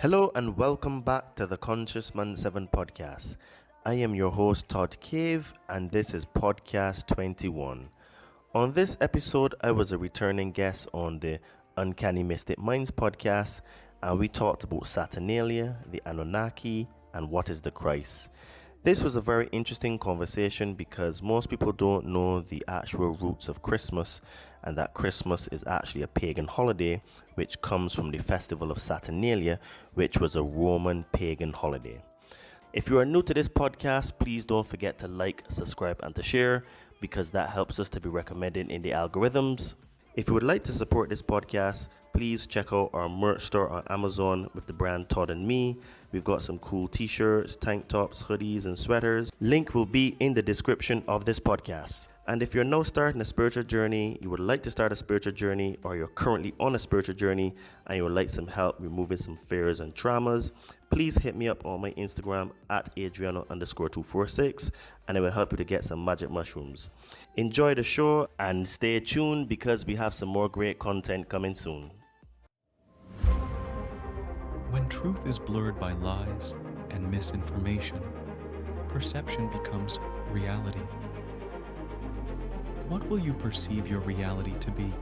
Hello and welcome back to the Conscious Man 7 podcast. I am your host Todd Cave and this is podcast 21. On this episode, I was a returning guest on the Uncanny Mystic Minds podcast and we talked about Saturnalia, the Anunnaki, and what is the Christ. This was a very interesting conversation because most people don't know the actual roots of Christmas and that Christmas is actually a pagan holiday which comes from the festival of Saturnalia, which was a Roman pagan holiday. If you are new to this podcast, please don't forget to like, subscribe, and to share because that helps us to be recommended in the algorithms. If you would like to support this podcast, please check out our merch store on Amazon with the brand Todd and Me. We've got some cool t-shirts, tank tops, hoodies, and sweaters. Link will be in the description of this podcast. And if you're now starting a spiritual journey, you would like to start a spiritual journey, or you're currently on a spiritual journey and you would like some help removing some fears and traumas, please hit me up on my Instagram at Adriano_246 and it will help you to get some magic mushrooms. Enjoy the show and stay tuned because we have some more great content coming soon. When truth is blurred by lies and misinformation, perception becomes reality. What will you perceive your reality to be?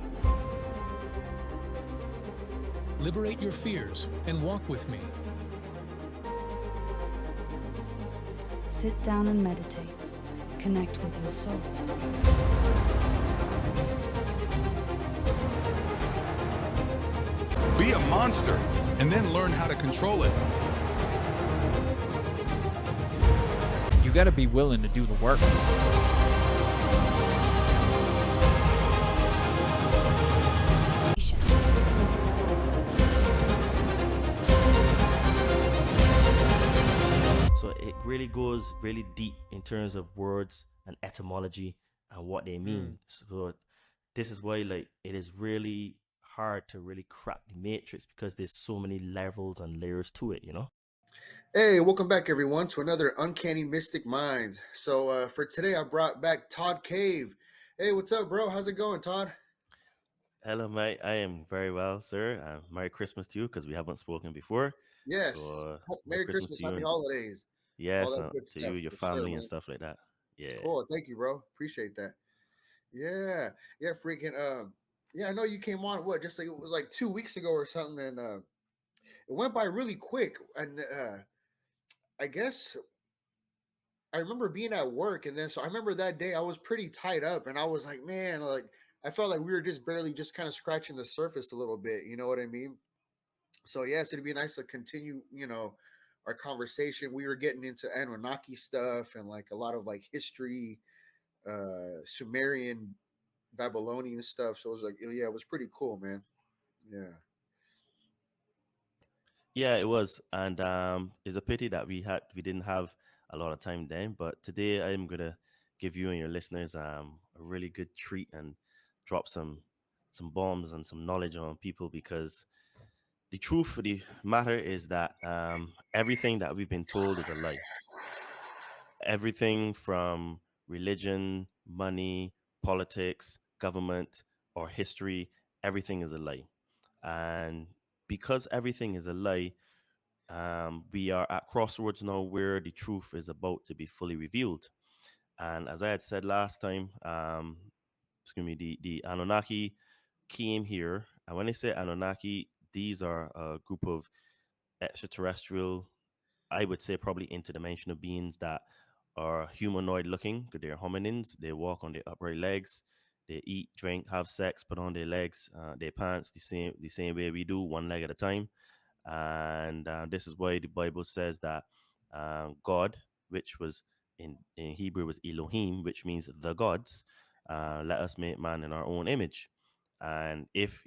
Liberate your fears and walk with me. Sit down and meditate. Connect with your soul. Be a monster and then learn how to control it. You got to be willing to do the work. So it really goes really deep in terms of words and etymology and what they mean. So this is why it is really hard to really crack the matrix because there's so many levels and layers to it, Hey, welcome back everyone to another Uncanny Mystic Minds. So for today I brought back Todd Cave. Hey, what's up, bro? How's it going, Todd? Hello, mate. I am very well, sir. Merry Christmas to you because we haven't spoken before. Yes. So, Merry Christmas, happy holidays. Yes, all that good to stuff, you, your for family, sure, and man. stuff like that. Yeah. Cool. Thank you, bro. Appreciate that. Yeah. Freaking. I know you came on. What? Just like it was like 2 weeks ago or something, and it went by really quick. And I guess I remember being at work, and then so I remember that day I was pretty tied up, and I was like, man, like I felt like we were just barely just kind of scratching the surface a little bit. You know what I mean? So yes, it'd be nice to continue, our conversation. We were getting into Anunnaki stuff and like a lot of like history, Sumerian, Babylonian stuff. So it was like, yeah, it was pretty cool, man. Yeah. Yeah, it was, and it's a pity that we didn't have a lot of time then. But today I'm gonna give you and your listeners a really good treat and drop some bombs and some knowledge on people because the truth of the matter is that everything that we've been told is a lie. Everything from religion, money, politics, government, or history, everything is a lie. And because everything is a lie, we are at crossroads now where the truth is about to be fully revealed. And as I had said last time, the Anunnaki came here. And when I say Anunnaki, these are a group of extraterrestrial, I would say probably interdimensional beings that are humanoid looking because they're hominins. They walk on their upright legs. They eat, drink, have sex, put on their legs, their pants the same way we do, one leg at a time. And this is why the Bible says that God, which was in Hebrew was Elohim, which means the gods, let us make man in our own image. And if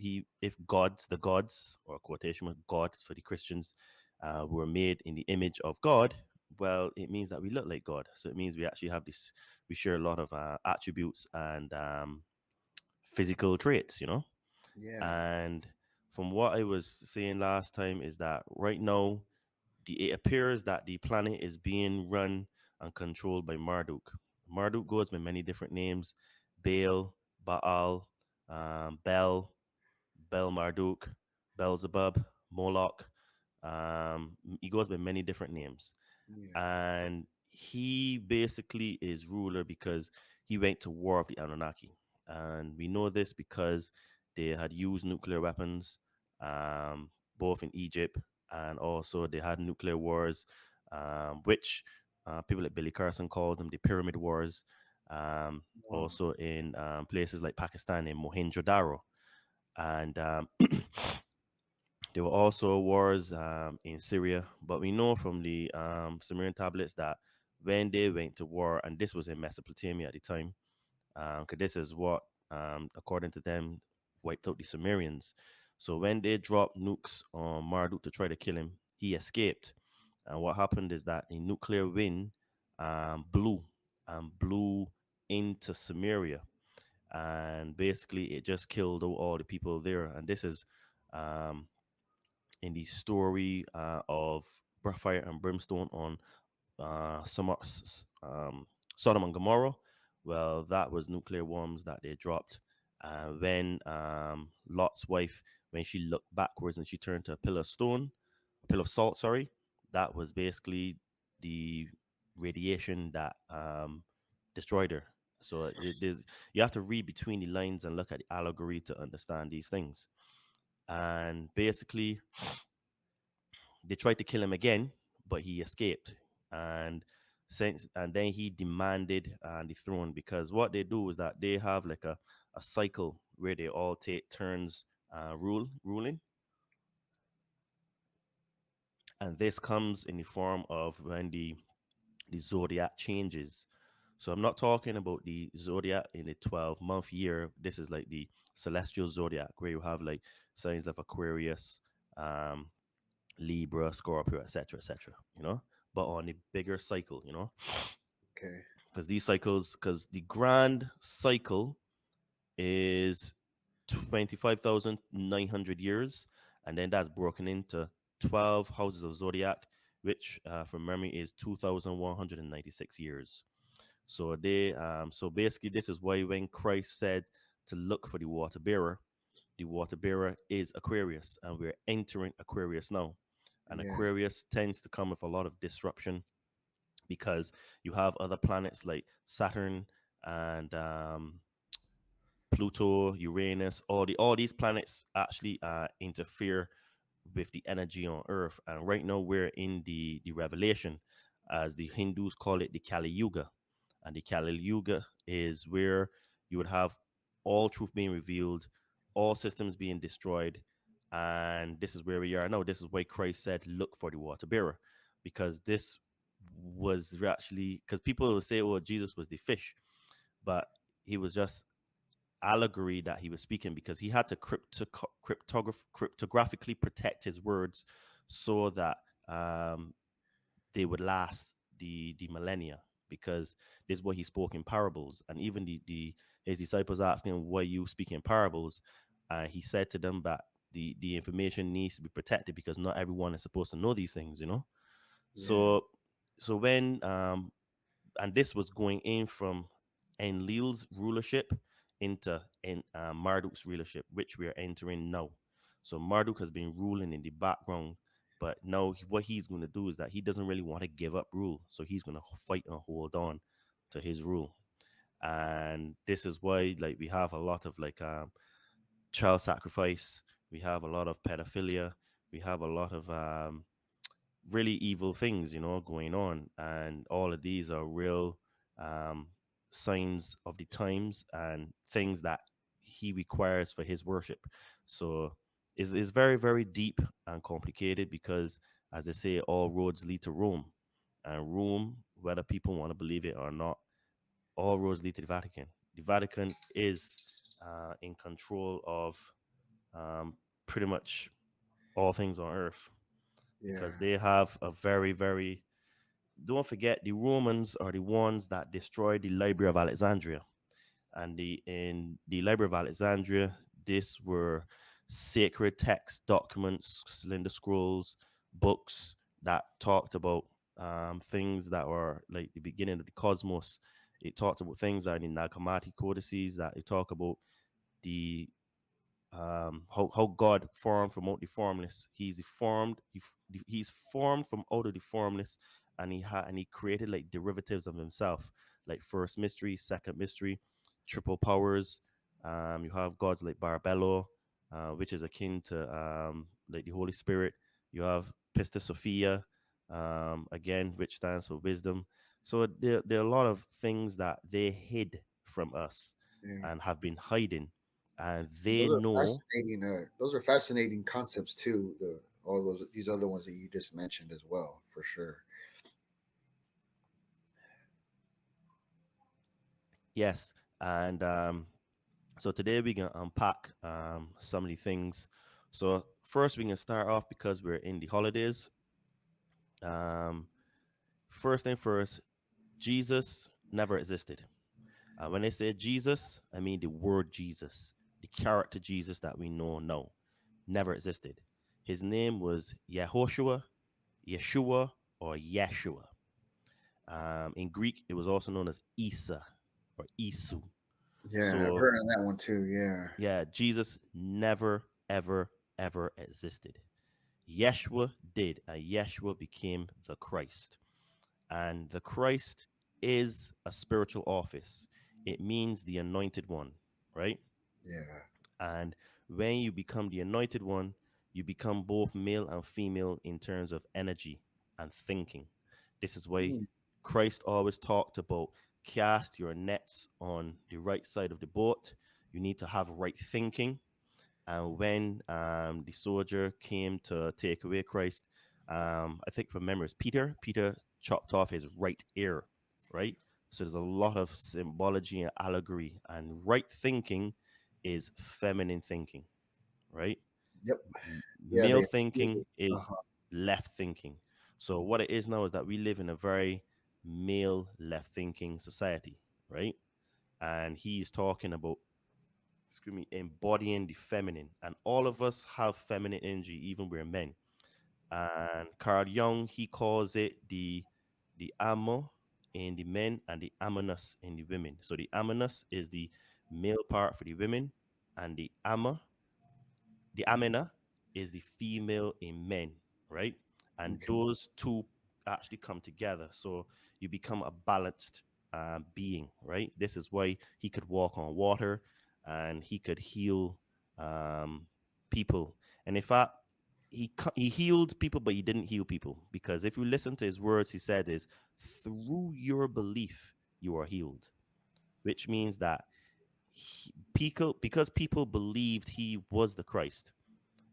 gods, the gods, or quotation with God for the Christians, were made in the image of God, well, it means that we look like God. So it means we actually have this, we share a lot of attributes and physical traits, Yeah. And from what I was saying last time is that right now, it appears that the planet is being run and controlled by Marduk. Marduk goes by many different names: Baal, Baal, Bel, Bel Marduk, Beelzebub, Moloch, He goes by many different names, Yeah. and he basically is ruler because he went to war with the Anunnaki, and we know this because they had used nuclear weapons, um, both in Egypt, and also they had nuclear wars, which people like Billy Carson called them the Pyramid Wars. Wow. Also in places like Pakistan in Mohenjo-daro, and there were also wars in Syria, but we know from the Sumerian tablets that when they went to war, and this was in Mesopotamia at the time, because this is what, according to them, wiped out the Sumerians. So when they dropped nukes on Marduk to try to kill him, he escaped. And what happened is that a nuclear wind blew into Sumeria, and basically it just killed all the people there. And this is um, in the story of fire and brimstone on Sodom and Gomorrah. Well, that was nuclear bombs that they dropped. When Lot's wife, when she looked backwards and she turned to a pillar of stone, a pillar of salt, sorry, that was basically the radiation that destroyed her. So you have to read between the lines and look at the allegory to understand these things. And basically, they tried to kill him again, but he escaped. And and then he demanded the throne, because what they do is that they have like a cycle where they all take turns ruling. And this comes in the form of when the zodiac changes. So I'm not talking about the zodiac in the 12-month year. This is like the celestial zodiac where you have like signs of Aquarius, um, Libra, Scorpio, etc., etc. You know, but on a bigger cycle, you know, Okay. because these cycles, because the grand cycle is 25,900 years, and then that's broken into 12 houses of zodiac, which, from memory, is 2,196 years. So basically, this is why when Christ said to look for the water bearer is Aquarius, and we're entering Aquarius now. And Yeah. Aquarius tends to come with a lot of disruption because you have other planets like Saturn and Pluto, Uranus, all these planets actually interfere with the energy on Earth. And right now we're in the revelation, as the Hindus call it, the Kali Yuga. And the Kali Yuga is where you would have all truth being revealed, all systems being destroyed. And this is where we are now. This is why Christ said, look for the water bearer, because this was actually, because people will say, well, Jesus was the fish, but he was just allegory that he was speaking, because he had to cryptographically protect his words so that they would last the millennia, because this is what he spoke in parables. And even the his disciples asking him, why you speak in parables, he said to them that the information needs to be protected, because not everyone is supposed to know these things, you know. Yeah. So when and this was going in from Enlil's rulership into Marduk's rulership, which we are entering now. So Marduk has been ruling in the background, but now what he's going to do is that he doesn't really want to give up rule, so he's going to fight and hold on to his rule. And this is why, like, we have a lot of like child sacrifice, we have a lot of pedophilia, we have a lot of really evil things, you know, going on. And all of these are real um, signs of the times and things that he requires for his worship. So it's very, very deep and complicated because, as they say, all roads lead to Rome. And Rome, whether people want to believe it or not, all roads lead to the Vatican. The Vatican is in control of pretty much all things on earth, Yeah. because they have a very, very, don't forget, the Romans are the ones that destroyed the Library of Alexandria. And in the Library of Alexandria, these were sacred text documents, cylinder scrolls, books that talked about things that were like the beginning of the cosmos. It talked about things that are in the Nag Hammadi codices, that it talk about the how God formed from out the formless. He's formed. He's formed from out of the formless, and he created like derivatives of himself, like first mystery, second mystery, triple powers. You have gods like Barbello, which is akin to like the Holy Spirit. You have Pista Sophia, again, which stands for wisdom. So there are a lot of things that they hid from us Yeah. and have been hiding, and And they know. those are fascinating concepts too. All these other ones that you just mentioned as well, for sure. Yes, and so today we're gonna unpack some of the things. So first, we're gonna start off because we're in the holidays. Um, First thing first, Jesus never existed. When I say Jesus, I mean the word Jesus, the character Jesus that we know now, never existed. His name was Yehoshua, Yeshua, or Yeshua. In Greek, it was also known as Isa or Isu. Yeah, I've So heard of that one too. Yeah. yeah, Jesus never, ever, ever existed. Yeshua did, and Yeshua became the Christ. And the Christ is a spiritual office. It means the anointed one, right? Yeah. And when you become the anointed one, you become both male and female in terms of energy and thinking. This is why Mm. Christ always talked about cast your nets on the right side of the boat. You need to have right thinking. And when the soldier came to take away Christ, I think from memory, it's Peter chopped off his right ear, right? So there's a lot of symbology and allegory, and right thinking is feminine thinking, right? Yep. Yeah. Male They. thinking is Uh-huh. left thinking. So what it is now is that we live in a very male left thinking society, right? And he's talking about, excuse me, embodying the feminine. And all of us have feminine energy, even we're men. And Carl Jung, he calls it the amo in the men and the amonus in the women. So the amonus is the male part for the women, and the amena is the female in men, right? And Okay. those two actually come together. So you become a balanced being, right? This is why he could walk on water and he could heal um, people. And in fact, he healed people, but he didn't heal people, because if you listen to his words, he said is through your belief you are healed, which means that because people believed he was the Christ,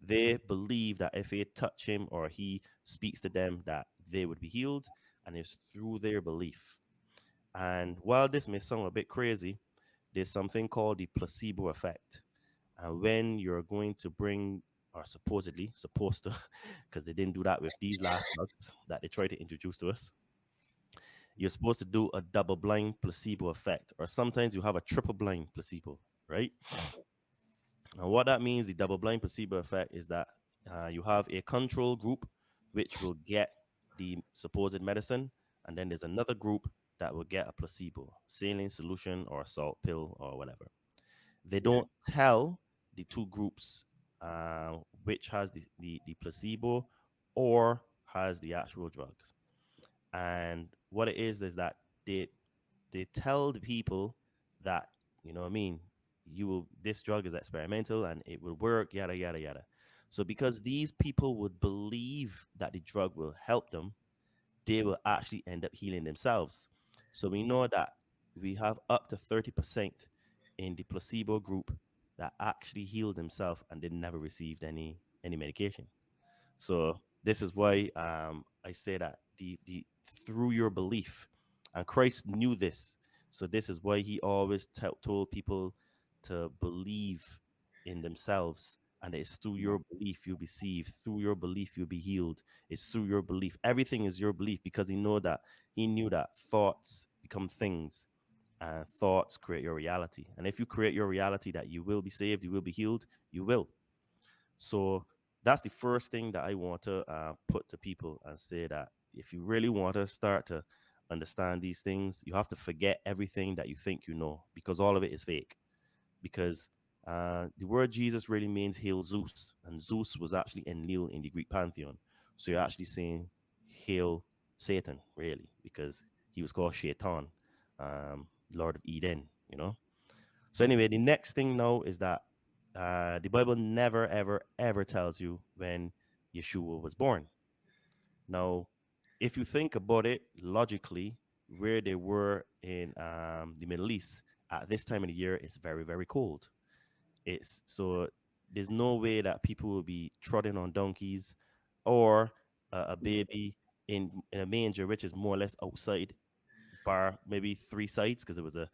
they believe that if they touch him or he speaks to them, that they would be healed, and it's through their belief. And while this may sound a bit crazy, there's something called the placebo effect. And when you're going to bring, or supposedly supposed to, because they didn't do that with these last drugs that they tried to introduce to us, you're supposed to do a double blind placebo effect, or sometimes you have a triple blind placebo, right? And what that means, the double blind placebo effect, is that you have a control group which will get the supposed medicine, and then there's another group that will get a placebo, saline solution or a salt pill or whatever. They Yeah. don't tell the two groups which has the placebo or has the actual drugs. And what it is that they they tell the people that, you know what I mean, you will, this drug is experimental and it will work, yada yada yada. So because these people would believe that the drug will help them, they will actually end up healing themselves. So we know that we have up to 30% in the placebo group that actually healed themselves and they never received any medication. So this is why I say that the through your belief, and Christ knew this. So this is why he always told people to believe in themselves, and it's through your belief you'll be saved. Through your belief you'll be healed. It's through your belief. Everything is your belief, because he knew that thoughts become things, and thoughts create your reality. And if you create your reality that you will be saved, you will be healed, you will. So that's the first thing that I want to put to people and say that if you really want to start to understand these things, you have to forget everything that you think you know, because all of it is fake. Because The word Jesus really means hail Zeus, and Zeus was actually Enlil in the Greek pantheon. So you're actually saying hail Satan, really, because he was called Shaitan, Lord of Eden, you know. So Mhm. anyway, the next thing now is that the Bible never, ever, ever tells you when Yeshua was born. Now, if you think about it logically, where they were in the Middle East at this time of the year, it's very, very cold. It's so there's no way that people will be trotting on donkeys or a baby in a manger, which is more or less outside, bar maybe three sites because it was a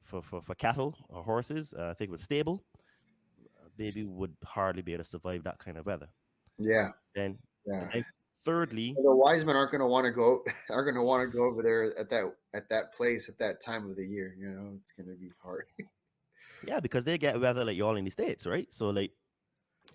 for cattle or horses. I think it was stable. A baby would hardly be able to survive that kind of weather. Yeah, Then and yeah. then thirdly, The wise men aren't going to want to go. Are going to want to go over there at that place at that time of the year. You know, it's going to be hard. yeah, because they get weather like y'all in the States, right? So like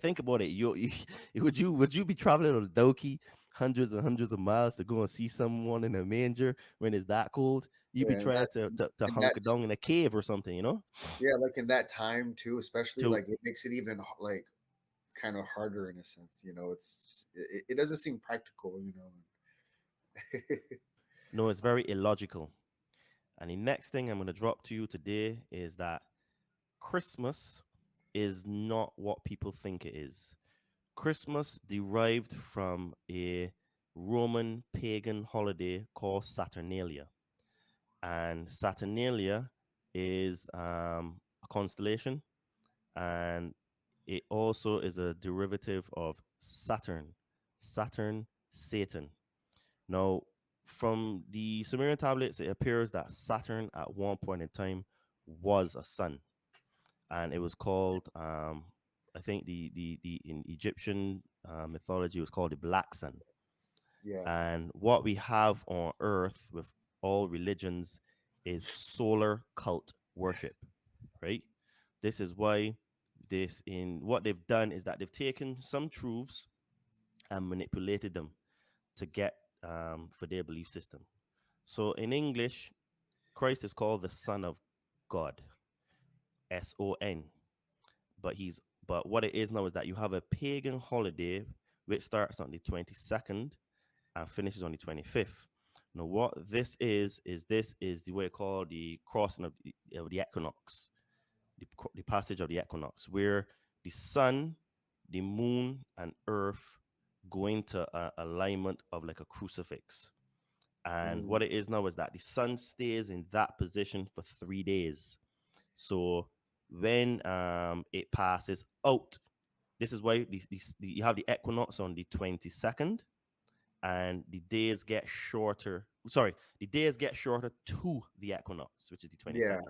think about it. You would you be traveling on a donkey hundreds and hundreds of miles to go and see someone in a manger when it's that cold? You'd be Yeah, and trying that to and that hunker down in a cave or something, you know? yeah, like in that time too, especially To like it makes it even like kind of harder in a sense. You know, it doesn't seem practical. You know. no, it's very illogical. And the next thing I'm going to drop to you today is that Christmas is not what people think it is. Christmas derived from a Roman pagan holiday called Saturnalia. And Saturnalia is a constellation, and it also is a derivative of Saturn, Satan. Now, from the Sumerian tablets, it appears that Saturn at one point in time was a sun, and it was called, I think the in Egyptian mythology, it was called the Black Sun. Yeah, And what we have on Earth with all religions is solar cult worship, right? This is why this in what they've done is that they've taken some truths and manipulated them to get for their belief system. So in English, Christ is called the Son of God, Son. But he's but what it is now is that you have a pagan holiday which starts on the 22nd and finishes on the 25th. Now, what this is the way called the crossing of the equinox, the passage of the equinox, where the sun, the moon, and earth go into alignment of like a crucifix. And mm, what it is now is that the sun stays in that position for 3 days. So when it passes out, this is why you have the equinox on the 22nd, and the days get shorter. Sorry, the days get shorter to the equinox, which is the yeah, 22nd.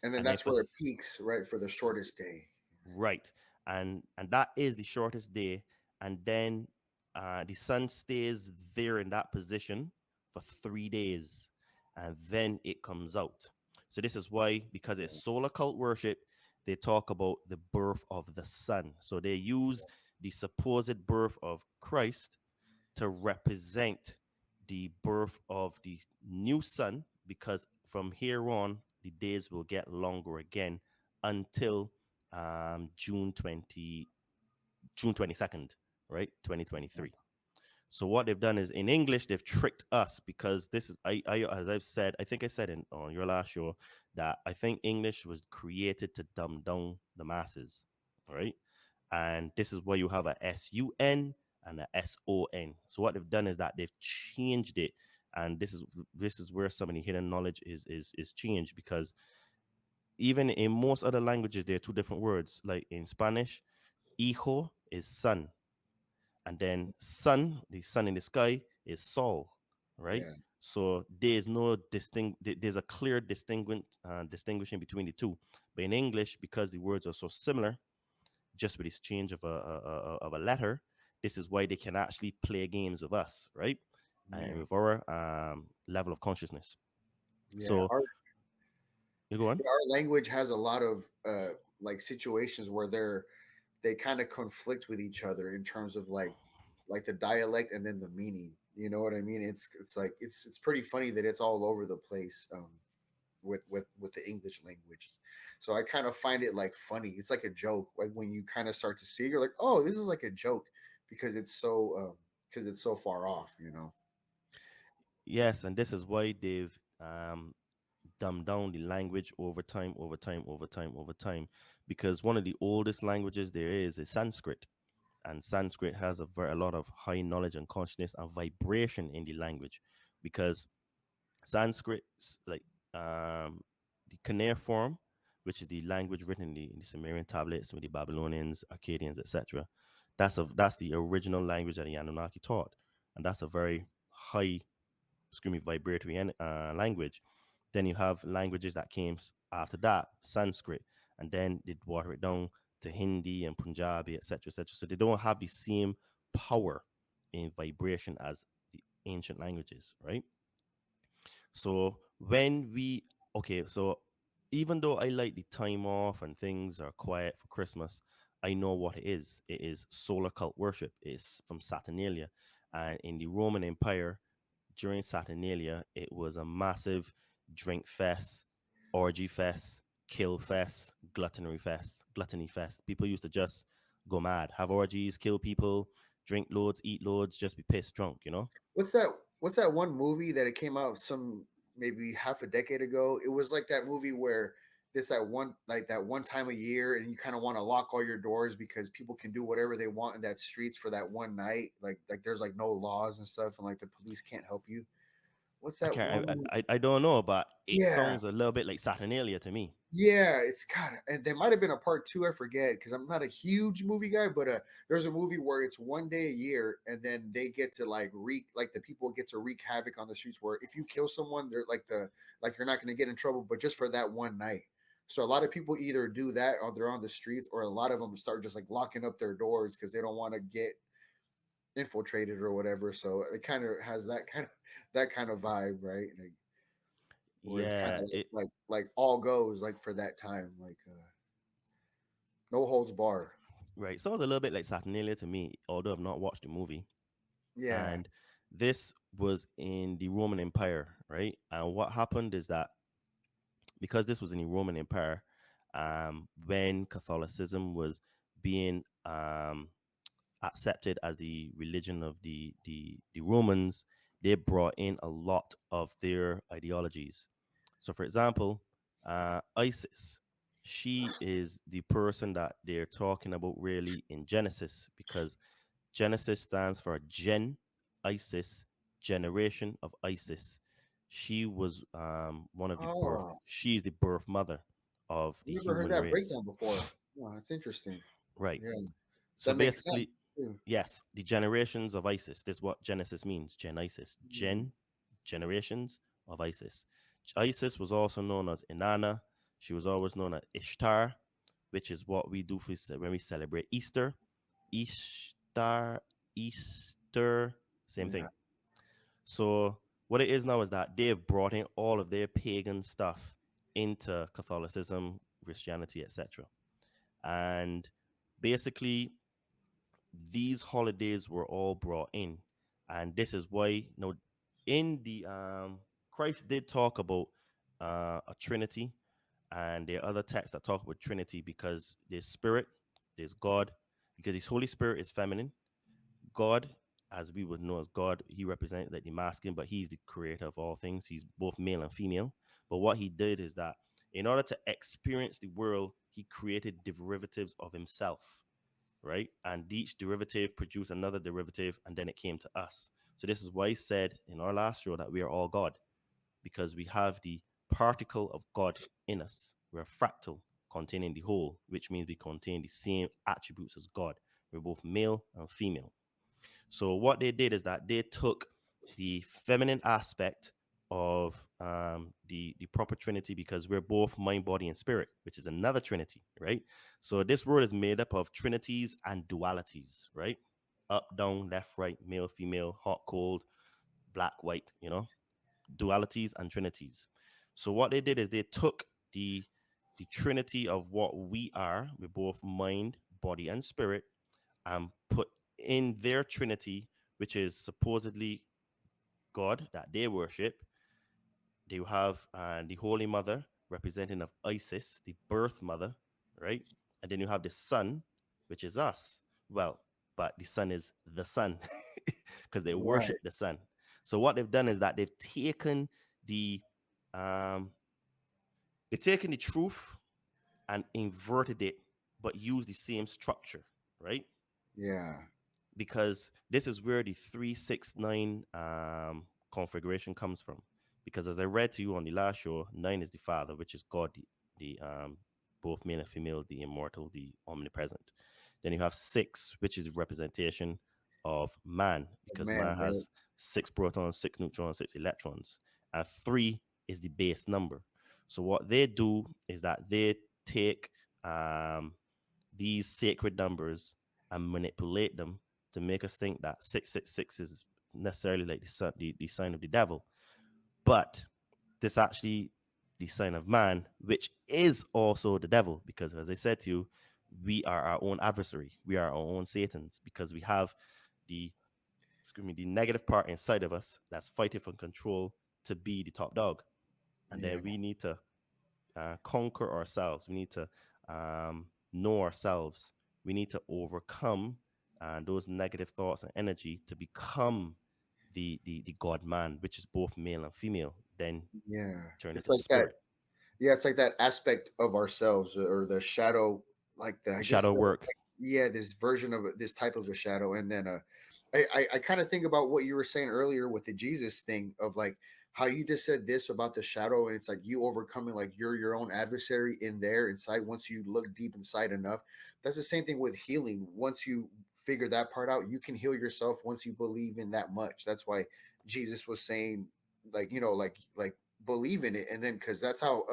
and then And then that's where it peaks, right, for the shortest day. right, and that is the shortest day, and then the sun stays there in that position for 3 days, and then it comes out. So this is why, because it's solar cult worship, they talk about the birth of the sun. So they use the supposed birth of Christ to represent the birth of the new sun, because from here on the days will get longer again until June 22nd, right, 2023. So what they've done is in English they've tricked us, because this is I as I've said, I think I said in on your last show that I think English was created to dumb down the masses, right? And this is where you have a SUN and a SON. So what they've done is that they've changed it, and this is where some of the hidden knowledge is changed, because even in most other languages there are two different words. Like in Spanish, hijo is son, and then sun, the sun in the sky, is sol, right? Yeah, So there's no there's a clear distinguishing between the two. But in English, because the words are so similar, just with this change of a letter, this is why they can actually play games with us, right? And yeah, with our level of consciousness. yeah. So you go on. Our language has a lot of like situations where they kind of conflict with each other in terms of like the dialect and then the meaning. You know what I mean? It's like it's pretty funny that it's all over the place with the English language. So I kind of find it like funny. It's like a joke. Like when you kind of start to see, you're like, oh, this is like a joke because it's so far off, you know. Yes, and this is why they've dumbed down the language over time, over time, over time, over time. Because one of the oldest languages there is Sanskrit, and Sanskrit has a lot of high knowledge and consciousness and vibration in the language, because Sanskrit, like the cuneiform, which is the language written in the Sumerian tablets with the Babylonians, Akkadians, etc. That's the original language that the Anunnaki taught, and that's a very high, screamy, vibratory language. Then you have languages that came after that, Sanskrit, and then they water it down to Hindi and Punjabi, etc., etc. So they don't have the same power in vibration as the ancient languages, right? So when we okay, so even though I like the time off and things are quiet for Christmas, I know what it is. It is solar cult worship. It's from Saturnalia. And in the Roman Empire, during Saturnalia, it was a massive drink fest, orgy fest, kill fest, gluttony fest. People used to just go mad, have orgies, kill people, drink loads, eat loads, just be pissed drunk, you know? What's that? What's that one movie that it came out some maybe half a decade ago? It was like that movie where this that one time a year, and you kind of want to lock all your doors because people can do whatever they want in that streets for that one night. Like there's like no laws and stuff, and like the police can't help you. What's I that can't. one? I don't know, but it Yeah, sounds a little bit like Saturnalia to me. yeah, it's kind of, and there might have been a part two. I forget because I'm not a huge movie guy, but there's a movie where it's one day a year, and then they get to like the people get to wreak havoc on the streets. Where if you kill someone, they're like you're not going to get in trouble, but just for that one night. So a lot of people either do that or they're on the streets, or a lot of them start just like locking up their doors because they don't want to get infiltrated or whatever. So it kind of has that kind of vibe, right? Where it's kind Yeah, of it like all goes like for that time, like no holds bar. right. Sounds a little bit like Saturnalia to me, although I've not watched the movie. Yeah. And this was in the Roman Empire, right? And what happened is that because this was in the Roman Empire, when Catholicism was being accepted as the religion of the Romans, they brought in a lot of their ideologies. So, for example, Isis, she is the person that they're talking about really in Genesis, because Genesis stands for Gen, Isis, generation of Isis. She was one of the birth. Oh, She's the birth mother of I the never heard human that race, breakdown before. Oh, that's interesting. right? Yeah, So that makes sense basically, too. yes, the generations of Isis. This is what Genesis means. Gen Isis. Mm. Generations of Isis. Isis was also known as Inanna. She was always known as Ishtar, which is what we do when we celebrate Easter. Ishtar, Easter, same Yeah. thing. So what it is now is that they've brought in all of their pagan stuff into Catholicism, Christianity, etc. And basically, these holidays were all brought in, and this is why in the Christ did talk about a Trinity, and there are other texts that talk about Trinity because there's Spirit, there's God, because His Holy Spirit is feminine. God, as we would know as God, He represents like the masculine, but He's the creator of all things. He's both male and female. But what He did is that in order to experience the world, He created derivatives of Himself, right? And each derivative produced another derivative, and then it came to us. So this is why I said in our last show that we are all God, because we have the particle of God in us. We're a fractal containing the whole, which means we contain the same attributes as God. We're both male and female. So what they did is that they took the feminine aspect of the proper Trinity, because we're both mind, body, and spirit, which is another Trinity, right? So this world is made up of trinities and dualities, right? Up, down, left, right, male, female, hot, cold, black, white, dualities and trinities. So what they did is they took the trinity of what we are, we're both mind, body, and spirit, and put in their trinity, which is supposedly God that they worship, They have the Holy Mother, representing of Isis, the birth mother, right? And then you have the sun, which is us. Well, but the sun is the sun because they Right. worship the sun. So what they've done is that the um they've taken the truth and inverted it, but use the same structure, right? Yeah. Because this is where the 369 configuration comes from. Because as I read to you on the last show, 9 is the Father, which is God, the both male and female, the immortal, the omnipresent. Then you have 6, which is representation of man, Oh, because man, man right. has 6 protons, 6 neutrons, 6 electrons, and 3 is the base number. So what they do is that they take these sacred numbers and manipulate them to make us think that 666 is necessarily like the sign of the devil. But this actually the sign of man, which is also the devil, because as I said to you, we are our own adversary. We are our own Satans because we have the the negative part inside of us that's fighting for control to be the top dog. And Yeah. then we need to conquer ourselves. We need to know ourselves. We need to overcome those negative thoughts and energy to become the God man, which is both male and female. Then Yeah. turn It's into like that. spirit. Yeah, it's like that aspect of ourselves or the shadow, like the I guess Shadow work. yeah, this version of this type of a shadow. And then I kind of think about what you were saying earlier with the Jesus thing of like how you just said this about the shadow, and it's like you overcoming like you're your own adversary in there inside once you look deep inside enough. That's the same thing with healing. Once you figure that part out, you can heal yourself once you believe in that much. That's why Jesus was saying, like, like believe in it. And then because that's how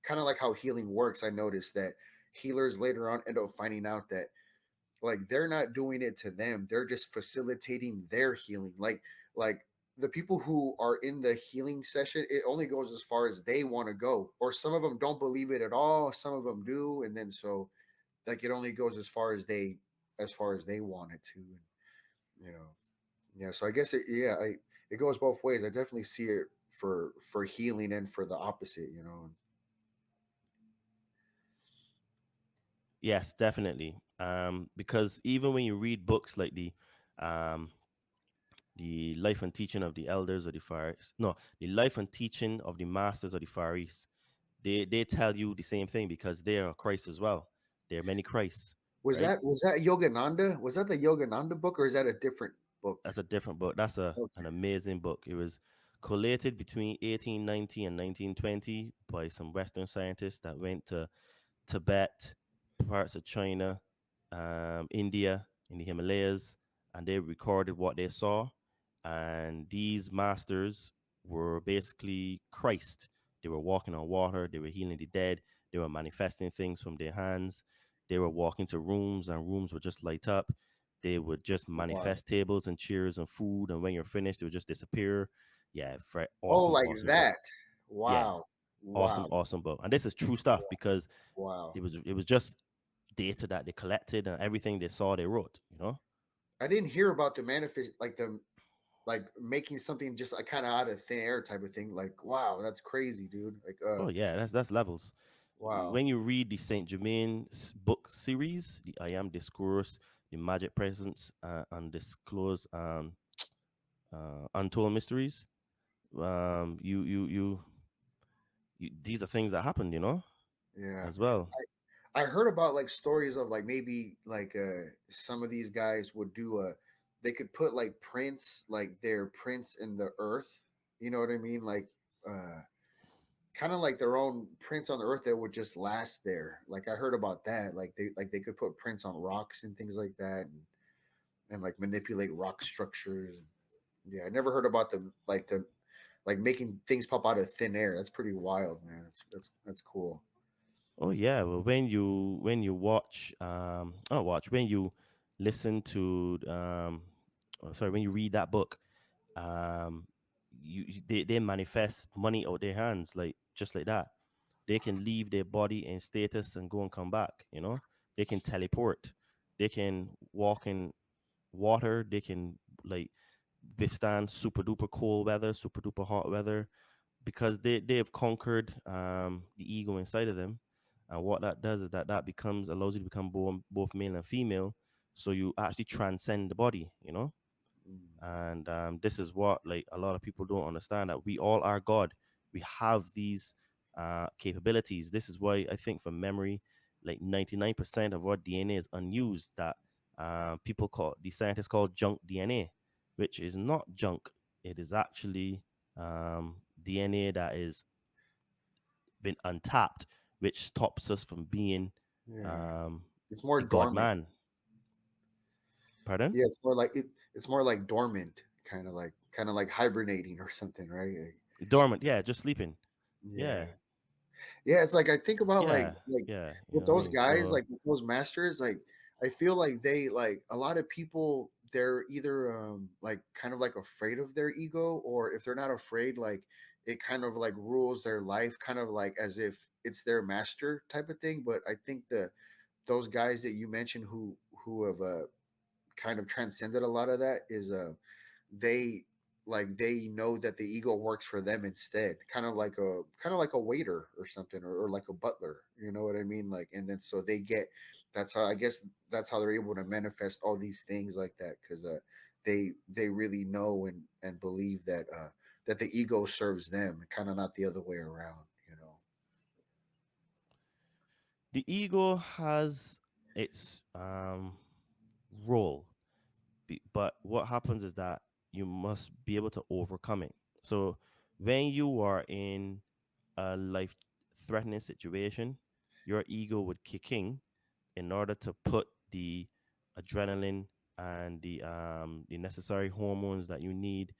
kind of like how healing works. I noticed that healers later on end up finding out that like they're not doing it to them, they're just facilitating their healing. Like the people who are in the healing session, it only goes as far as they want to go, or some of them don't believe it at all, some of them do, and then so like it only goes as far as they want it to. And you know, yeah, so I guess it goes both ways. I definitely see it for healing and for the opposite, Yes, definitely. Because even when you read books like um, the life and teaching of the elders of the Far East, no, the life and teaching of the masters of the Far East, they tell you the same thing because they are Christ as well. There are many Christs, Was right? that Yogananda? Was that the Yogananda book, or is that a different book? That's a different book. That's an Okay. amazing book. It was collated between 1890 and 1920 by some Western scientists that went to Tibet, parts of China, India, in the Himalayas, and they recorded what they saw. And these masters were basically Christ. They were walking on water, they were healing the dead, they were manifesting things from their hands, they were walking to rooms, and rooms would just light up. They would just Wow. manifest tables and chairs and food, and when you're finished, they would just disappear. Yeah, Oh, awesome, like awesome book. that. Yeah, Wow. awesome, Wow. awesome book. And this is true stuff because Wow. it was just data that they collected and everything they saw they wrote, you know. I didn't hear about the manifest, like the like making something just like kind of out of thin air type of thing. Like, wow, that's crazy, dude. Like, Oh yeah, that's levels. wow. When you read the Saint Germain book series, the I Am Discourse, the Magic Presence, Undisclosed, Untold Mysteries, you these are things that happened, you know, Yeah. as well. I heard about like stories of like maybe like some of these guys would do they could put like prints, like their prints in the earth. You know what I mean? Like uh kind of like their own prints on the earth that would just last there. Like I heard about that. Like they could put prints on rocks and things like that, and like manipulate rock structures. Yeah, I never heard about the making things pop out of thin air. That's pretty wild, man. That's cool. Oh yeah, well when you watch not watch when you listen to sorry, when you read that book, um they manifest money out their hands like just like that. They can leave their body in status and go and come back, you know. They can teleport. They can walk in water. They can like withstand super duper cold weather, super duper hot weather. because they have conquered the ego inside of them, and what that does is that becomes allows you to become both male and female, so you actually transcend the body, you know. Mm. And this is what like a lot of people don't understand, that we all are God. We have these capabilities. This is why I think for memory, like 99% of our DNA is unused, that people call, the scientists call junk DNA, which is not junk. It is actually DNA that is been untapped, which stops us from being Yeah, um, it's more the God dormant. man. Pardon? Yeah, it's more like it's more like dormant, kind of like hibernating or something, right? Dormant, yeah, just sleeping. Yeah. Yeah, Yeah, it's like I think about yeah, like yeah. You with know what I those mean? guys, So like with those masters, like I feel like they like a lot of people they're either like kind of like afraid of their ego, or if they're not afraid, like it kind of like rules their life, kind of like as if it's their master type of thing. But I think those guys that you mentioned who have kind of transcended a lot of that is they they know that the ego works for them instead, kind of like a waiter or something, or like a butler, you know what I mean, like, and then so they get, that's how I guess that's how they're able to manifest all these things like that, because they really know and believe that the ego serves them, kind of not the other way around, you know. the ego has its role, but what happens is that you must be able to overcome it. So when you are in a life threatening situation, your ego would kick in order to put the adrenaline and the necessary hormones that you need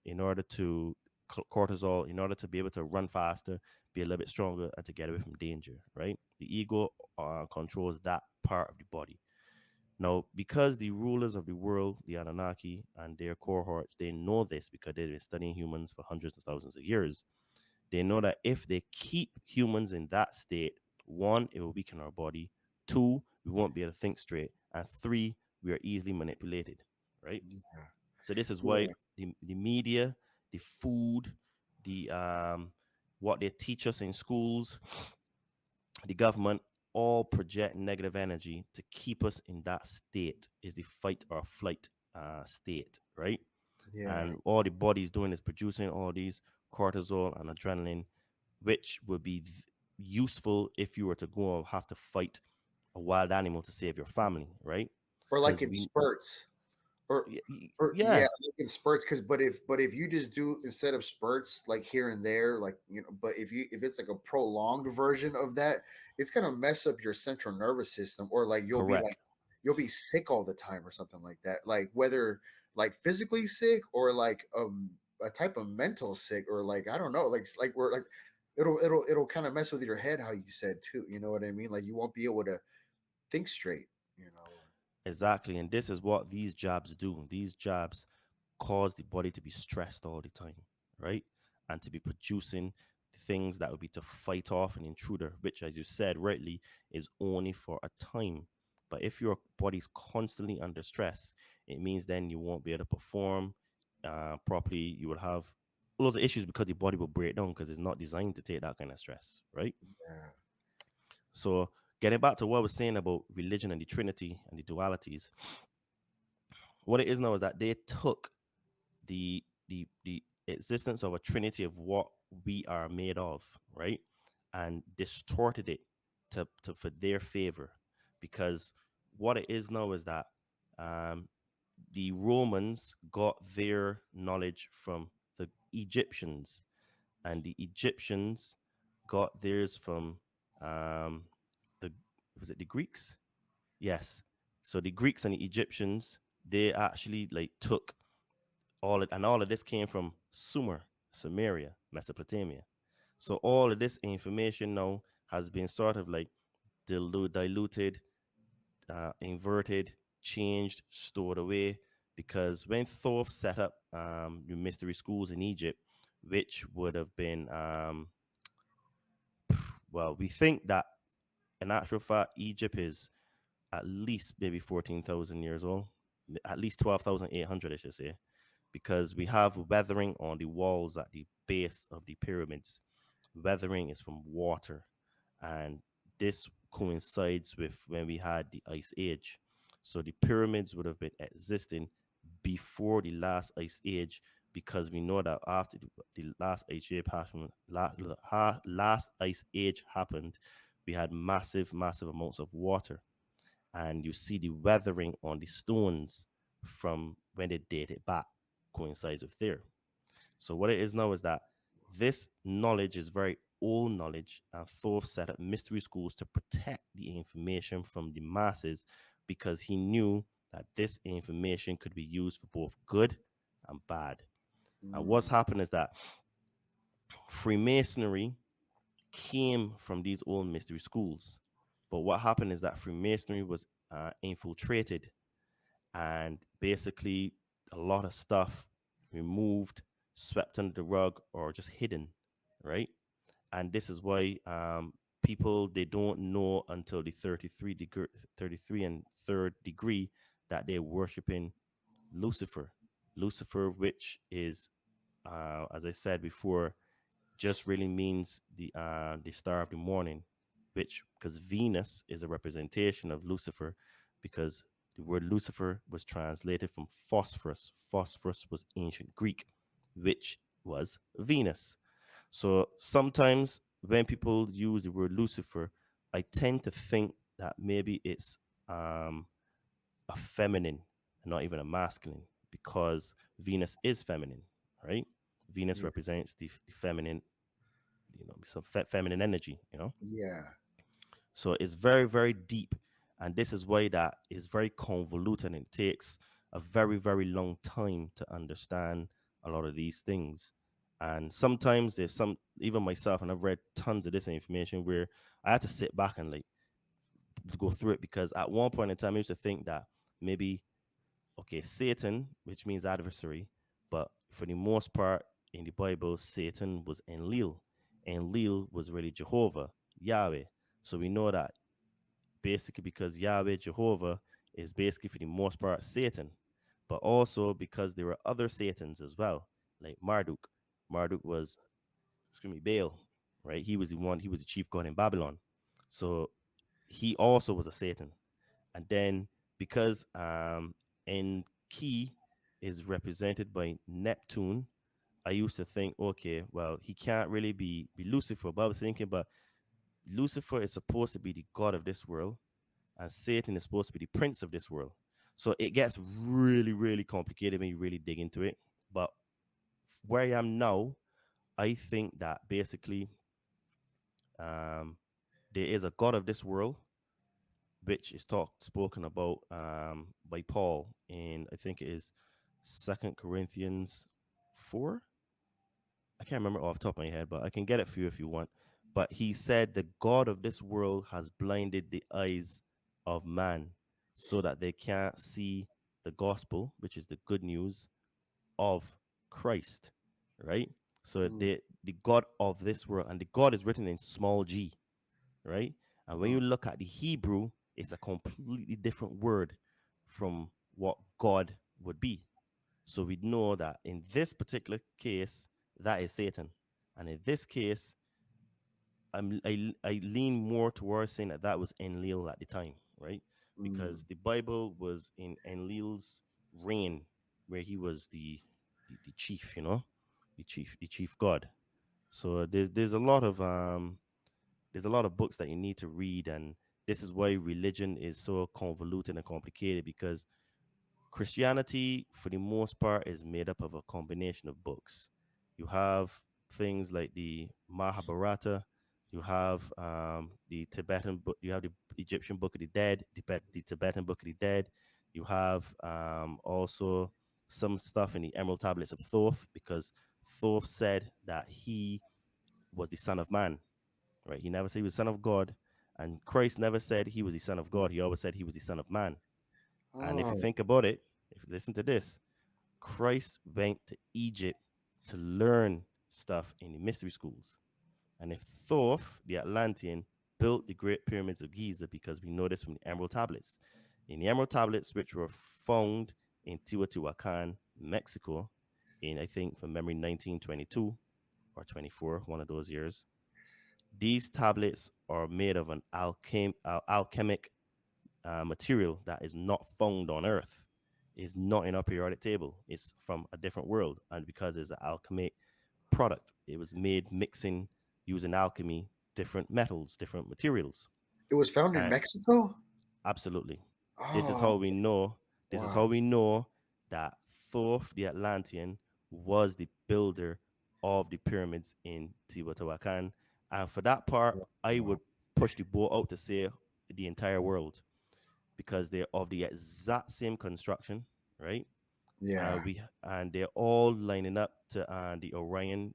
in order to cortisol, in order to be able to run faster, be a little bit stronger, and to get away from danger. Right? The ego controls that part of the body. Now, because the rulers of the world, the Anunnaki and their cohorts, they know this because they've been studying humans for hundreds of thousands of years. They know that if they keep humans in that state, one, it will weaken our body. Two, we won't be able to think straight. And three, we are easily manipulated, right? Yeah, So this is why yeah. the media, the food, the what they teach us in schools, the government, all project negative energy to keep us in that state, is the fight or flight state, right? Yeah. And all the body is doing is producing all these cortisol and adrenaline, which would be useful if you were to go and have to fight a wild animal to save your family, right? Or like Because in we, spurts, or yeah, yeah, like in spurts, because but if you just do, instead of spurts like here and there, like, you know, but if it's like a prolonged version of that, it's gonna mess up your central nervous system, or like correct. you'll be sick all the time or something like that, like whether like physically sick, or like a type of mental sick, or like I don't know, like we're like it'll kind of mess with your head, how you said too, you know what I mean, like you won't be able to think straight, you know. Exactly. And this is what these jabs do. These jabs cause the body to be stressed all the time, right? And to be producing things that would be to fight off an intruder, which, as you said rightly, is only for a time. But if your body's constantly under stress, it means then you won't be able to perform properly. You will have lots of issues because the body will break down because it's not designed to take that kind of stress, right? Yeah. So, getting back to what I was saying about religion and the Trinity and the dualities, what it is now is that they took the existence of a trinity of what we are made of, right, and distorted it to for their favor, because what it is now is that um, the Romans got their knowledge from the Egyptians, and the Egyptians got theirs from um, the was it the Greeks? Yes. So the Greeks and the Egyptians, they actually like took all of this came from Sumer, Samaria, Mesopotamia. So all of this information now has been sort of like diluted, inverted, changed, stored away. Because when Thoth set up the mystery schools in Egypt, which would have been, well, we think that in actual fact, Egypt is at least maybe 14,000 years old, at least 12,800, I should say. because we have weathering on the walls at the base of the pyramids. Weathering is from water, and this coincides with when we had the ice age. So the pyramids would have been existing before the last ice age, because we know that after the last ice age happened, last ice age happened, we had massive amounts of water, and you see the weathering on the stones from when they date it back coincides with there. So what it is now is that this knowledge is very old knowledge, and Thoth set up mystery schools to protect the information from the masses, because he knew that this information could be used for both good and bad. And what's Mm. happened is that Freemasonry came from these old mystery schools. But what happened is that Freemasonry was infiltrated, and basically a lot of stuff removed, swept under the rug, or just hidden, right? And this is why people, they don't know until the 33 and third degree, that they're worshiping Lucifer. Lucifer, which is, as I said before, just really means the star of the morning, which, because Venus is a representation of Lucifer, because the word Lucifer was translated from phosphorus. Phosphorus was ancient Greek, which was Venus. So sometimes when people use the word Lucifer, I tend to think that maybe it's a feminine and not even a masculine, because Venus is feminine, right? Venus Yeah. represents the feminine, some feminine energy, Yeah. So it's very deep, and this is why that is very convoluted, and it takes a very long time to understand a lot of these things. And sometimes there's some, even myself, and I've read tons of this information, where I had to sit back and like go through it, because at one point in time I used to think that maybe, okay, Satan, which means adversary, but for the most part in the Bible, Satan was Enlil. Enlil was really Jehovah, Yahweh. So we know that basically because Yahweh, Jehovah, is basically for the most part Satan, but also because there were other Satans as well, like Marduk. Marduk was, excuse me, Baal, right? He was the one, he was the chief god in Babylon. So he also was a Satan. And then because Enki is represented by Neptune, I used to think, okay, well, he can't really be Lucifer. But I was thinking, but Lucifer is supposed to be the god of this world, and Satan is supposed to be the prince of this world. So it gets really complicated when you really dig into it. But where I am now, I think that basically um, there is a god of this world, which is spoken about by Paul in, I think it is 2 Corinthians 4. I can't remember off the top of my head, but I can get it for you if you want. But he said the God of this world has blinded the eyes of man, so that they can't see the gospel, which is the good news of Christ, right? So Mm. the God of this world, and the God is written in small g, right? And when Uh, you look at the Hebrew, it's a completely different word from what God would be. So we know that in this particular case, that is Satan. And in this case, I lean more towards saying that that was Enlil at the time, right? mm. Because the Bible was in Enlil's reign, where he was the chief, the chief god. So there's a lot of books that you need to read, and this is why religion is so convoluted and complicated, because Christianity, for the most part, is made up of a combination of books. You have things like the Mahabharata, you have the Tibetan book, you have the Egyptian Book of the Dead, the Tibetan Book of the Dead. You have also some stuff in the Emerald Tablets of Thoth, because Thoth said that he was the Son of Man, right? He never said he was Son of God, and Christ never said he was the Son of God. He always said he was the Son of Man. And if you Oh. think about it, if you listen to this, Christ went to Egypt to learn stuff in the mystery schools. And if Thoth, the Atlantean, built the Great Pyramids of Giza, because we know this from the Emerald Tablets. In the Emerald Tablets, which were found in Teotihuacan, Mexico, in, I think, from memory, 1922 or 24, one of those years. These tablets are made of an alchemic material that is not found on Earth, is not in our periodic table. It's from a different world. And because it's an alchemic product, it was made mixing using alchemy, different metals, different materials. It was found in And Mexico. absolutely, this is Oh, how we know. This is wow. how we know that Thoth the Atlantean was the builder of the pyramids in Teotihuacan. And for that part, I Wow. would push the boat out to say the entire world, because they're of the exact same construction, right? Yeah. And they're all lining up to the Orion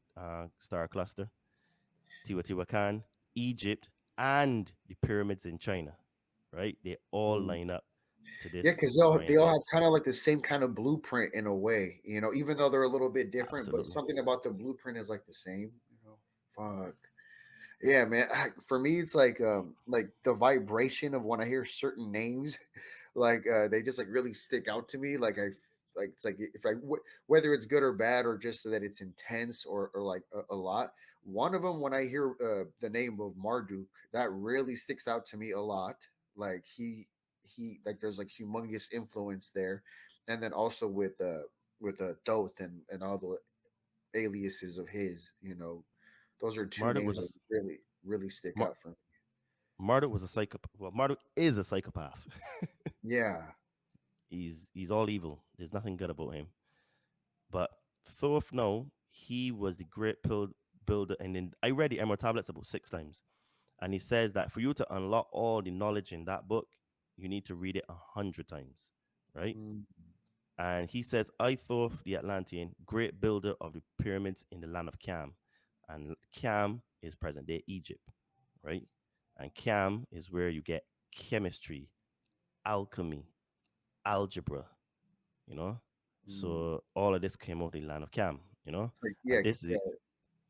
star cluster, Teotihuacan, Egypt, and the pyramids in China, right? They all Mm. line up to Yeah, this because Orion they all have belt. kind of like the same kind of blueprint in a way, even though they're a little bit different, but Absolutely. something about the blueprint is like the same. Fuck. Yeah, man. For me, it's like the vibration of when I hear certain names, like they just like really stick out to me. Like it's like if whether it's good or bad or just so that it's intense or like a lot. One of them, when I hear the name of Marduk, that really sticks out to me a lot. Like he like there's like humongous influence there, and then also with Thoth and all the aliases of his. Those are two Marduk names was a that really stick Mar- out for me. Marduk was a psychopath. Well, Marduk is a psychopath. Yeah. He's all evil. There's nothing good about him. But Thoth, no, he was the great builder. And then I read the Emerald Tablets about 6 times. And he says that for you to unlock all the knowledge in that book, you need to read it 100 times, right? Mm, And he says, I, Thoth the Atlantean, great builder of the pyramids in the land of Cam. And Cam is present day Egypt, right? And Cam is where you get chemistry, alchemy, algebra, you know? mm. So all of this came out of the land of Cam, you know? It's like And this is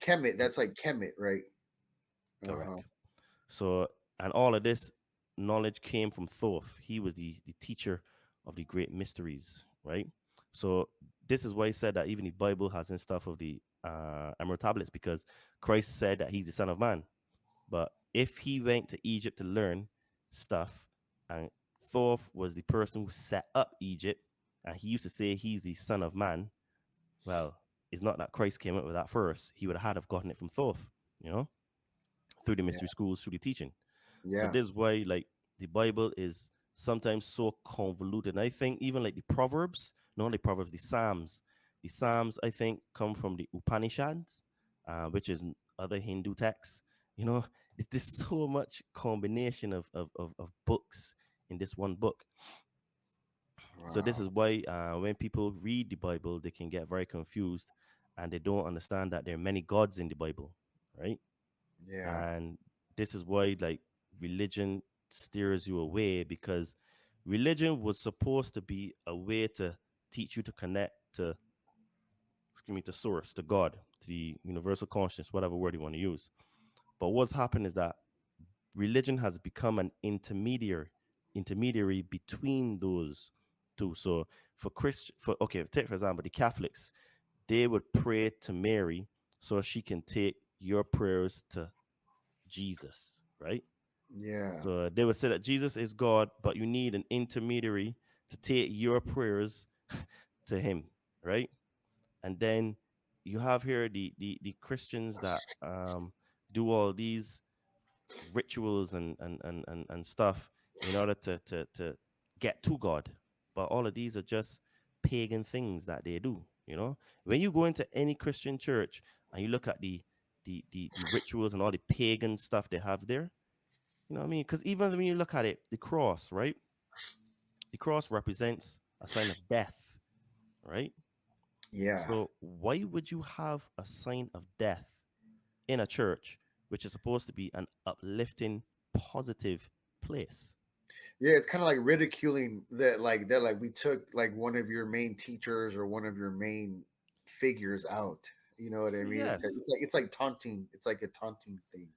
Kemet. That's like Kemet, right? Uh-huh. correct. So, and all of this knowledge came from Thoth. He was the teacher of the great mysteries, right? So, this is why he said that even the Bible has in stuff of the Emerald tablets, because Christ said that he's the Son of Man. But if he went to Egypt to learn stuff, and Thoth was the person who set up Egypt, and he used to say he's the Son of Man, well, it's not that Christ came up with that first. He would have had to have gotten it from Thoth, you know, through the Yeah. mystery schools, through the teaching. So Yeah. this is why like the Bible is sometimes so convoluted. And I think even like the Proverbs, not only Proverbs, the Psalms. The Psalms, I think, come from the Upanishads, which is other Hindu texts. You know, there's so much combination of books in this one book. So this Wow. is why when people read the Bible, they can get very confused and they don't understand that there are many gods in the Bible, right? Yeah. And this is why like religion steers you away, because religion was supposed to be a way to teach you to connect to, excuse me, to source, to God, to the universal consciousness, whatever word you want to use. But what's happened is that religion has become an intermediary between those two. So for Christian, for okay, take for example the Catholics, they would pray to Mary so she can take your prayers to Jesus, right? Yeah. So they would say that Jesus is God, but you need an intermediary to take your prayers to him, right? And then you have here the Christians that do all these rituals and stuff in order to get to God. But all of these are just pagan things that they do, you know? When you go into any Christian church and you look at the rituals and all the pagan stuff they have there, you know what I mean? Because even when you look at it, the cross, right? The cross represents a sign of death, right? Yeah. So why would you have a sign of death in a church, which is supposed to be an uplifting, positive place? Yeah. It's kind of like ridiculing that we took like one of your main teachers or one of your main figures out. You know what I mean? Yes, It's like taunting. It's like a taunting thing.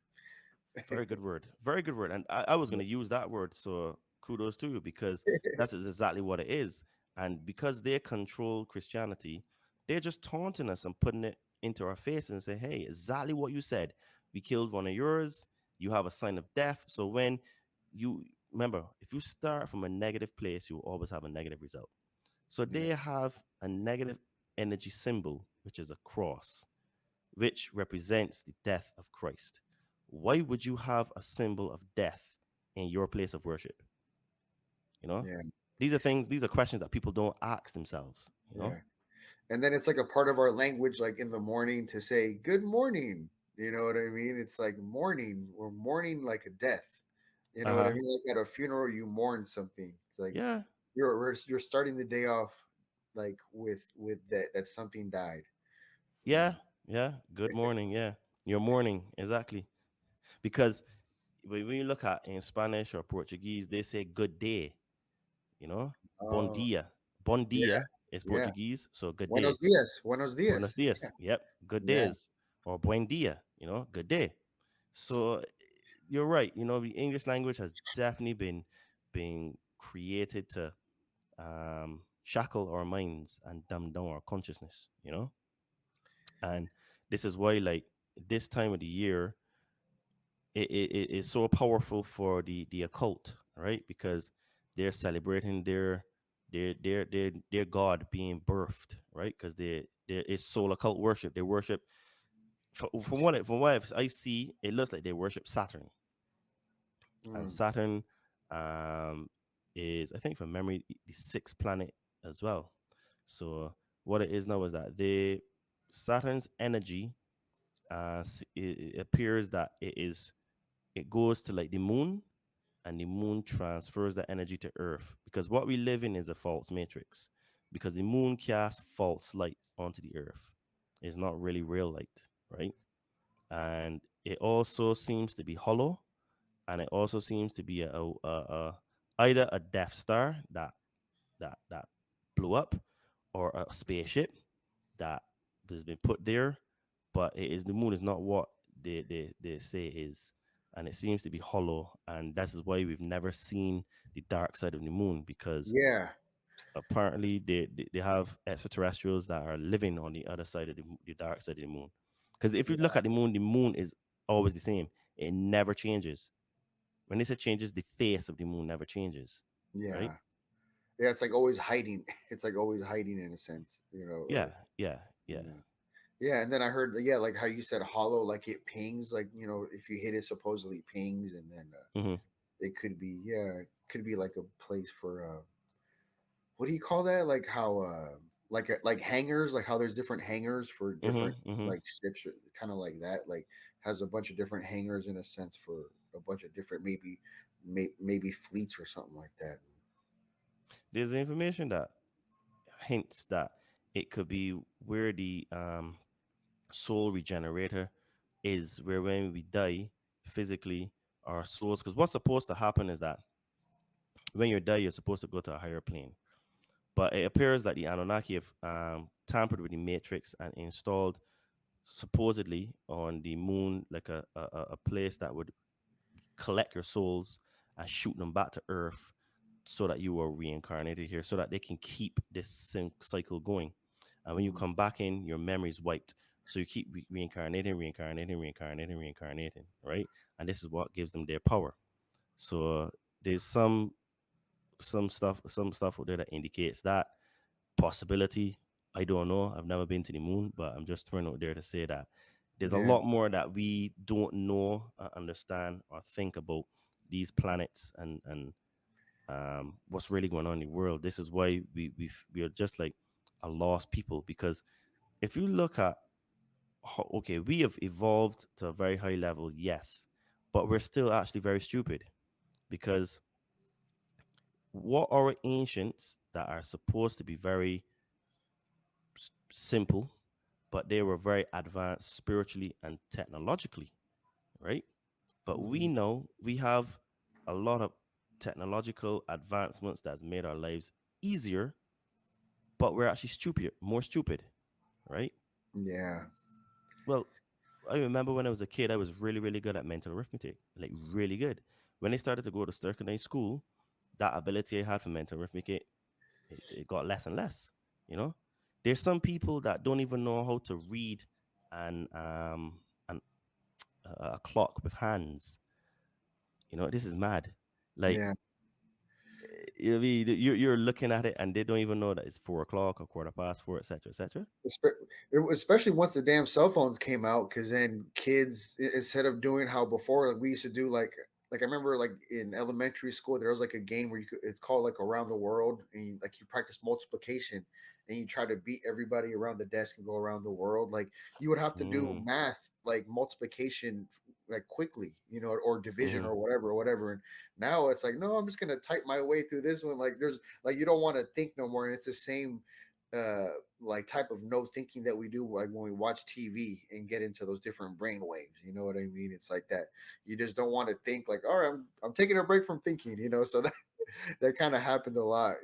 very good word. Very good word. And I was going to use that word. So kudos to you, because that's exactly what it is. And because they control Christianity, They're just taunting us and putting it into our face and say, hey, exactly what you said. We killed one of yours. You have a sign of death. So when you remember, if you start from a negative place, you will always have a negative result. So Yeah. they have a negative energy symbol, which is a cross, which represents the death of Christ. Why would you have a symbol of death in your place of worship? You know, Yeah. these are questions that people don't ask themselves, you know? Yeah. And then it's like a part of our language, like in the morning to say good morning. You know what I mean? It's like mourning. We're mourning like a death. You know what I Uh-huh. mean? Like at a funeral, you mourn something. It's like Yeah. you're starting the day off like with that something died. You Yeah. Yeah. Good morning. Yeah. Your morning. Exactly. Because when you look at in Spanish or Portuguese, they say good day, you know? Bon Oh, dia. Bon yeah, dia is yeah. Portuguese, so good day. Buenos dias. Buenos Buenos dias. dias. Yep. Good Yeah. days. Or buen dia, you know, good day. So you're right. You know, the English language has definitely been created to shackle our minds and dumb down our consciousness, you know? And this is why, like, this time of the year, it is so powerful for the occult, right? Because they're celebrating their god being birthed, right? Because it's soul occult worship. They worship from what I see, it looks like they worship Saturn, and Mm. Saturn um is, I think from memory, the sixth planet as well. So what it is now is that the Saturn's energy it appears that it goes to like the moon, and the moon transfers the energy to Earth, because what we live in is a false matrix, because the moon casts false light onto the Earth. It's not really real light, right? And it also seems to be hollow, and it also seems to be either a Death Star that blew up, or a spaceship that has been put there, but the moon is not what they say it is, and it seems to be hollow, and that is why we've never seen the dark side of the moon, because Yeah. apparently they have extraterrestrials that are living on the other side of the dark side of the moon. Because if you look at the moon is always the same. It never changes. When they say changes, the face of the moon never changes, right? Yeah. Yeah. It's like always hiding. It's like always hiding in a sense, you know, Yeah, or yeah, yeah. yeah. Yeah, and then I heard, yeah, like how you said hollow, like it pings, like you know, if you hit it, supposedly pings, and then Hmm. it could be, yeah, it could be like a place for what do you call that? Like how like hangars, like how there's different hangars for Hmm. different Hmm. like ships, kind of like that. Like has a bunch of different hangars in a sense for a bunch of different maybe fleets or something like that. There's information that hints that it could be where the soul regenerator is, where when we die physically, our souls, because what's supposed to happen is that when you die, you're supposed to go to a higher plane. But it appears that the Anunnaki have tampered with the matrix and installed supposedly on the moon like a place that would collect your souls and shoot them back to Earth, so that you are reincarnated here, so that they can keep this cycle going. And when you Mm, come back in, your memory is wiped. So you keep reincarnating, right? And this is what gives them their power. So there's some stuff out there that indicates that possibility. I don't know. I've never been to the moon, but I'm just throwing out there to say that there's a yeah, lot more that we don't know, understand, or think about these planets and what's really going on in the world. This is why we are just like a lost people. Because if you look at okay, we have evolved to a very high level, yes, but we're still actually very stupid, because what our ancients that are supposed to be very simple, but they were very advanced spiritually and technologically, right? But we mhm, know we have a lot of technological advancements that's made our lives easier, but we're actually stupid, more stupid, right? yeah, Well, I remember when I was a kid, I was really, really good at mental arithmetic, like really good. When I started to go to secondary school, that ability I had for mental arithmetic, it got less and less, you know? There's some people that don't even know how to read an a clock with hands. This is mad. Like, Yeah. you know, what I mean? You're looking at it and they don't even know that it's 4 o'clock or quarter past four, etc., etc. Especially once the damn cell phones came out, because then kids, instead of doing how before, like we used to do, like I remember like in elementary school there was like a game where it's called like around the world, and you practice multiplication, and you try to beat everybody around the desk and go around the world. Like you would have to do Mm, math, like multiplication, like quickly, or division mm-hmm, or whatever. And now it's like, no, I'm just gonna type my way through this one. Like there's like you don't want to think no more, and it's the same uh like type of no thinking that we do, like when we watch TV and get into those different brain waves. You know what I mean? It's like that. You just don't want to think like, all right, I'm taking a break from thinking. So that kind of happened a lot.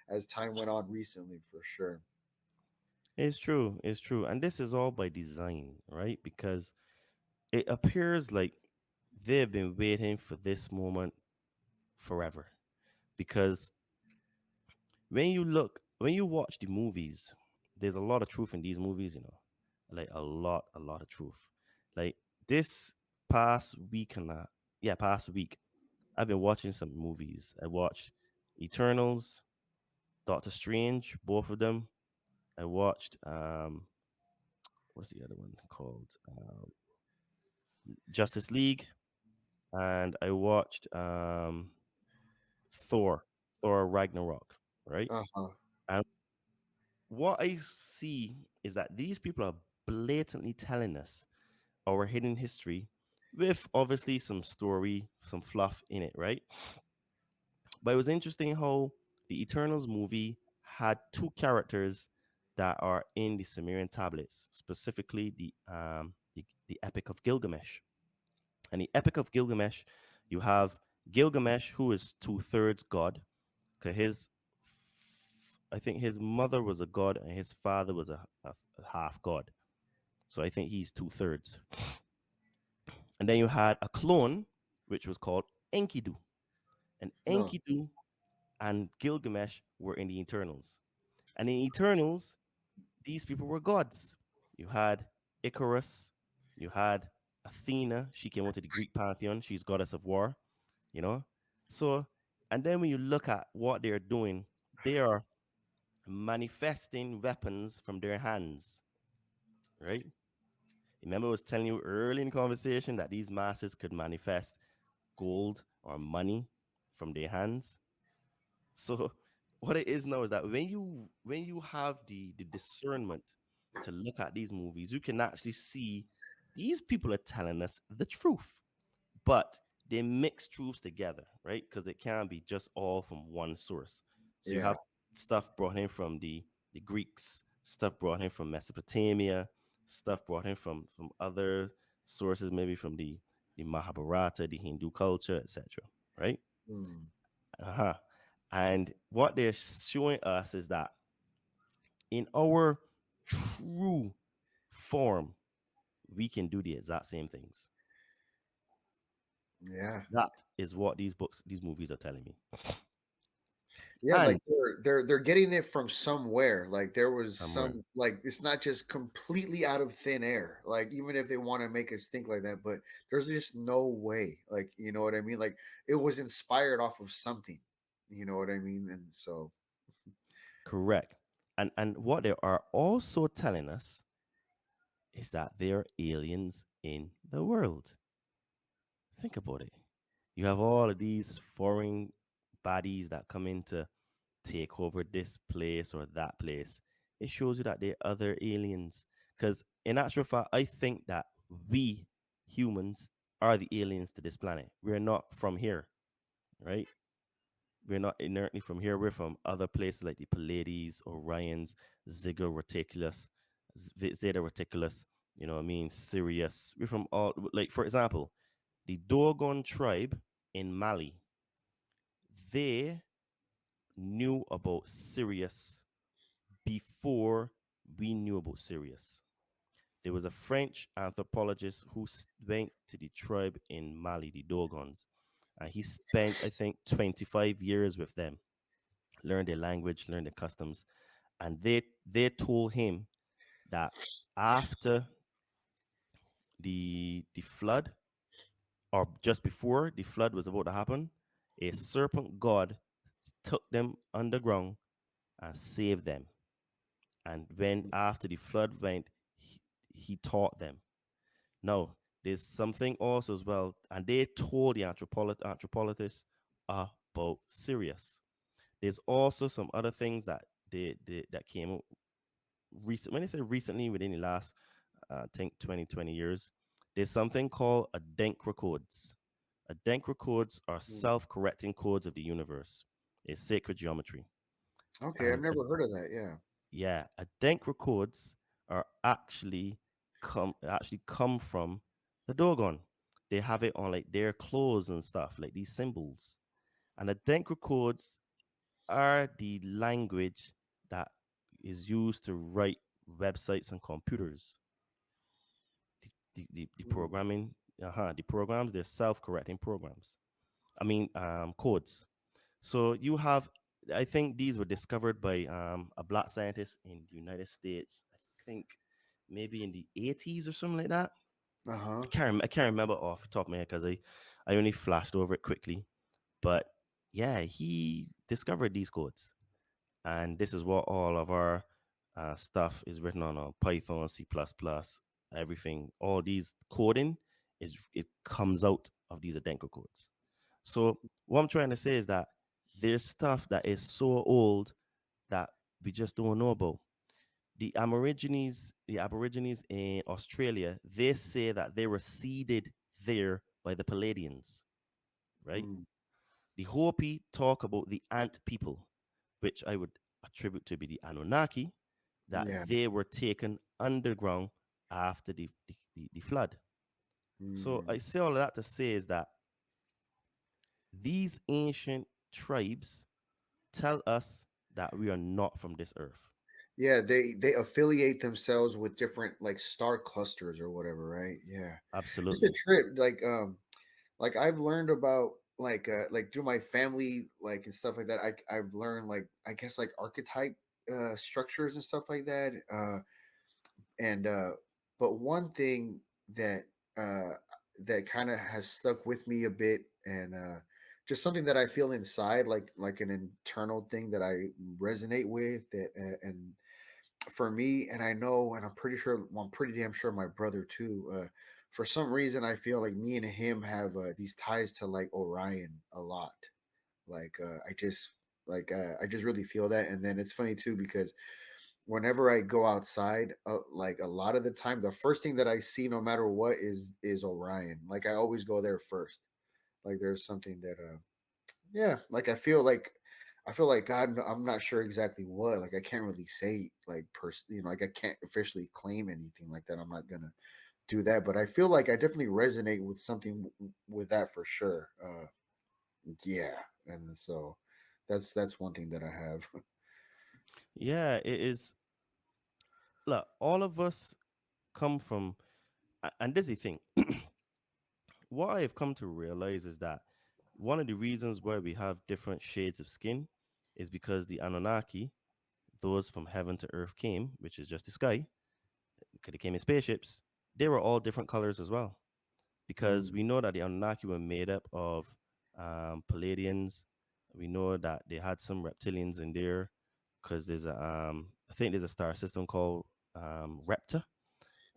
As time went on recently, for sure. it's true. It's true. And this is all by design, right? Because it appears like they've been waiting for this moment forever. Because when you watch the movies, there's a lot of truth in these movies, like a lot of truth. Like this past week past week, I've been watching some movies. I watched Eternals, Doctor Strange, both of them. I watched what's the other one called? Justice League, and I watched Thor, Thor Ragnarok, right? Uh-huh. And what I see is that these people are blatantly telling us our hidden history with obviously some story, some fluff in it, right? But it was interesting how the Eternals movie had two characters that are in the Sumerian tablets, specifically the Epic of Gilgamesh. And the Epic of Gilgamesh, you have Gilgamesh, who is 2/3 God, because I think his mother was a god and his father was a half god. So I think he's 2/3. And then you had a clone, which was called Enkidu. And No. Enkidu and Gilgamesh were in the Eternals. And in Eternals, these people were gods. You had Icarus, you had Athena. She came into the Greek pantheon. She's goddess of war, you know? So, and then when you look at what they're doing, they are manifesting weapons from their hands, right? Remember, I was telling you early in the conversation that these masters could manifest gold or money from their hands. So what it is now is that when you have the discernment to look at these movies, you can actually see these people are telling us the truth, but they mix truths together, right? Because it can't be just all from one source. So you Yeah. have stuff brought in from the Greeks, stuff brought in from Mesopotamia, stuff brought in from other sources, maybe from the Mahabharata, the Hindu culture, etc. Right? Hmm. Uh-huh. And what they're showing us is that in our true form, we can do the exact same things. Yeah. That is what these movies are telling me. Yeah, like And they're getting it from somewhere. Like there was somewhere, some, like it's not just completely out of thin air. Like even if they want to make us think like that, but there's just no way. Like you know what I mean? Like it was inspired off of something. You know what I mean? And so correct. And what they are also telling us is that there are aliens in the world. Think about it. You have all of these foreign bodies that come in to take over this place or that place. It shows you that there are other aliens. Because in actual fact, I think that we humans are the aliens to this planet. We're not from here, right? We're not inertly from here. We're from other places like the Pleiades, Orions, Zeta Reticulus, Zeta Reticulus. You know what I mean? Sirius. We're from all, like, for example, the Dogon tribe in Mali, they knew about Sirius before we knew about Sirius. There was a French anthropologist who went to the tribe in Mali, the Dogons, and he spent, I think, 25 years with them, learned their language, learned their customs. and they told him that after the flood, or just before the flood was about to happen, a serpent god took them underground and saved them. And when after the flood went, he taught them. Now, there's something also as well, and they told the anthropologists about Sirius. There's also some other things that that came out recent. When I say recently, within the last, I think 20 years, there's something called Adenkra codes. Adenkra codes are Mm. self-correcting codes of the universe. It's sacred geometry, Okay, I've and never heard of that. Yeah. yeah, Adenkra codes are actually come from the Dogon. They have it on like their clothes and stuff, like these symbols. And Adenkra codes are the language that is used to write websites and computers. The Mm. programming, the programs, they're self-correcting programs. I mean, codes. So you have, I think these were discovered by a black scientist in the United States. I think maybe in the 80s or something like that. Uh-huh. I can't remember off the top of my head because I only flashed over it quickly. But yeah, he discovered these codes, and this is what all of our stuff is written on Python, C++, everything. All these coding it comes out of these Adenko codes. So what I'm trying to say is that there's stuff that is so old that we just don't know about. The Aborigines in Australia, they say that they were seeded there by the Palladians, right? Mm. The Hopi talk about the ant people, which I would attribute to be the Anunnaki, that Yeah. they were taken underground after the flood. So Mm. I say all of that to say is that these ancient tribes tell us that we are not from this earth. Yeah, they affiliate themselves with different like star clusters or whatever, right? Yeah. It's a Absolutely. trip. Like I've learned about like through my family like and stuff like that. I've learned like I guess like archetype structures and stuff like that. And But one thing that uh that kind of has stuck with me a bit, and just something that I feel inside, like an internal thing that I resonate with, that and for me, and I know, and I'm pretty sure, well, I'm pretty damn sure my brother too. For some reason, I feel like me and him have these ties to like Orion a lot. I just really feel that. And then it's funny too because whenever I go outside, like a lot of the time, the first thing that I see, no matter what, is Orion. Like I always go there first. Like there's something that yeah, like I feel like God. I'm not sure exactly what. Like I can't really say like like I can't officially claim anything like that. I'm not gonna do that, but I feel like I definitely resonate with something with that for sure. Yeah, and so that's one thing that I have. Yeah, it is. Look, all of us come from, and this is the thing. What I have come to realize is that one of the reasons why we have different shades of skin is because the Anunnaki, those from heaven to earth came, which is just the sky, because they came in spaceships, they were all different colors as well. Because Mm. we know that the Anunnaki were made up of Palladians. We know that they had some reptilians in there because I think there's a star system called Repta.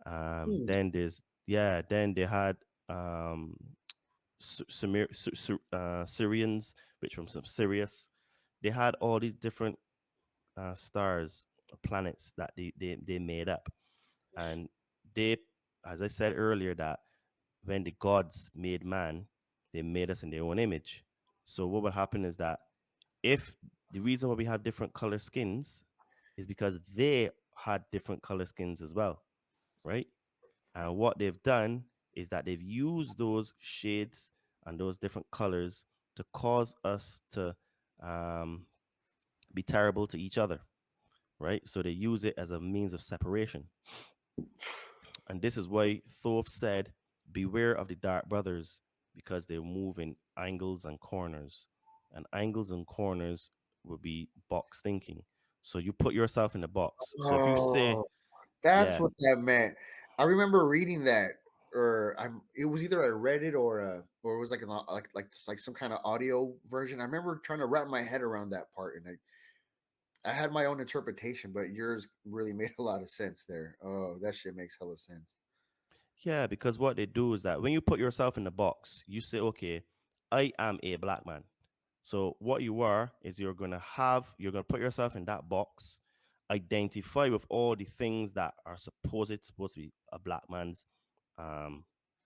Hmm. Then they had um, Syrians, which from some Sirius. They had all these different stars, planets that they made up. And they, as I said earlier, that when the gods made man, they made us in their own image. So what would happen is that if the reason why we have different color skins is because they had different color skins as well, right? And what they've done is that they've used those shades and those different colors to cause us to um, be terrible to each other, right? So they use it as a means of separation. And this is why Thoth said, beware of the dark brothers, because they move in angles and corners. And angles and corners will be box thinking. So you put yourself in the box. So if you say, Oh, that's yeah, what that meant. I remember reading that, or it was either I read it or it was like like some kind of audio version. I remember trying to wrap my head around that part, and I had my own interpretation, but yours really made a lot of sense there. Oh, that shit makes hella sense. yeah, because what they do is that when you put yourself in the box, you say, okay, I am a black man. So what you are is you're gonna put yourself in that box, identify with all the things that are supposed to be a black man's um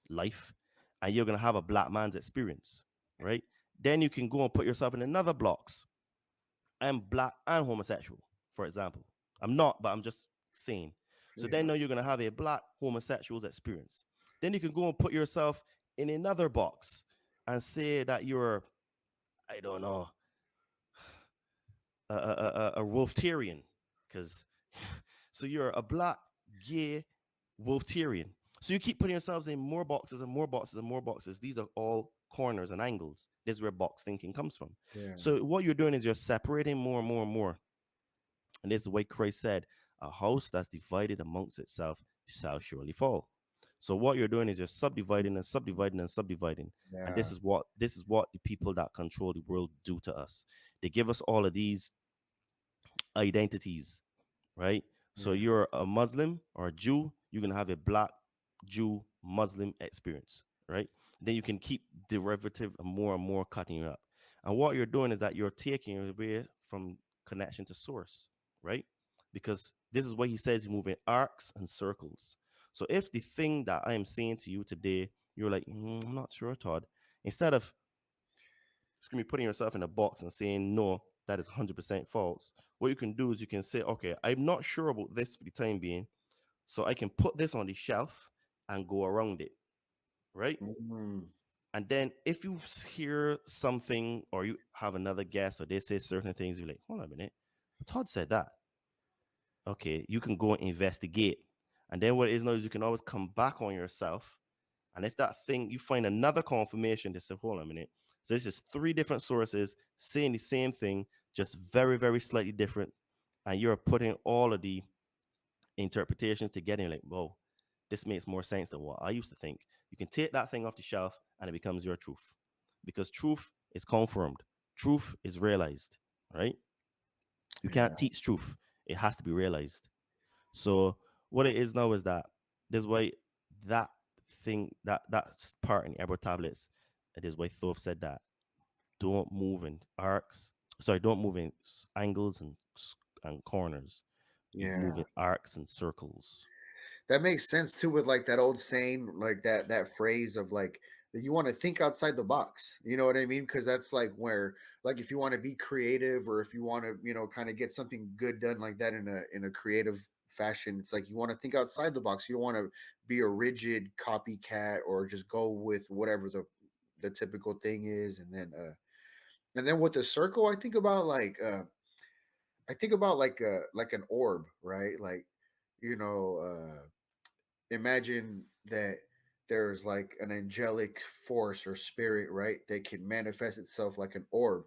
life, and you're gonna have a black man's experience, right? Then you can go and put yourself in another box. I'm black and homosexual, for example. I'm not, but I'm just saying. So then Yeah. now you're gonna have a black homosexual's experience. Then you can go and put yourself in another box and say that you're, I don't know, a Wolftarian, because so you're a black gay Wolftarian. So you keep putting yourselves in more boxes and more boxes and more boxes. These are all corners and angles. This is where box thinking comes from. Yeah. So what you're doing is you're separating more and more and more. And this is why Christ said, "A house that's divided amongst itself shall surely fall." So what you're doing is you're subdividing and subdividing and subdividing. And Yeah. this is what the people that control the world do to us. They give us all of these identities, right? So Yeah. you're a Muslim or a Jew, you're gonna have a black Jew Muslim experience, right? Then you can keep derivative and more cutting you up. And what you're doing is that you're taking away from connection to source, right? Because this is what he says you move in arcs and circles. So if the thing that I am saying to you today, you're like, I'm not sure, Todd. Instead of just gonna be putting yourself in a box and saying no, that is 100% false. What you can do is you can say, okay, I'm not sure about this for the time being, so I can put this on the shelf and go around it, right? Mm. And then if you hear something or you have another guess or they say certain things, you're like, hold on a minute, Todd said that. Okay, you can go and investigate. And then what it is now is you can always come back on yourself. And if that thing, you find another confirmation to say, hold on a minute. So this is three different sources saying the same thing, just very, very slightly different. And you're putting all of the interpretations together and like, whoa, this makes more sense than what I used to think. You can take that thing off the shelf and it becomes your truth. Because truth is confirmed. Truth is realized, right? You can't Yeah. teach truth. It has to be realized. So what it is now is that this why that that part in the Ebro tablets, it is why Thoth said that don't move in arcs. Sorry, don't move in angles and corners. You move Yeah. in arcs and circles. That makes sense too with like that old saying, like that phrase of like that you want to think outside the box. You know what I mean? Because that's like where like if you want to be creative or if you want to, kind of get something good done like that in a creative fashion, it's like you want to think outside the box. You don't want to be a rigid copycat or just go with whatever the typical thing is. And then with the circle, I think about like an orb, right? Like, you know, imagine that there's like an angelic force or spirit, right? That can manifest itself like an orb.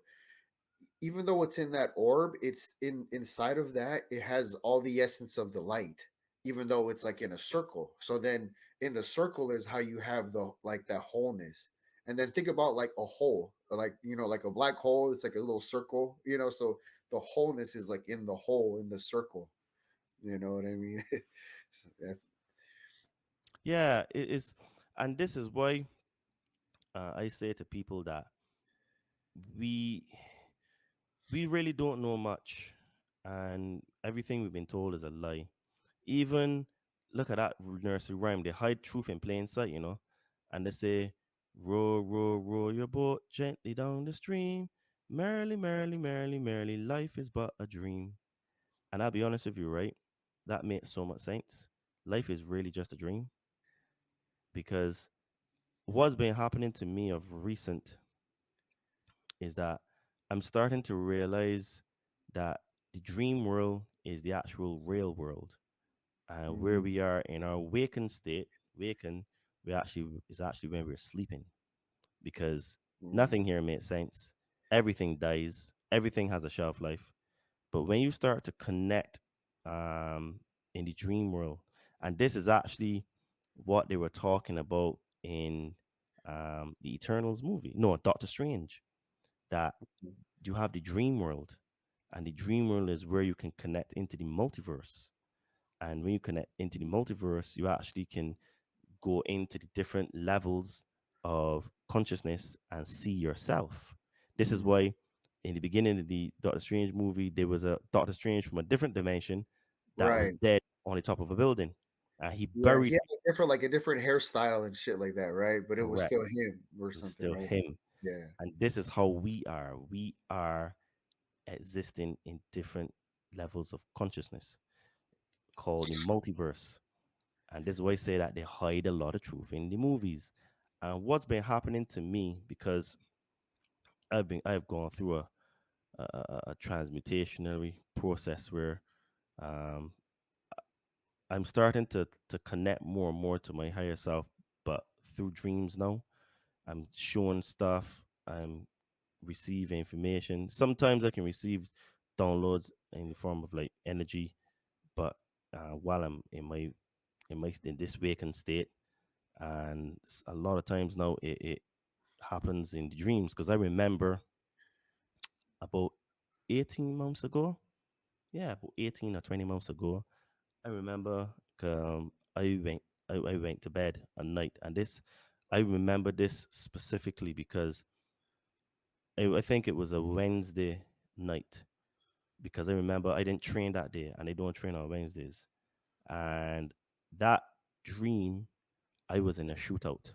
Even though it's in that orb, it's inside of that, it has all the essence of the light, even though it's like in a circle. So then in the circle is how you have the like that wholeness. And then think about like a hole, like like a black hole, it's like a little circle, so the wholeness is like in the hole in the circle. You know what I mean? So Yeah, it is, and this is why I say to people that we we really don't know much, and everything we've been told is a lie. Even look at that nursery rhyme. They hide truth in plain sight, and they say, "Row, row, row your boat gently down the stream. Merrily, merrily, merrily, merrily, life is but a dream." And I'll be honest with you, right? That makes so much sense. Life is really just a dream because what's been happening to me of recent is that I'm starting to realize that the dream world is the actual real world. And where mm, we are in our wakened state, waken, we actually is actually when we're sleeping because mm, nothing here makes sense. Everything dies, everything has a shelf life. But when you start to connect in the dream world, and this is actually what they were talking about in the Eternals movie, no, Doctor Strange, that you have the dream world, and the dream world is where you can connect into the multiverse. And when you connect into the multiverse, you actually can go into the different levels of consciousness and see yourself. This is Mm. why in the beginning of the Doctor Strange movie, there was a Doctor Strange from a different dimension that was Right. dead on the top of a building. And he Yeah, he buried, had like a different hairstyle and shit like that, right? But it was correct, still him or it was something, still right? him. Yeah. And this is how we are. We are existing in different levels of consciousness called the multiverse. And this is why I say that they hide a lot of truth in the movies. And what's been happening to me, because I've gone through a transmutationary process where um, I'm starting to connect more and more to my higher self, but through dreams now. I'm showing stuff. I'm receiving information. Sometimes I can receive downloads in the form of like energy, but while I'm in this waking state, and a lot of times now it happens in the dreams, because I remember about 18 months ago, yeah, about 18 or 20 months ago, I remember I went to bed at night, and this I remember this specifically because I think it was a Wednesday night, because I remember I didn't train that day, and I don't train on Wednesdays. And that dream, I was in a shootout,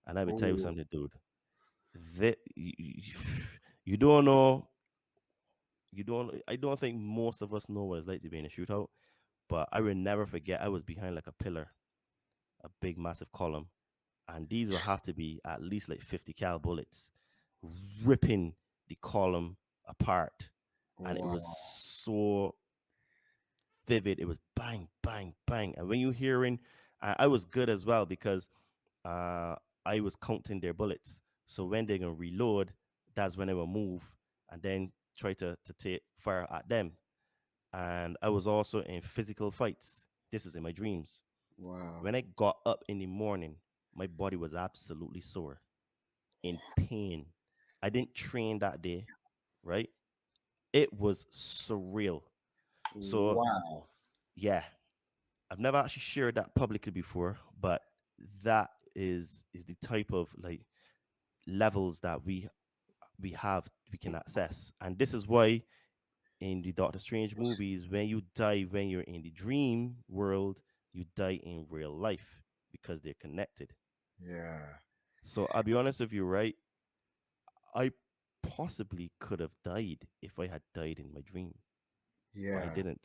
and I would tell you Oh, something, dude. You don't know. You don't. I don't think most of us know what it's like to be in a shootout. But I will never forget. I was behind like a pillar, a big, massive column, and these will have to be at least like 50 cal bullets, ripping the column apart, and it was wow. so vivid. It was bang, bang, bang. And when you hearing, I was good as well, because uh, I was counting their bullets. So when they're gonna reload, that's when they will move and then try to take fire at them. And I was also in physical fights. This is in my dreams. Wow. When I got up in the morning, my body was absolutely sore, in pain. I didn't train that day, right? It was surreal. So Wow. yeah, I've never actually shared that publicly before, but that is the type of like levels that we can access. And this is why in the Doctor Strange movies, when you die when you're in the dream world, you die in real life, because they're connected. Yeah. So I'll be honest with you, right? I possibly could have died if I had died in my dream, but I Yeah. didn't.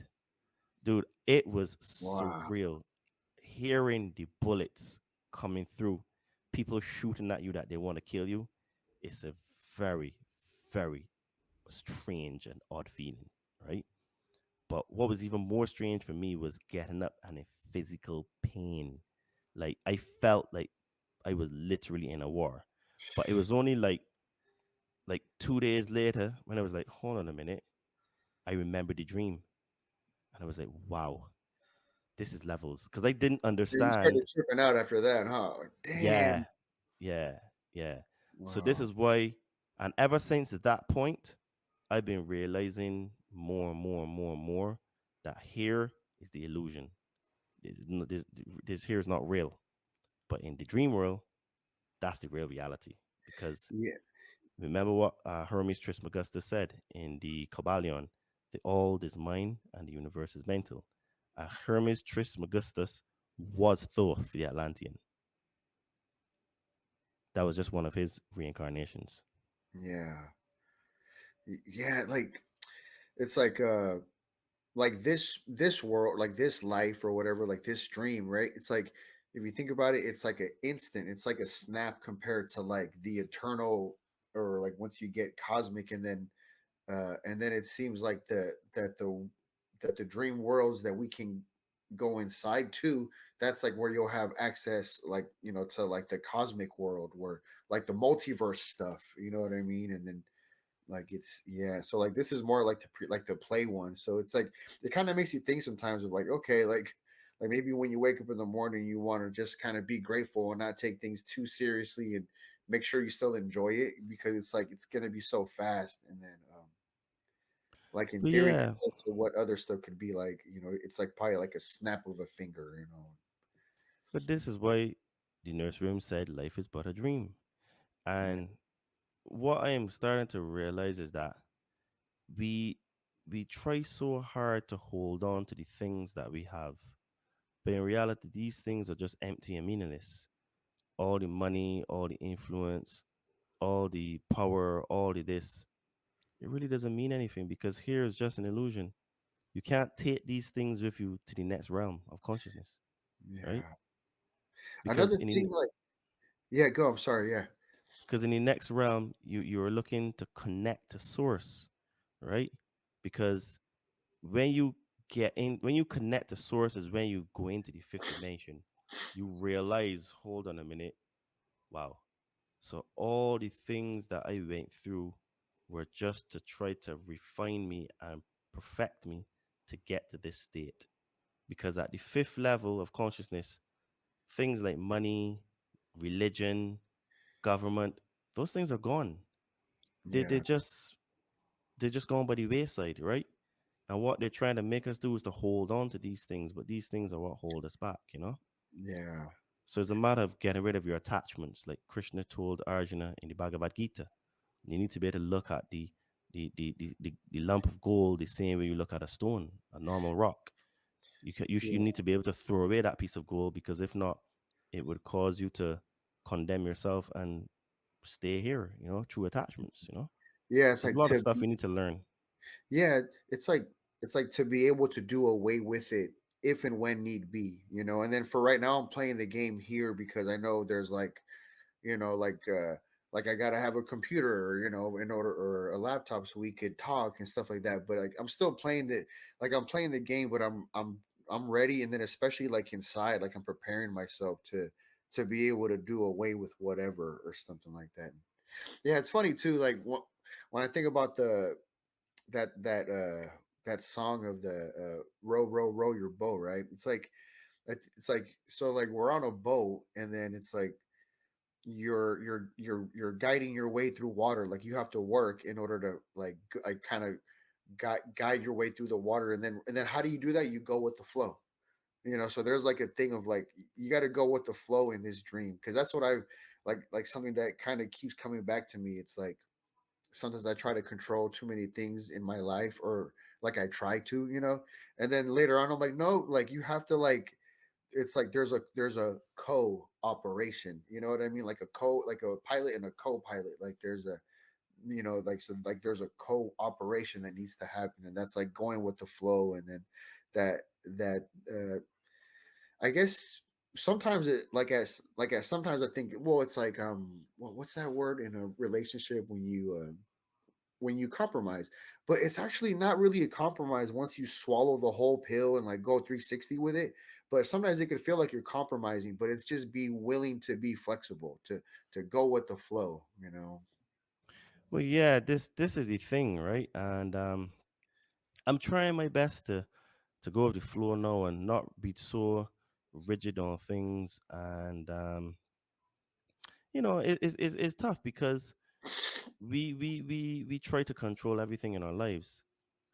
Dude, it was Wow. surreal hearing the bullets coming through, people shooting at you that they want to kill you. It's a very, very strange and odd feeling, right? But what was even more strange for me was getting up and in physical pain. Like I felt like I was literally in a war. But it was only like 2 days later when I was like, hold on a minute. I remembered the dream. And I was like, wow, this is levels. Because I didn't Yeah, you started understand. tripping out after that, huh? Yeah, Damn. yeah, yeah. So this Wow. is why, and ever since that point, I've been realizing more and more and more and more that here is the illusion. This here is not real. But in the dream world, that's the real reality. Because Yeah. remember what Hermes Trismegistus said in the Kybalion: the all is mind and the universe is mental. Hermes Trismegistus was Thoth the Atlantean. That was just one of his reincarnations. Yeah. Yeah. It's like this world, like this life or whatever, like this dream, right? It's like if you think about it, it's like an instant, it's like a snap compared to like the eternal, or like once you get cosmic, and then it seems like the dream worlds that we can go inside to, that's like where you'll have access, like, to like the cosmic world, where like the multiverse stuff, you know what I mean? And then Like it's yeah. So like this is more like like the play one. So it's like it kind of makes you think sometimes of like okay, like maybe when you wake up in the morning, you want to just kind of be grateful and not take things too seriously and make sure you still enjoy it because it's like it's gonna be so fast. And then like in But theory, yeah, compared to what other stuff could be like, it's like probably like a snap of a finger. but this is why the nurse room said life is but a dream. Yeah, And what I am starting to realize is that we we try so hard to hold on to the things that we have, but in reality, these things are just empty and meaningless. All the money, all the influence, all the power, all the this, it really doesn't mean anything because here is just an illusion. You can't take these things with you to the next realm of consciousness, right? yeah. Because Another in thing, the like yeah, go. I'm sorry. Yeah, because in the next realm, you're looking to connect to source, right? Because when you when you connect to source is when you go into the fifth dimension, you realize, hold on a minute, wow. So all the things that I went through were just to try to refine me and perfect me to get to this state. Because at the fifth level of consciousness, things like money, religion, government, those things are gone. They yeah, they're just gone by the wayside, right? And what they're trying to make us do is to hold on to these things, but these things are what hold us back, you know? yeah, So it's a matter of getting rid of your attachments, like Krishna told Arjuna in the Bhagavad Gita. You need to be able to look at the lump of gold the same way you look at a stone, a normal rock. You yeah, need to be able to throw away that piece of gold because if not, it would cause you to condemn yourself and stay here, through attachments, yeah. It's So there's a like lot of to stuff be we need to learn. yeah. It's like to be able to do away with it if and when need be. And then for right now, I'm playing the game here because I know there's like you know, like uh like I gotta have a computer, in order or a laptop so we could talk and stuff like that. But like I'm still playing I'm playing the game, but I'm ready, and then especially like inside, like I'm preparing myself to be able to do away with whatever or something like that. Yeah, it's funny too. Like when I think about that song of the row row row your boat, right? It's like so like we're on a boat, and then it's like you're guiding your way through water. Like you have to work in order to like kind of guide your way through the water, and then how do you do that? You go with the flow. So there's like a thing of like you got to go with the flow in this dream, because that's what I like something that kind of keeps coming back to me. It's like sometimes I try to control too many things in my life, or like I try to, and then later on I'm like, no, like you have to like it's like there's a co-operation, you know what I mean, like like a pilot and a co-pilot, like there's a like so like there's a cooperation that needs to happen, and that's like going with the flow. And then that I guess sometimes it like as sometimes I think, well, it's like what's that word in a relationship when you compromise, but it's actually not really a compromise once you swallow the whole pill and like go 360 with it. But sometimes it could feel like you're compromising, but it's just be willing to be flexible, to go with the flow. Well, yeah, this is the thing, right? And I'm trying my best to go with the flow now and not be so rigid on things. And it's tough because we try to control everything in our lives,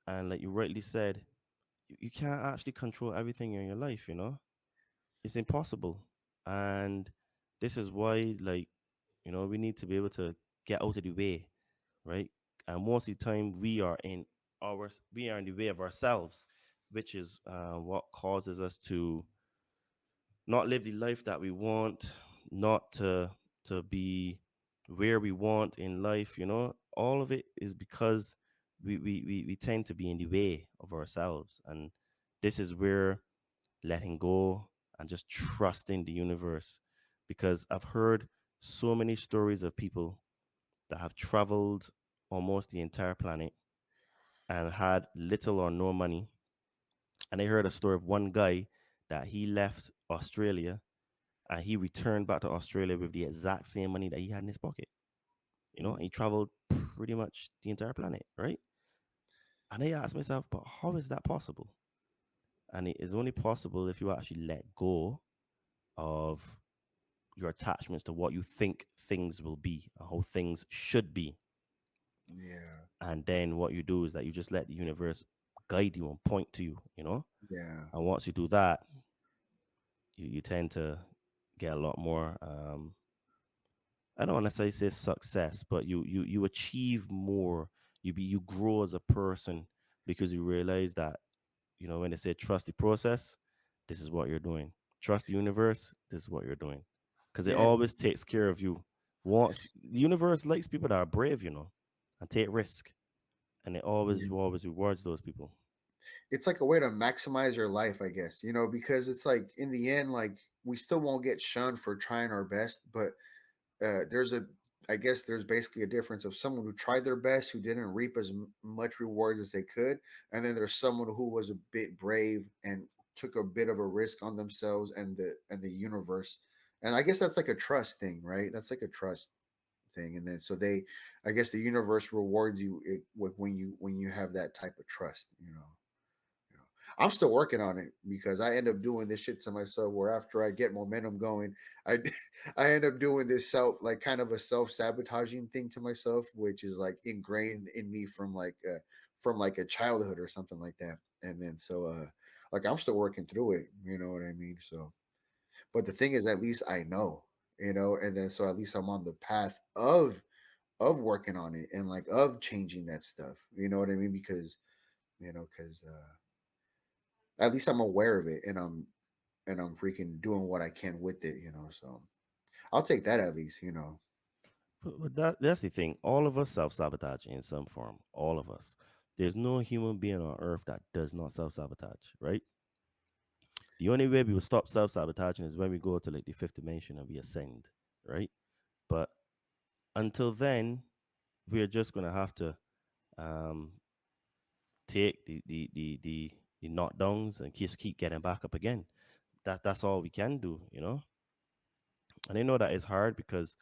and like you rightly said, you can't actually control everything in your life. It's impossible. And this is why, like, we need to be able to get out of the way, right? And most of the time we are in the way of ourselves, which is what causes us to not live the life that we want, not to be where we want in life. All of it is because we tend to be in the way of ourselves. And this is where letting go and just trusting the universe, because I've heard so many stories of people that have traveled almost the entire planet and had little or no money. And I heard a story of one guy that he left Australia and he returned back to Australia with the exact same money that he had in his pocket. and he traveled pretty much the entire planet, right? And I asked myself, but how is that possible? And it is only possible if you actually let go of your attachments to what you think things will be, how things should be. Yeah. And then what you do is that you just let the universe guide you and point to you. Yeah. And once you do that, you tend to get a lot more I don't want to say success, but you achieve more. You grow as a person because you realize that, when they say trust the process, this is what you're doing. Trust the universe, this is what you're doing. Because it Yeah. always takes care of you. Once the universe likes people that are brave, and take risk. And it Yeah. always rewards those people. It's like a way to maximize your life, I guess, because it's like in the end, like we still won't get shunned for trying our best, but there's a I guess there's basically a difference of someone who tried their best who didn't reap as much rewards as they could, and then there's someone who was a bit brave and took a bit of a risk on themselves and the universe. And I guess that's like a trust thing, right? That's like a trust thing. And then so I guess the universe rewards you when you have that type of trust. you know. I'm still working on it because I end up doing this shit to myself where after I get momentum going, I I end up doing this like kind of a self-sabotaging thing to myself, which is like ingrained in me from like a childhood or something like that. And then like I'm still working through it, you know what I mean? So but the thing is at least I know, and then so at least I'm on the path of working on it and like of changing that stuff. You know what I mean? Because at least I'm aware of it and I'm freaking doing what I can with it. So I'll take that at least. But that's the thing. All of us self sabotage in some form. All of us. There's no human being on earth that does not self sabotage, right? The only way we will stop self sabotaging is when we go to like the fifth dimension and we ascend, right? But until then, we're just gonna have to um, take the knockdowns and just keep getting back up again. That's all we can do. And I know that is hard because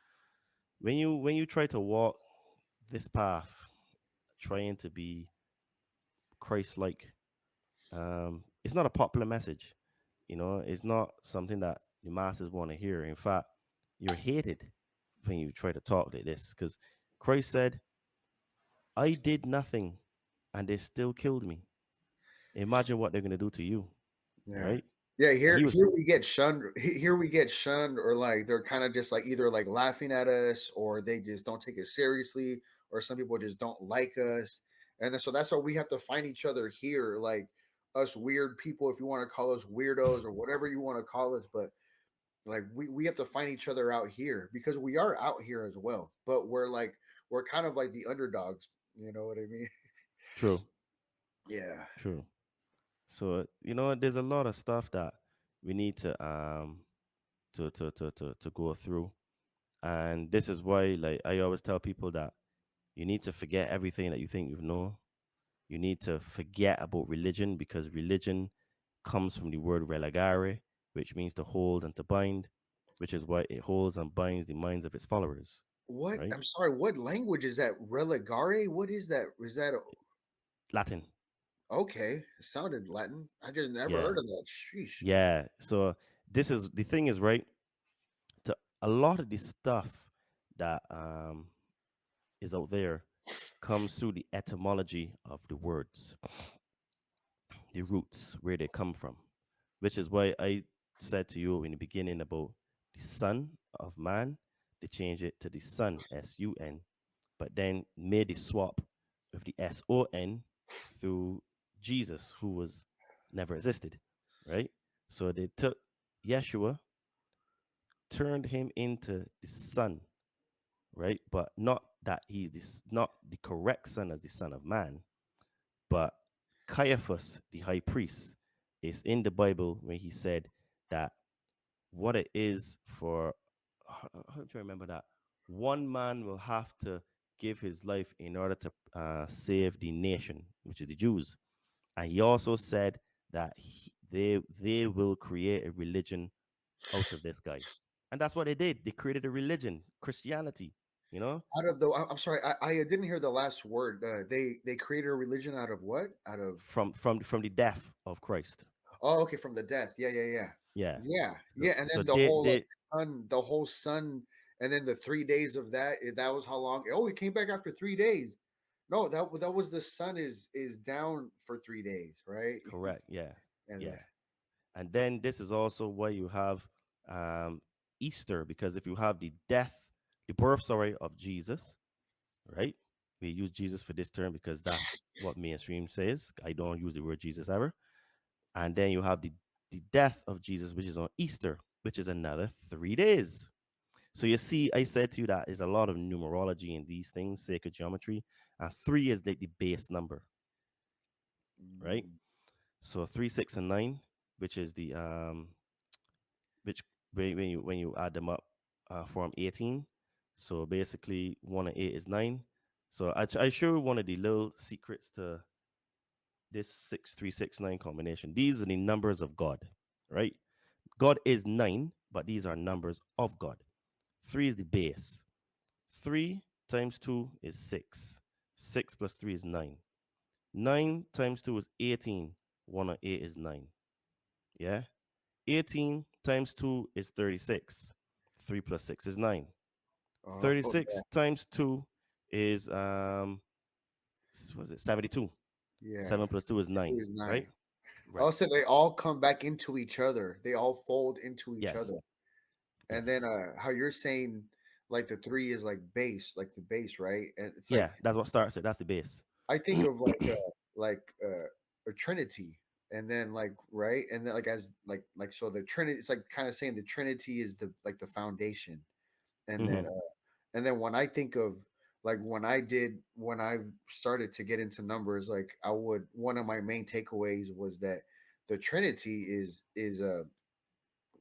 when you try to walk this path, trying to be Christ-like, it's not a popular message. It's not something that the masses want to hear. In fact, you're hated when you try to talk like this because Christ said, "I did nothing, and they still killed me." Imagine what they're gonna do to you, Yeah. right? Yeah, And here he was, here we get shunned. Here we get shunned, or like they're kind of just like either like laughing at us, or they just don't take it seriously, or some people just don't like us, and then, so that's why we have to find each other here, like us weird people, if you want to call us weirdos or whatever you want to call us, but like we have to find each other out here because we are out here as well, but we're kind of like the underdogs. You know what I mean? true, Yeah. true. So there's a lot of stuff that we need to go through, and this is why, like, I always tell people that you need to forget everything that you think you know. You need to forget about religion because religion comes from the word religare, which means to hold and to bind, which is why it holds and binds the minds of its followers, What? right? I'm sorry. What language is that? Religare? What is that? Is that Latin. okay? It sounded Latin. I just never Yeah. heard of that. Sheesh. Yeah. So this is the thing is, right? To a lot of the stuff that is out there comes through the etymology of the words, the roots, where they come from, which is why I said to you in the beginning about the son of man. They changed it to the sun, sun, but then made the swap with the son through Jesus, who was never existed, right? So they took Yeshua, turned him into the son, right? But not that he's this, not the correct son as the son of man, but Caiaphas, the high priest, is in the Bible when he said that what it is for, how do you remember that? One man will have to give his life in order to save the nation, which is the Jews. And he also said that they will create a religion out of this guy. And that's what they did. They created a religion, Christianity. You know, Out of the, I'm sorry, I didn't hear the last word. They created a religion out of what? Out of, from the death of Christ. oh, okay, from the death. Yeah, yeah, yeah, Yeah. yeah, So yeah. And so then the they whole like they sun, the whole sun, and then the 3 days of that. That was how long? Oh, it came back after 3 days. No, that was the sun is down for 3 days, right? correct. Yeah. And Yeah. And then this is also why you have um, Easter, because if you have the birth, sorry, of Jesus, right? We use Jesus for this term because that's what mainstream says. I don't use the word Jesus ever. And then you have the death of Jesus, which is on Easter, which is another 3 days. So you see, I said to you that there's a lot of numerology in these things, sacred geometry, and three is like the base number, right? mm, So 3, 6, and 9, which is the which when you add them up, form 18. So basically, 1 and 8 is 9. So I show you one of the little secrets to this 6, 3, 6, 9 combination. These are the numbers of God, right? God is 9, but these are numbers of God. 3 is the base. 3 times 2 is 6. 6 plus 3 is 9. 9 times 2 is 18. 1 and 8 is 9. Yeah? 18 times 2 is 36. 3 plus 6 is 9. oh, yeah, 36 times 2 is was it 72. yeah. 7 plus 2 is Two 9, is right? 9. Right. Also, they all come back into each other. They all fold into each Yes. other. And then Yes. how you're saying like the 3 is like base, like the base, right? And it's like Yeah, that's what starts it. That's the base. I think of like a trinity, and then like right, and then like as like so the trinity, it's like kind of saying the trinity is the like the foundation. And then Hmm. when I think of like when I started to get into numbers, like I would, one of my main takeaways was that the trinity is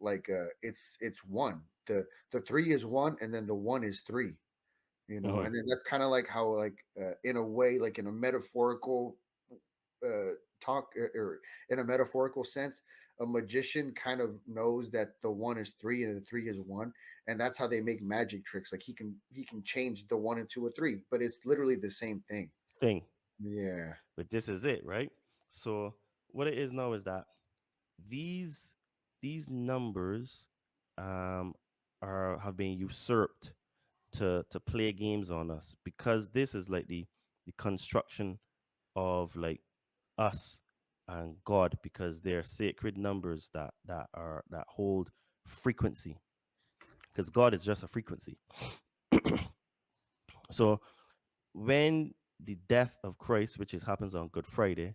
like it's one. The 3 is 1, and then the 1 is 3, Hmm. and then that's kind of like how like in a way, like in a metaphorical talk, or in a metaphorical sense, a magician kind of knows that the 1 is 3 and the 3 is 1, and that's how they make magic tricks. Like he can change the 1 into a 3, but it's literally the same thing. Thing. Yeah, But this is it, right? So what it is now is that these these numbers um are have been usurped to play games on us, because this is like the construction of like us and God, because they're sacred numbers that hold frequency, because God is just a frequency. So when the death of Christ, which is happens on Good Friday,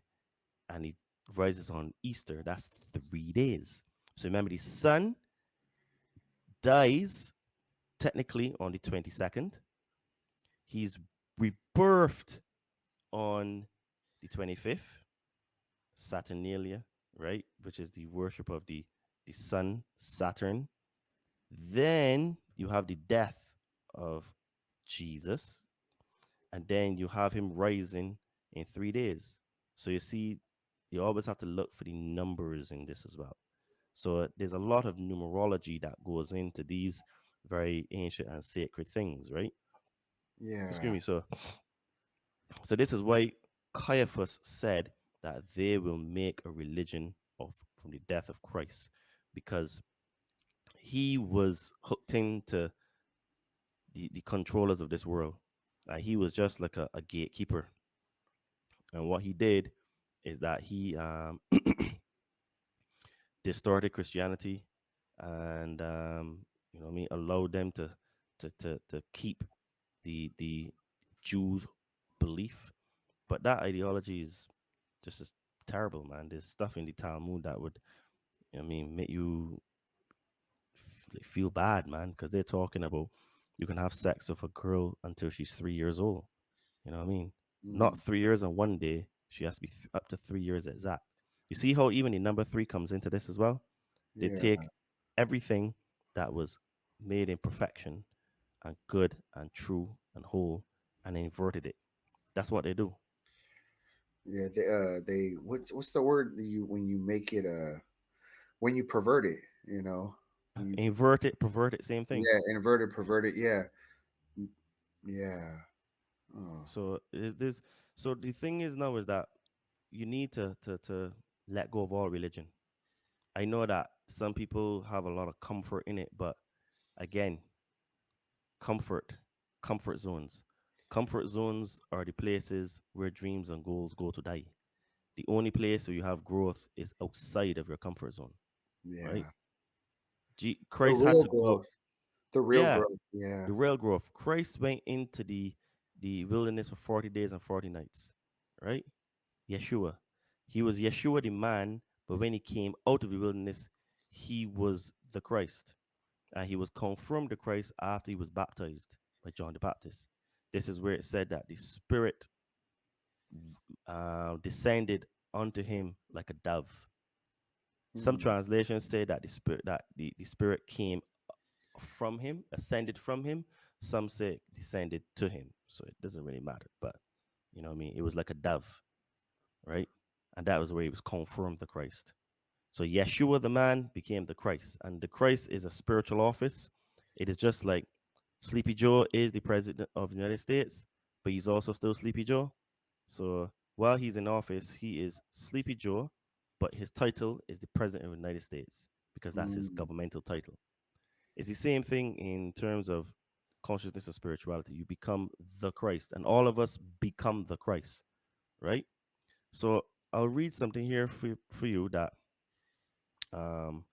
and he rises on Easter, that's 3 days. So remember, the sun dies technically on the 22nd. He's rebirthed on the 25th, Saturnalia, right? Which is the worship of the sun, Saturn. Then you have the death of Jesus, and then you have him rising in 3 days. So you see, you always have to look for the numbers in this as well. So there's a lot of numerology that goes into these very ancient and sacred things, right? Excuse yeah, me. So this is why Caiaphas said that they will make a religion of from the death of Christ, because he was hooked into the controllers of this world. He was just like a gatekeeper. And what he did is that he distorted Christianity, and what I mean, allowed them to keep the Jews' belief. But that ideology is just as terrible, man. There's stuff in the Talmud that would, make you like, feel bad, man, because they're talking about you can have sex with a girl until she's 3 years old. You know what I mean? mm, Not 3 years and one day. She has to be up to 3 years exact. You see how even the number three comes into this as well? They yeah, take everything that was made in perfection and good and true and whole and inverted it. That's what they do. yeah. They what's the word you when you make it when you pervert it, when you Invert it, pervert it, same thing. yeah, inverted, perverted, yeah. Yeah. Oh. So is this so the thing is now is that you need to let go of all religion. I know that some people have a lot of comfort in it, but again, comfort, comfort zones. Comfort zones are the places where dreams and goals go to die. The only place where you have growth is outside of your comfort zone, right? Yeah. The Christ had real to go. growth. The real Yeah, growth. Yeah. the real growth. Christ went into the wilderness for 40 days and 40 nights, right? Yeshua. He was Yeshua the man, but when he came out of the wilderness, he was the Christ. And he was confirmed the Christ after he was baptized by John the Baptist. This is where it said that the Spirit descended onto him like a dove. Some Mm. translations say that the Spirit came from him, ascended from him. Some say descended to him. So it doesn't really matter. But you know what I mean? It was like a dove, right? And that was where he was confirmed the Christ. So Yeshua the man became the Christ. And the Christ is a spiritual office. It is just like Sleepy Joe is the president of the United States, but he's also still Sleepy Joe. So while he's in office, he is Sleepy Joe, but his title is the president of the United States because that's his Mm. governmental title. It's the same thing in terms of consciousness and spirituality. You become the Christ, and all of us become the Christ, right? So I'll read something here for you that um,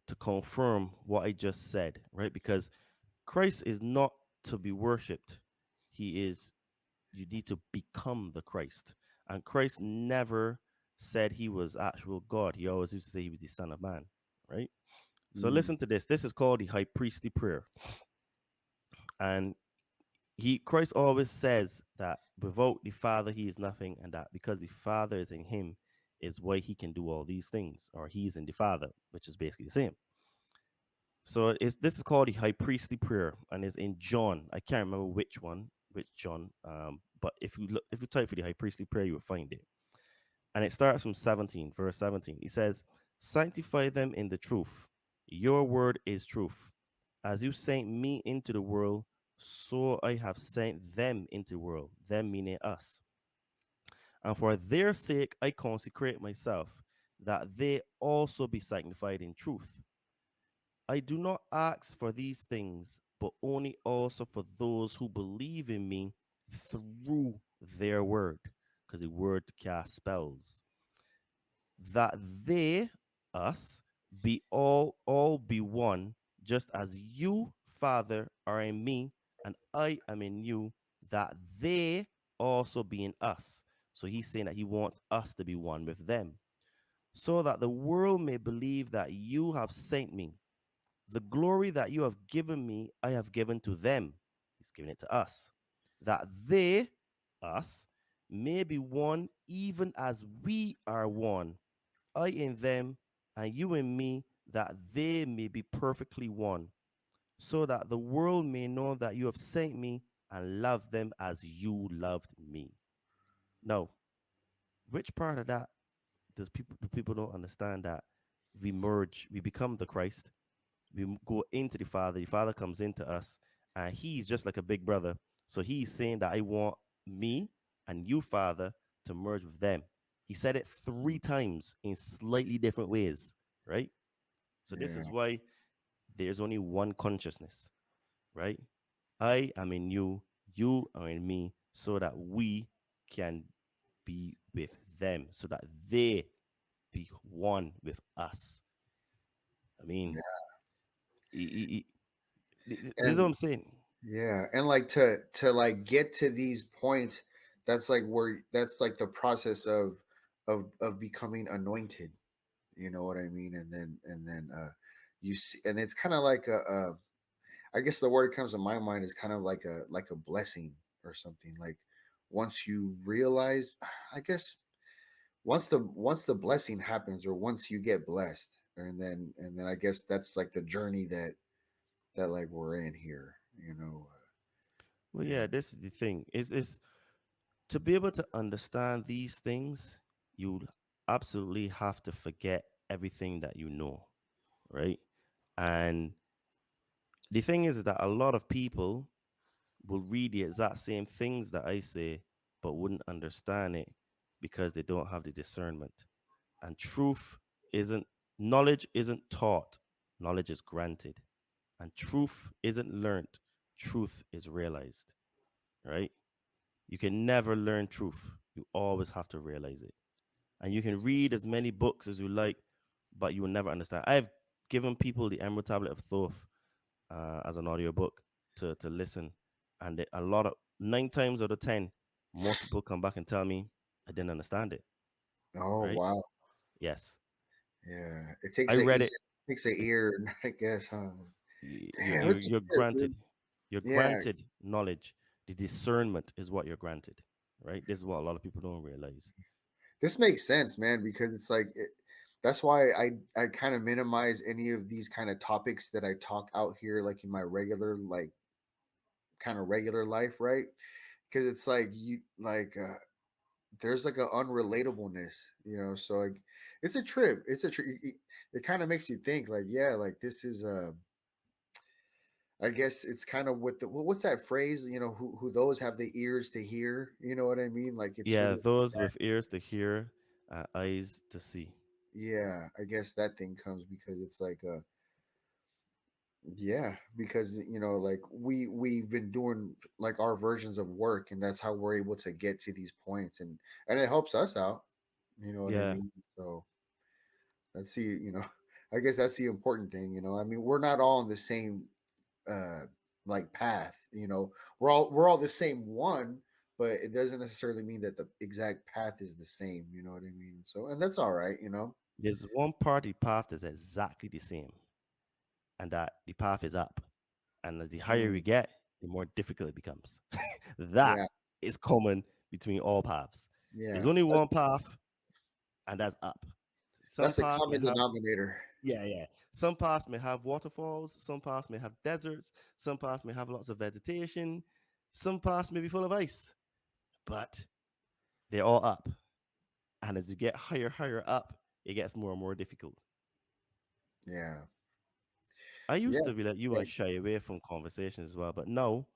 to confirm what I just said, right? Because Christ is not to be worshipped. He is, you need to become the Christ. And Christ never said he was actual God. He always used to say he was the Son of Man, right? So Mm. listen to this. This is called the high priestly prayer. And Christ always says that without the Father he is nothing, and that because the Father is in him is why he can do all these things, or he's in the Father, which is basically the same. So this is called the high priestly prayer, and is in John. I can't remember which one, which John. But if you type for the high priestly prayer, you will find it. And it starts from 17, verse 17. He says, "Sanctify them in the truth. Your word is truth. As you sent me into the world, so I have sent them into the world. Them meaning us. And for their sake I consecrate myself, that they also be sanctified in truth. I do not ask for these things, but only also for those who believe in me through their word, because the word casts spells, that they, us, be all be one, just as you, Father, are in me, and I am in you, that they also be in us." So he's saying that he wants us to be one with them, so that the world may believe that you have sent me. The glory that you have given me, I have given to them. He's giving it to us. That they, us, may be one even as we are one. I in them and you in me, that they may be perfectly one. So that the world may know that you have sent me and love them as you loved me. Now, which part of that do people don't understand that we merge, we become the Christ, we go into the Father comes into us, and he's just like a big brother. So he's saying that I want me and you, Father, to merge with them. He said it 3 times in slightly different ways, right? So this Yeah. is why there's only one consciousness, right? I am in you, you are in me, so that we can be with them, so that they be one with us. I mean, Yeah. this is what And I'm saying. yeah, and like to like get to these points, that's like where that's like the process of becoming anointed. You know what I mean? And then you see, and it's kind of like a I guess the word that comes to my mind is kind of like a blessing or something. Like once you realize, I guess once the blessing happens, or once you get blessed, and then I guess that's like the journey that like we're in here. You know. Well, Yeah. yeah, this is the thing. Is to be able to understand these things, you absolutely have to forget everything that you know, right? And the thing is that a lot of people will read the exact same things that I say, but wouldn't understand it because they don't have the discernment. And truth isn't, knowledge isn't taught, knowledge is granted. And truth isn't learnt, truth is realized, right? You can never learn truth. You always have to realize it. And you can read as many books as you like, but you will never understand. I've given people the Emerald Tablet of Thoth as an audiobook to listen, and a lot of 9 times out of 10, most people come back and tell me I didn't understand it. Oh Right? wow. Yes, Yeah. It I read it. takes a ear, I guess, huh? Damn, You're it's a you're trip, dude. granted. You're Yeah. granted knowledge. The discernment is what you're granted. Right? This is what a lot of people don't realize. This makes sense, man, because it's like that's why I kind of minimize any of these kind of topics that I talk out here, like in my regular, like kind of regular life, right? Because it's like you like there's like a unrelatableness, so like it's a trip. It's a trip. It kind of makes you think, like, yeah, like this is I guess it's kind of what the what's that phrase, who those have the ears to hear, you know what I mean? Like it's Yeah, really those with ears to hear, eyes to see. yeah, I guess that thing comes because it's like yeah, because like we've been doing like our versions of work, and that's how we're able to get to these points, and it helps us out, you know what I Yeah, mean? So that's the I guess that's the important thing, I mean, we're not all on the same uh like path, we're all the same one, but it doesn't necessarily mean that the exact path is the same, you know what I mean? So, and that's all right. there's one part of the path that's exactly the same, and that the path is up. And the higher Mm, we get, the more difficult it becomes. That yeah, is common between all paths. There's yeah, only one path, and that's up. Some that's the paths may common have, denominator. yeah, yeah. Some paths may have waterfalls. Some paths may have deserts. Some paths may have lots of vegetation. Some paths may be full of ice, but they're all up. And as you get higher up, it gets more and more difficult. Yeah, I yeah, used to be like you yeah, and shy away from conversations as well, but no,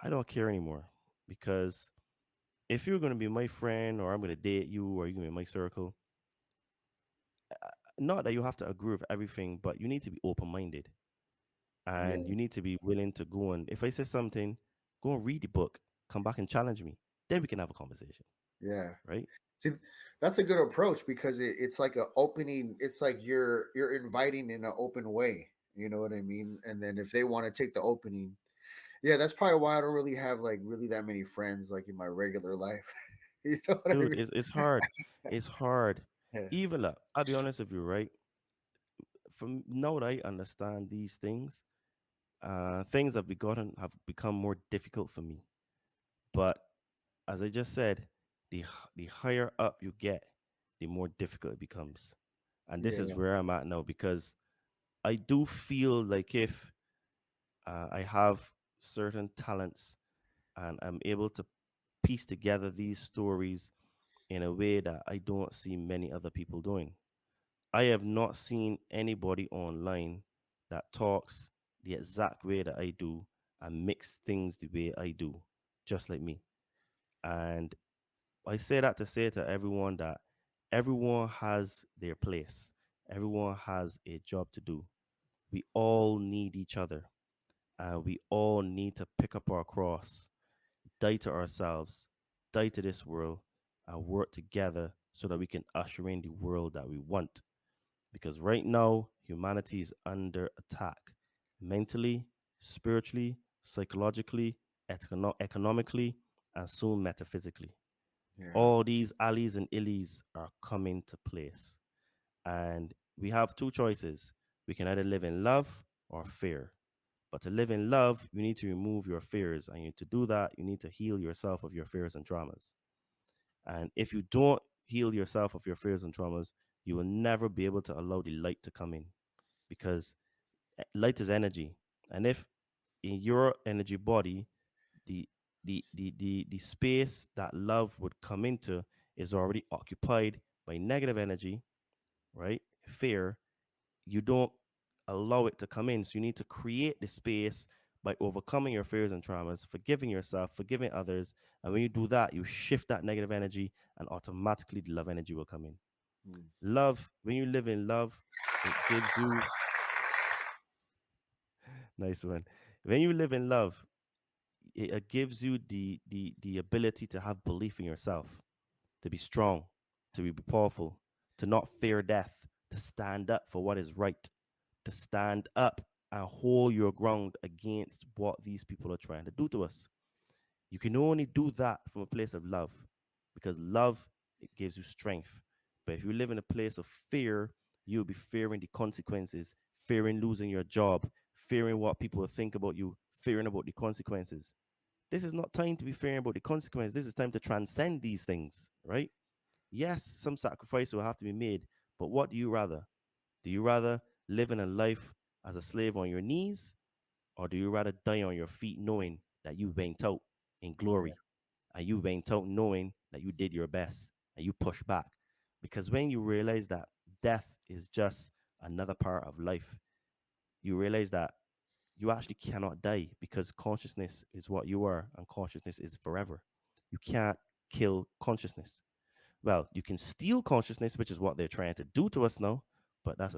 I don't care anymore because if you're going to be my friend or I'm going to date you or you're going to be in my circle, not that you have to agree with everything, but you need to be open minded and yeah, you need to be willing to go and, if I say something, go and read the book, come back and challenge me. Then we can have a conversation, yeah. right? See, that's a good approach because it's like a opening. It's like you're inviting in an open way. You know what I mean? And then if they want to take the opening, yeah, that's probably why I don't really have like really that many friends like in my regular life. You know what I Dude, mean? it's hard. It's hard. Yeah, Even look, I'll be honest with you, right? From now that I understand these things have become more difficult for me. But as I just said, the higher up you get, the more difficult it becomes. And this is yeah, where I'm at now because I do feel like if I have certain talents and I'm able to piece together these stories in a way that I don't see many other people doing. I have not seen anybody online that talks the exact way that I do and mix things the way I do, just like me. And I say that to say to everyone that everyone has their place. Everyone has a job to do. We all need each other and we all need to pick up our cross, die to ourselves, die to this world, and work together so that we can usher in the world that we want. Because right now, humanity is under attack mentally, spiritually, psychologically, economically, and soon metaphysically. yeah, All these allies and illies are coming to place. And we have two choices. We can either live in love or fear. But to live in love, you need to remove your fears. And to do that, you need to heal yourself of your fears and traumas. And if you don't heal yourself of your fears and traumas, you will never be able to allow the light to come in because light is energy. And if in your energy body, the the space that love would come into is already occupied by negative energy, right? Fear, you don't allow it to come in. So you need to create the space by overcoming your fears and traumas, forgiving yourself, forgiving others. And when you do that, you shift that negative energy, and automatically the love energy will come in. Mm. Love, when you live in love, it gives you, nice one. When you live in love, it gives you the ability to have belief in yourself, to be strong, to be powerful, to not fear death, to stand up for what is right, to stand up and hold your ground against what these people are trying to do to us. You can only do that from a place of love, because love, it gives you strength. But if you live in a place of fear, you'll be fearing the consequences, fearing losing your job, fearing what people will think about you, fearing about the consequences. This is not time to be fearing about the consequences. This is time to transcend these things, right? Yes, some sacrifice will have to be made, but what do you rather? Do you rather live in a life as a slave on your knees, or do you rather die on your feet knowing that you went out in Yeah. glory, and you went out knowing that you did your best and you push back? Because when you realize that death is just another part of life, you realize that you actually cannot die, because consciousness is what you are, and consciousness is forever. You can't kill consciousness. Well, you can steal consciousness, which is what they're trying to do to us now. But that's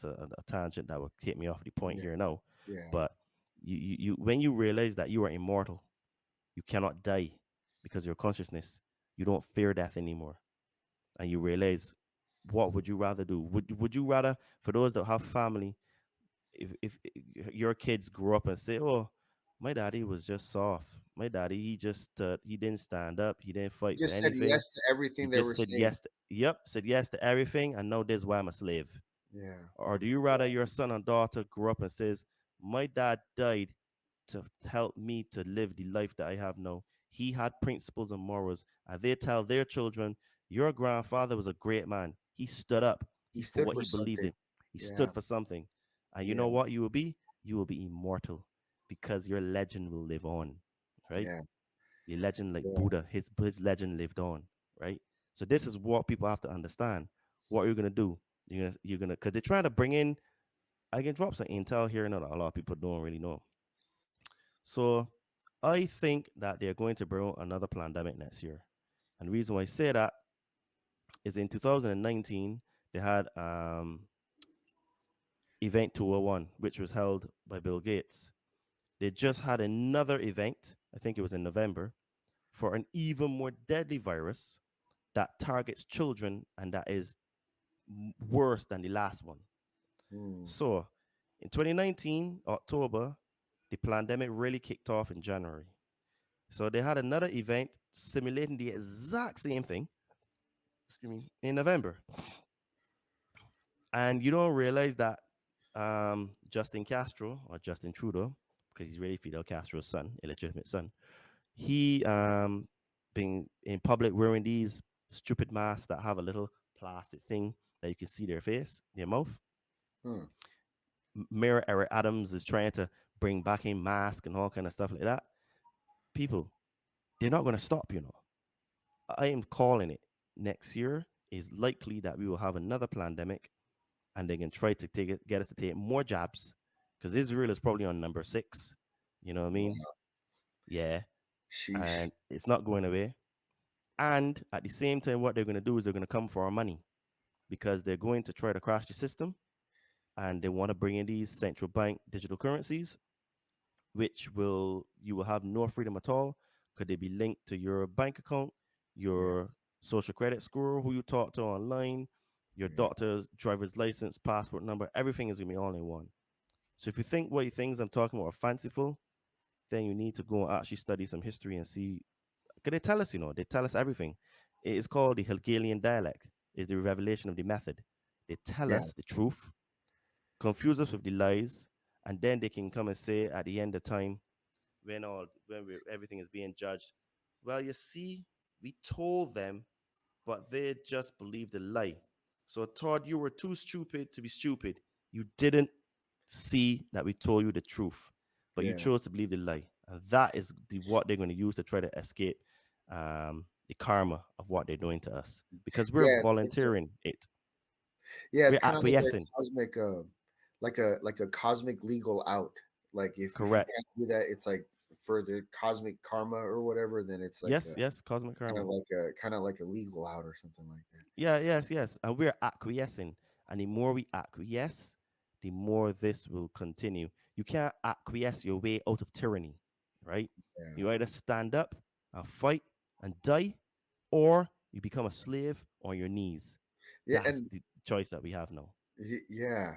a tangent that will take me off the point Yeah. here now. Yeah. But you when you realize that you are immortal, you cannot die because your consciousness, you don't fear death anymore, and you realize, what would you rather do? Would you rather, for those that have family, if your kids grow up and say, "Oh, my daddy was just soft. My daddy, he didn't stand up. He didn't He fight for just said anything. yes to He everything they just were said saying. yes. Yep, said yes to everything, and now this is why I'm a slave." Yeah. Or do you rather your son and daughter grow up and says, "My dad died to help me to live the life that I have now. He had principles and morals," and they tell their children, "Your grandfather was a great man. He stood up. He He for stood what for he believed something. in. He Yeah. stood for something." And you Yeah. know what you will be? You will be immortal, because your legend will live on, right? Yeah. Your legend, like Yeah. Buddha, his legend lived on, right? So this is what people have to understand. What you're gonna do? You're gonna, because they're trying to bring in. I can drop some intel here, and a lot of people don't really know. So I think that they're going to bring another pandemic next year. And the reason why I say that is, in 2019, they had Event 201, which was held by Bill Gates. They just had another event, I think it was in November, for an even more deadly virus that targets children, and that is worse than the last one. Mm. So in 2019, October, the pandemic really kicked off in January. So they had another event simulating the exact same thing, excuse me, in November. And you don't realize that Justin Castro, or Justin Trudeau, because he's really Fidel Castro's son, illegitimate son, he been in public wearing these stupid masks that have a little plastic thing that you can see their face, their mouth. Hmm. Mayor Eric Adams is trying to bring back in masks and all kind of stuff like that. People, they're not going to stop, you know. I am calling it. Next year is likely that we will have another pandemic, and they can try to get us to take more jabs, because Israel is probably on number 6. You know what I mean? Wow. Yeah, Sheesh. and it's not going away. And at the same time, what they're going to do is they're going to come for our money, because they're going to try to crash the system, and they want to bring in these central bank digital currencies, which will you will have no freedom at all. Could they be linked to your bank account, Yeah. your social credit score, who you talk to online, your Yeah. doctor's driver's license, passport number? Everything is gonna be all in one. So if you think what you things I'm talking about are fanciful, then you need to go and actually study some history and see. Because they tell us, they tell us everything. It is called the Hegelian dialect. Is the revelation of the method. They tell Yeah. us the truth, confuse us with the lies, and then they can come and say at the end of time, everything is being judged. Well, you see, we told them, but they just believed the lie. So Todd, you were too stupid to be stupid. You didn't see that we told you the truth, but you Yeah. chose to believe the lie, and that is what they're going to use to try to escape the karma of what they're doing to us, because we're Yeah. It's like volunteering it. yeah. It's We're kind of like acquiescing. a cosmic, like a cosmic legal out. Like if you Correct. can't do that, it's like for the cosmic karma or whatever, then it's like Yes, yes, cosmic karma. kind of like a legal out or something like that. Yeah, yes, yes. And we're acquiescing. And the more we acquiesce, the more this will continue. You can't acquiesce your way out of tyranny, right? Yeah. You either stand up and fight and die, or you become a slave on your knees. Yeah, That's and the choice that we have now. Yeah,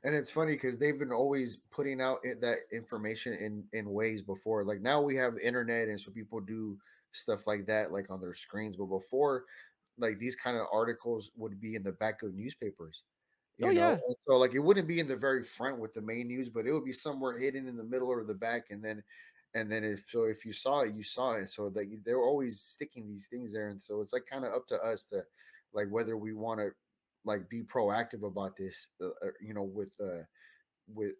and it's funny because they've been always putting out that information in ways before. Like now we have internet, and so people do stuff like that, like on their screens. But before, like these kind of articles would be in the back of newspapers, Oh, you know. yeah, And so like it wouldn't be in the very front with the main news, but it would be somewhere hidden in the middle or the back, and then if you saw it, you saw it. So like they're always sticking these things there, and so it's like kind of up to us to like whether we want to like be proactive about this, you know, with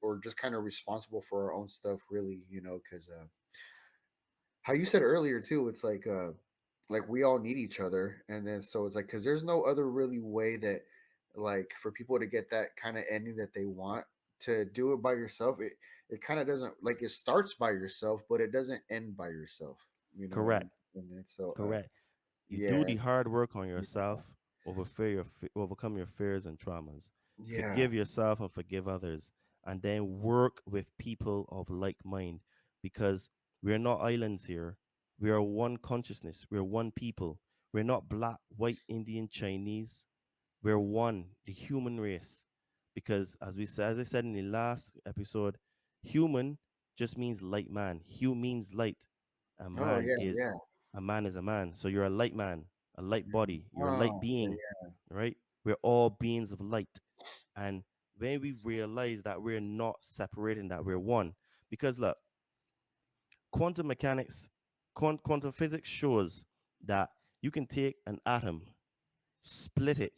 or just kind of responsible for our own stuff, really, you know, because how you said earlier too, it's like we all need each other, and then so it's like because there's no other really way that like for people to get that kind of ending that they want to do it by yourself. It kind of doesn't like it starts by yourself, but it doesn't end by yourself, you know, correct, and then so correct. You do yeah, the hard work on yourself, overcome your fears and traumas. yeah, Forgive yourself and forgive others, and then work with people of like mind, because we're not islands here. We are one consciousness. We're one people. We're not black, white, Indian, Chinese. We're one, the human race. Because as I said in the last episode, human just means light man. Hue means light. A oh man yeah, is yeah, a man is a man. So you're a light man, a light body. You're a light oh okay, being, right? We're all beings of light. And when we realize that we're not separating, that we're one, because look, quantum mechanics, quantum physics shows that you can take an atom, split it,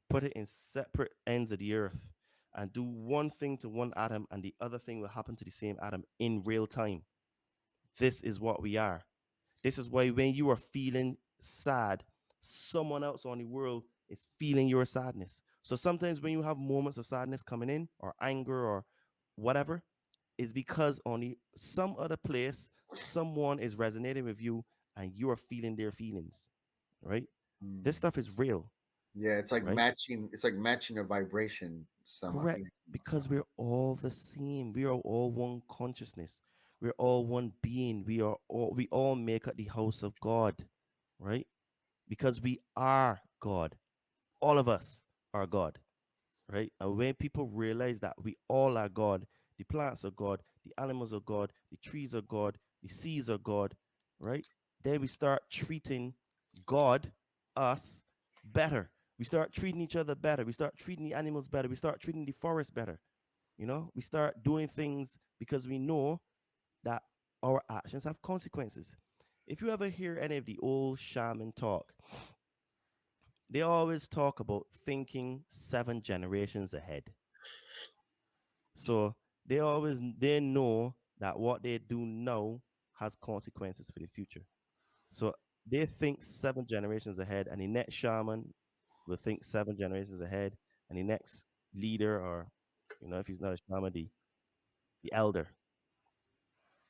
put it in separate ends of the earth, and do one thing to one atom, and the other thing will happen to the same atom in real time. This is what we are. This is why when you are feeling sad, someone else on the world is feeling your sadness. So sometimes when you have moments of sadness coming in, or anger, or whatever, is because only some other place, someone is resonating with you, and you are feeling their feelings, right? yeah. This stuff is real, Yeah, it's like right? matching. It's like matching a vibration. Some I Correct. think. Because we're all the same. We are all one consciousness. We're all one being. We all make up the house of God, right? Because we are God. All of us are God, right? And when people realize that we all are God, the plants are God, the animals are God, the trees are God, the seas are God, right? Then we start treating God, us, better. We start treating each other better. We start treating the animals better. We start treating the forest better. We start doing things because we know that our actions have consequences. If you ever hear any of the old shaman talk, they always talk about thinking 7 generations ahead. So they know that what they do now has consequences for the future. So they think 7 generations ahead, and the next shaman will think 7 generations ahead, and the next leader, or if he's not a shaman, the elder.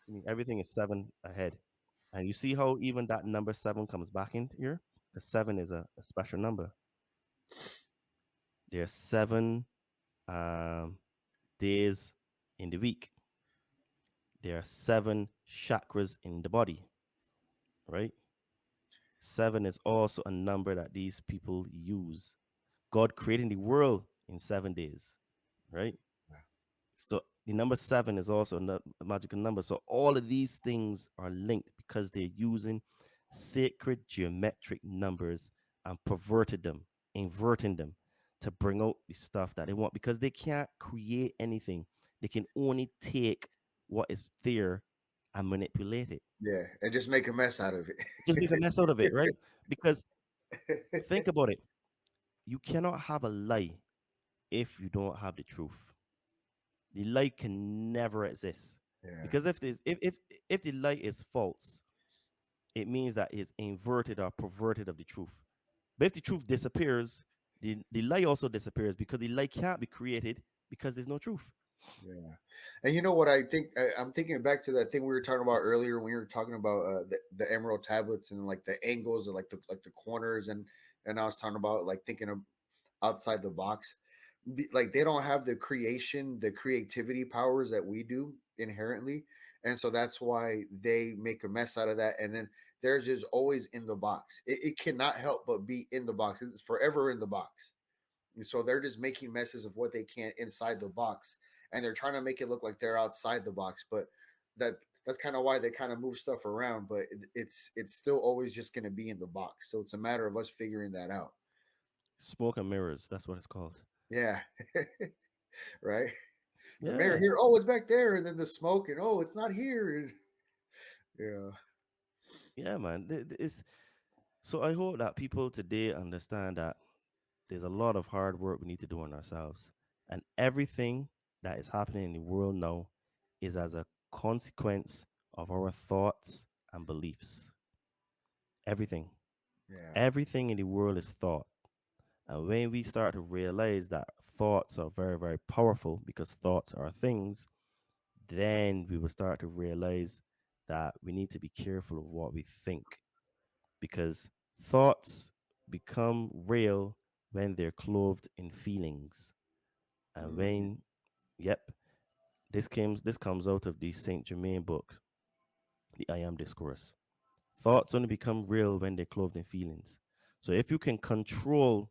I mean, everything is 7 ahead. And you see how even that number 7 comes back in here? Because 7 is a special number. There's 7 days in the week. There are 7 chakras in the body, right? 7 is also a number that these people use. God creating the world in 7 days, right? So the number 7 is also a magical number. So all of these things are linked because they're using sacred geometric numbers and inverting them to bring out the stuff that they want, because they can't create anything. They can only take what is there and manipulate it. Yeah, and just make a mess out of Just make a mess out of it, right? Because it. think about it. You cannot have a lie if you don't have the truth. The lie can never exist. Yeah, Because if the lie is false, it means that it's inverted or perverted of the truth. But if the truth disappears, the lie also disappears, because the lie can't be created because there's no truth. Yeah. And you know what I think? I'm thinking back to that thing we were talking about earlier when we were talking about the emerald tablets and like the angles or like the corners, and I was talking about like thinking of outside the box. Like they don't have the creativity powers that we do inherently, and so that's why they make a mess out of that. And then theirs is always in the box. It cannot help but be in the box. It's forever in the box. And so they're just making messes of what they can inside the box, and they're trying to make it look like they're outside the box. But that that's kind of why they kind of move stuff around. But it's still always just going to be in the box. So it's a matter of us figuring that out. Smoke and mirrors. That's what it's called. Yeah, right. The mirror Yeah. here. Oh, it's back there, and then the smoke, and oh, it's not here. Yeah, Yeah, man. It's so I hope that people today understand that there's a lot of hard work we need to do on ourselves. And everything that is happening in the world now is as a consequence of our thoughts and beliefs. Everything. yeah, Everything in the world is thought. And when we start to realize that thoughts are very, very powerful because thoughts are things, then we will start to realize that we need to be careful of what we think because thoughts become real when they're clothed in feelings. And mm, when, yep, this comes out of the Saint Germain book, the I Am Discourse. Thoughts only become real when they're clothed in feelings. So if you can control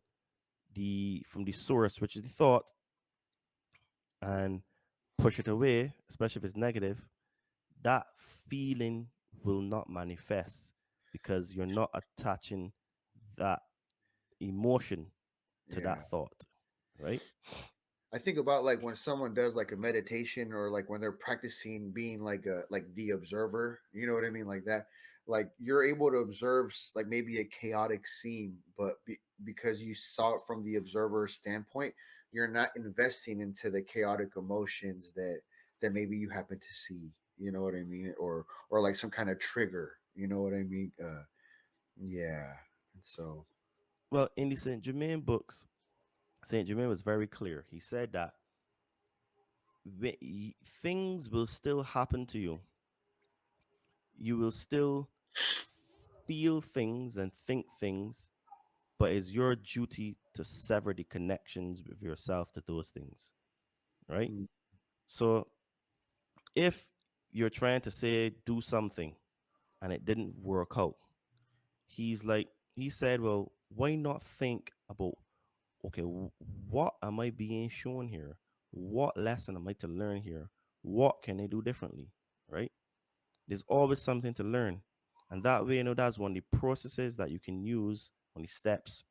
the from the source, which is the thought, and push it away, especially if it's negative, that feeling will not manifest because you're not attaching that emotion to yeah. that thought, right? I think about like when someone does like a meditation or like when they're practicing being like the observer, you know what I mean, like that. Like you're able to observe like maybe a chaotic scene, but because you saw it from the observer standpoint, you're not investing into the chaotic emotions that maybe you happen to see. You know what I mean, or like some kind of trigger. You know what I mean? Yeah. And so Well, in the Saint Germain books, Saint Germain was very clear. He said that things will still happen to you. You will still feel things and think things, but it's your duty to sever the connections with yourself to those things, right? mm, So if you're trying to say do something and it didn't work out, he said, well, why not think about, okay, what am I being shown here? What lesson am I to learn here? What can I do differently? Right? There's always something to learn. And that way, that's one of the processes that you can use on the steps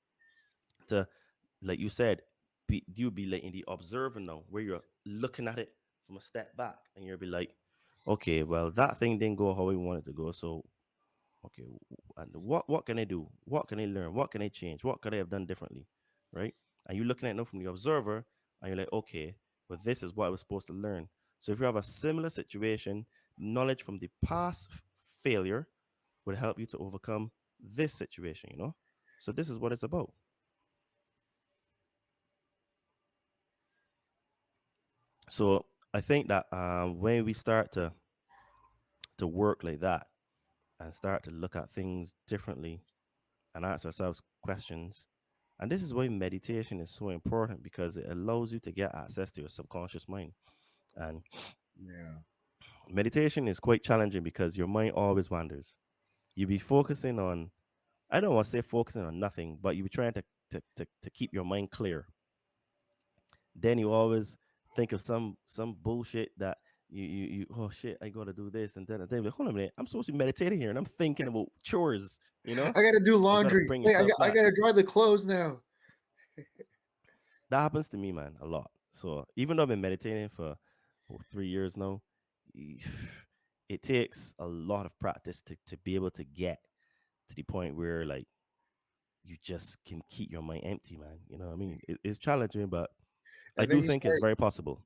to, like you said, you be like in the observer now, where you're looking at it from a step back and you'll be like, okay, well, that thing didn't go how I wanted to go. So okay, and what can I do? What can I learn? What can I change? What could I have done differently? Right? And you're looking at it now from the observer, and you're like, okay, well, this is what I was supposed to learn. So if you have a similar situation, knowledge from the past failure would help you to overcome this situation. So this is what it's about. So I think that when we start to work like that and start to look at things differently and ask ourselves questions. And this is why meditation is so important because it allows you to get access to your subconscious mind. And yeah. meditation is quite challenging because your mind always wanders. You be focusing on, I don't want to say focusing on nothing, but you be trying to keep your mind clear. Then you always think of some bullshit that you oh shit, I gotta do this and then like, hold on a minute, I'm supposed to be meditating here and I'm thinking about chores. I got to do You gotta laundry. bring Hey, yourself I back. got to dry the clothes now. That happens to me, man, a lot. So even though I've been meditating for 3 years now, it takes a lot of practice to be able to get to the point where like you just can keep your mind empty, man. You know what I mean? It's challenging, but I And then do you think it's start, very possible.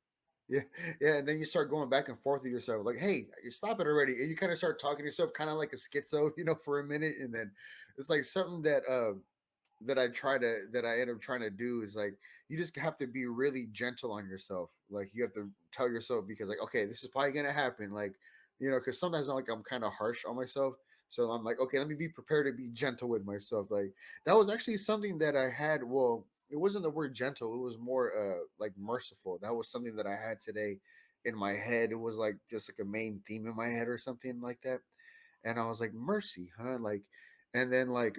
yeah, yeah, and then you start going back and forth with yourself, like, "Hey, you stop it already!" And you kind of start talking to yourself, kind of like a schizo, for a minute, and then it's like something that that I end up trying to do is like you just have to be really gentle on yourself. Like you have to tell yourself because like okay, this is probably gonna happen. Like because sometimes I'm kind of harsh on myself. So I'm like, okay, let me be prepared to be gentle with myself. Like that was actually something that I had. Well, it wasn't the word gentle. It was more like merciful. That was something that I had today in my head. It was like just like a main theme in my head or something like that. And I was like, mercy, huh? Like, and then like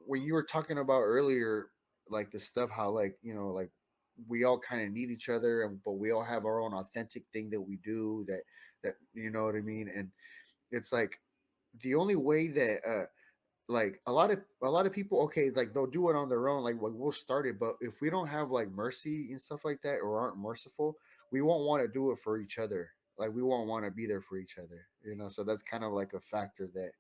when you were talking about earlier, like the stuff how like like we all kind of need each other, and but we all have our own authentic thing that we do that you know what I mean. And it's like the only way that like a lot of people, okay, like they'll do it on their own, like we'll start it, but if we don't have like mercy and stuff like that or aren't merciful, we won't want to do it for each other. Like we won't want to be there for each other, so that's kind of like a factor that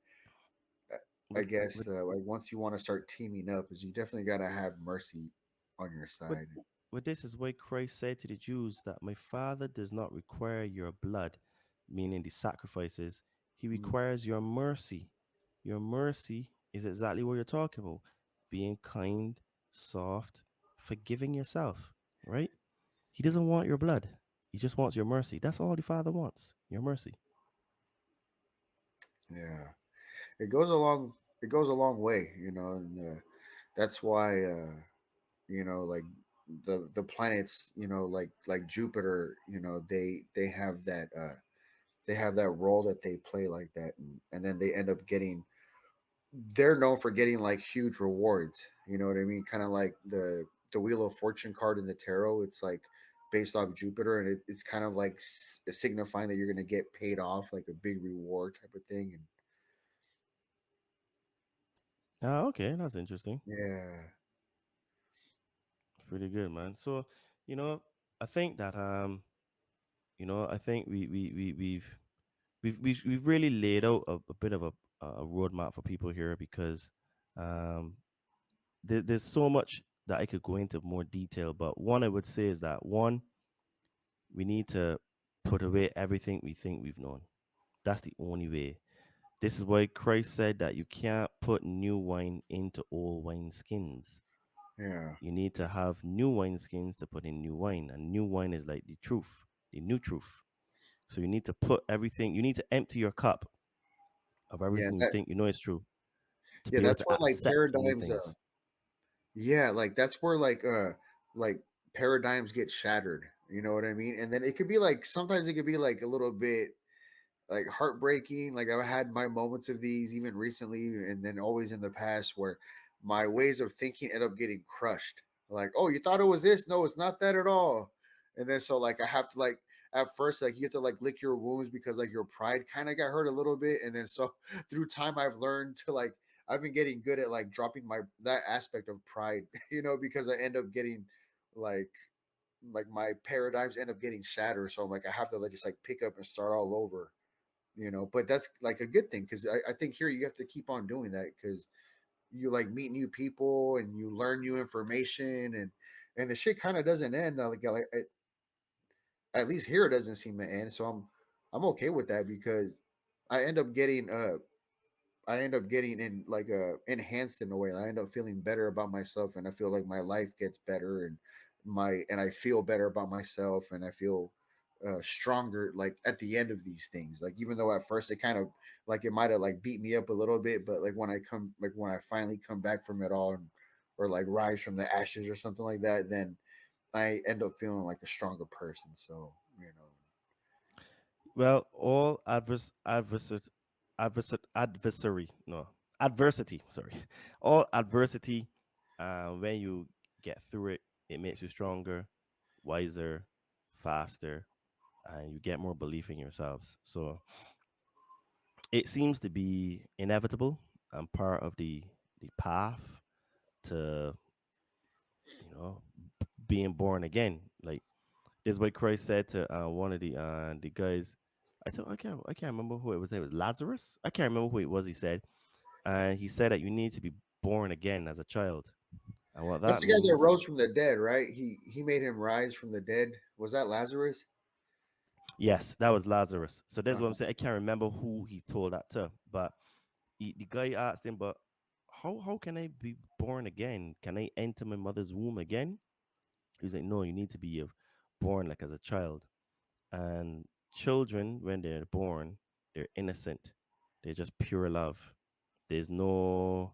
I With guess with like once you want to start teaming up is you definitely got to have mercy on your with side. with this is why Christ said to the Jews that my Father does not require your blood, meaning the sacrifices. He Mm, requires your mercy. Your mercy is exactly what you're talking about. Being kind, soft, forgiving yourself, right? He doesn't want your blood. He just wants your mercy. That's all the Father wants. Your mercy. yeah, it goes a long it goes a long way, and that's why like the planets, like Jupiter, they have that role that they play like that, and then they end up getting they're known for getting like huge rewards. You know what I mean? Kind of like the Wheel of Fortune card in the tarot. It's like based off Jupiter, and it's kind of like signifying that you're going to get paid off, like a big reward type of thing. And Ah, okay, that's interesting. yeah, Pretty good, man. So, you know, I think that I think we've really laid out a bit of a roadmap for people here because um there's so much that I could go into more detail. But one I would say is that one, we need to put away everything we think we've known. That's the only way. This is why Christ said that you can't put new wine into old wine skins. yeah, You need to have new wine skins to put in new wine, and new wine is like the truth, the new truth. So you need to put everything. You need to empty your cup of yeah. everything you That think you know is true to yeah, be able that's to where like accept new paradigms. things. Yeah, like that's where like paradigms get shattered. You know what I mean? And then it could be like sometimes it could be like a little bit like heartbreaking. Like I've had my moments of these even recently, and then always in the past where my ways of thinking end up getting crushed. Like, oh, you thought it was this? No, it's not that at all. And then so like I have to like at first like you have to like lick your wounds because like your pride kind of got hurt a little bit, and then so through time I've learned to like I've been getting good at like dropping my that aspect of pride, because I end up getting like my paradigms end up getting shattered. So I'm like I have to like just like pick up and start all over, but that's like a good thing because I think here you have to keep on doing that because you like meet new people and you learn new information, and the shit kind of doesn't end like at least here it doesn't seem to end, so I'm okay with that because I end up getting in like enhanced in a way. I end up feeling better about myself, and I feel like my life gets better, and I feel better about myself, and I feel stronger like at the end of these things. Like even though at first it kind of like it might have like beat me up a little bit, but like when I finally come back from it all, or like rise from the ashes or something like that, then I end up feeling like a stronger person. So Well, all adversary, no, adversity, sorry. All adversity, when you get through it, it makes you stronger, wiser, faster, and you get more belief in yourselves. So it seems to be inevitable and part of the path to, being born again. Like this is what Christ said to one of the guys. I can't remember who it was. It was Lazarus. I can't remember who it was. He said, and he said that you need to be born again as a child. And what that's that the guy that means, rose from the dead, right? He made him rise from the dead. Was that Lazarus? yes, that was Lazarus. So that's what I'm Uh-huh. saying. I can't remember who he told that to, but the guy asked him, but how can I be born again? Can I enter my mother's womb again? He's like, no, you need to be born like as a child. And children, when they're born, they're innocent. They're just pure love. There's no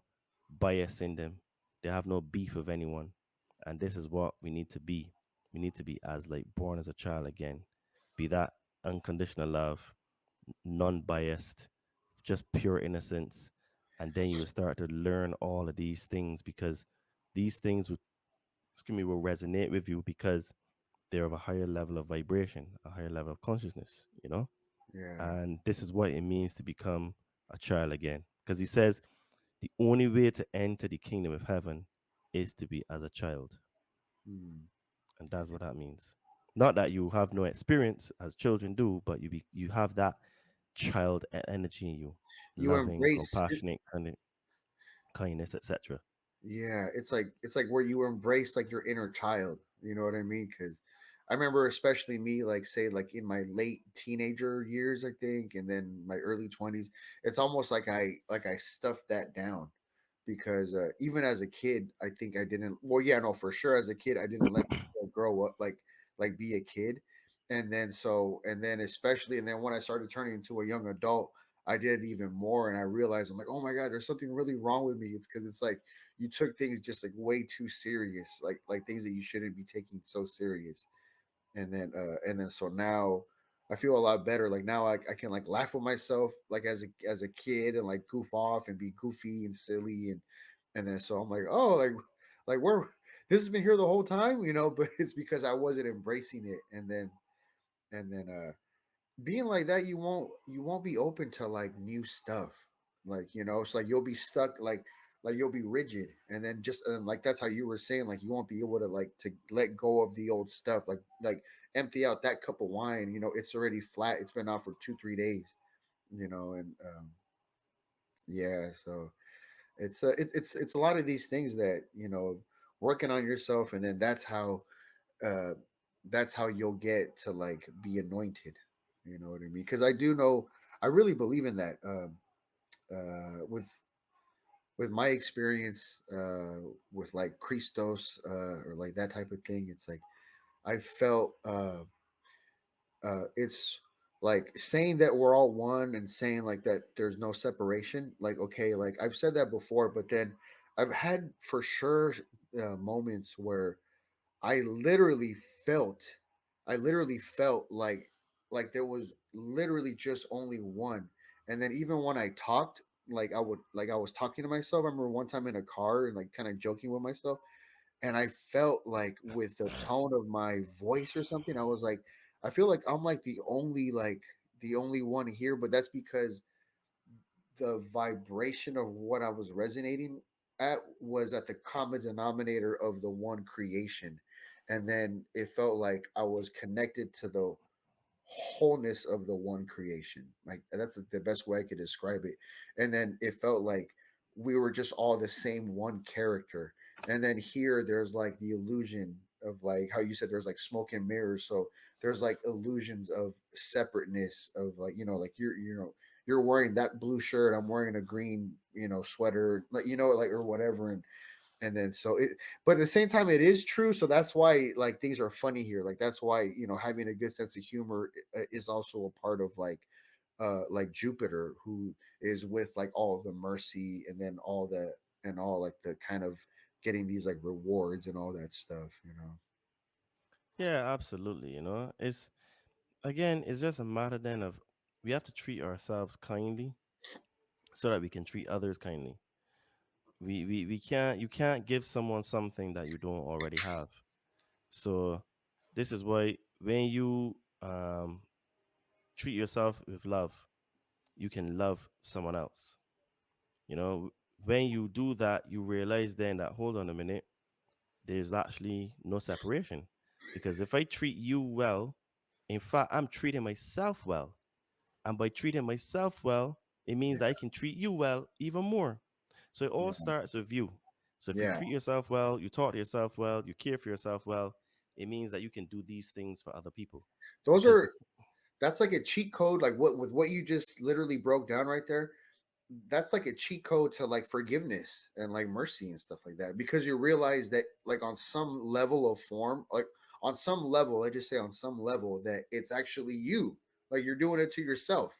bias in them. They have no beef with anyone. And this is what we need to be. We need to be as like born as a child again. Be that unconditional love, non-biased, just pure innocence. And then you will start to learn all of these things because these things would, excuse me, will resonate with you because they're of a higher level of vibration, a higher level of consciousness, you know? Yeah. And this is what it means to become a child again. Because he says the only way to enter the kingdom of heaven is to be as a child. Mm. And that's what that means. Not that you have no experience as children do, but you have that child energy in you, You loving, embrace it. compassionate, kindness, etc. Yeah, it's like where you embrace like your inner child. You know what I mean? Because I remember, especially me, like say like in my late teenager years, I think, and then my early 20s. It's almost like I stuffed that down because even as a kid, I think I didn't. Well, yeah, no, for sure. As a kid, I didn't let myself grow up like be a kid, and then especially and then when I started turning into a young adult, I did it even more, and I realized I'm like, oh my god, there's something really wrong with me. It's because it's like you took things just like way too serious, like things that you shouldn't be taking so serious, and then so now I feel a lot better. Like now I can like laugh with myself like as a kid and like goof off and be goofy and silly and then so I'm like, oh, like we're this has been here the whole time, you know, but it's because I wasn't embracing it. And then being like that, you won't be open to like new stuff. Like, you know, it's like you'll be stuck like you'll be rigid, and then just and like that's how you were saying, like you won't be able to like to let go of the old stuff, like empty out that cup of wine, you know, it's already flat, it's been out for 2 3 days, you know. And yeah, so it's a lot of these things that, you know, working on yourself, and then uh that's how you'll get to like be anointed, you know what I mean? Because I do know, I really believe in that. With my experience with like Christos or like that type of thing, it's like I felt it's like saying that we're all one and saying like that there's no separation. Like, okay, like I've said that before, but then I've had for sure moments where I literally felt, I literally felt like there was literally just only one. And then even when I talked, like I would like I was talking to myself. I remember one time in a car and like kind of joking with myself, and I felt like with the tone of my voice or something, I was like, I feel like I'm like the only one here, but that's because the vibration of what I was resonating at was at the common denominator of the one creation. And then it felt like I was connected to the wholeness of the one creation. Like that's the best way I could describe it. And then it felt like we were just all the same one character. And then here there's like the illusion of like how you said there's like smoke and mirrors. So there's like illusions of separateness of like, you know, like you're wearing that blue shirt, I'm wearing a green, you know, sweater, like, you know, like or whatever. And then so it, but at the same time it is true, so that's why like things are funny here. Like that's why, you know, having a good sense of humor is also a part of like Jupiter, who is with like all of the mercy and then all the and all like the kind of getting these like rewards and all that stuff, you know. Yeah, absolutely. You know, it's again, it's just a matter then of we have to treat ourselves kindly so that we can treat others kindly. We can't you can't give someone something that you don't already have. So this is why when you treat yourself with love, you can love someone else. You know, when you do that, you realize then that hold on a minute, there's actually no separation. Because if I treat you well, in fact, I'm treating myself well. And by treating myself well, it means Yeah, that I can treat you well even more. So it all yeah, starts with you. So if you yeah. treat yourself well, you talk to yourself well, you care for yourself well, it means that you can do these things for other people. Those Because the are That's like a cheat code, like what with what you just literally broke down right there. that's like a cheat code to like forgiveness and like mercy and stuff like that, because you realize that like on some level of form, like on some level, I just say on some level, that it's actually you, like you're doing it to yourself.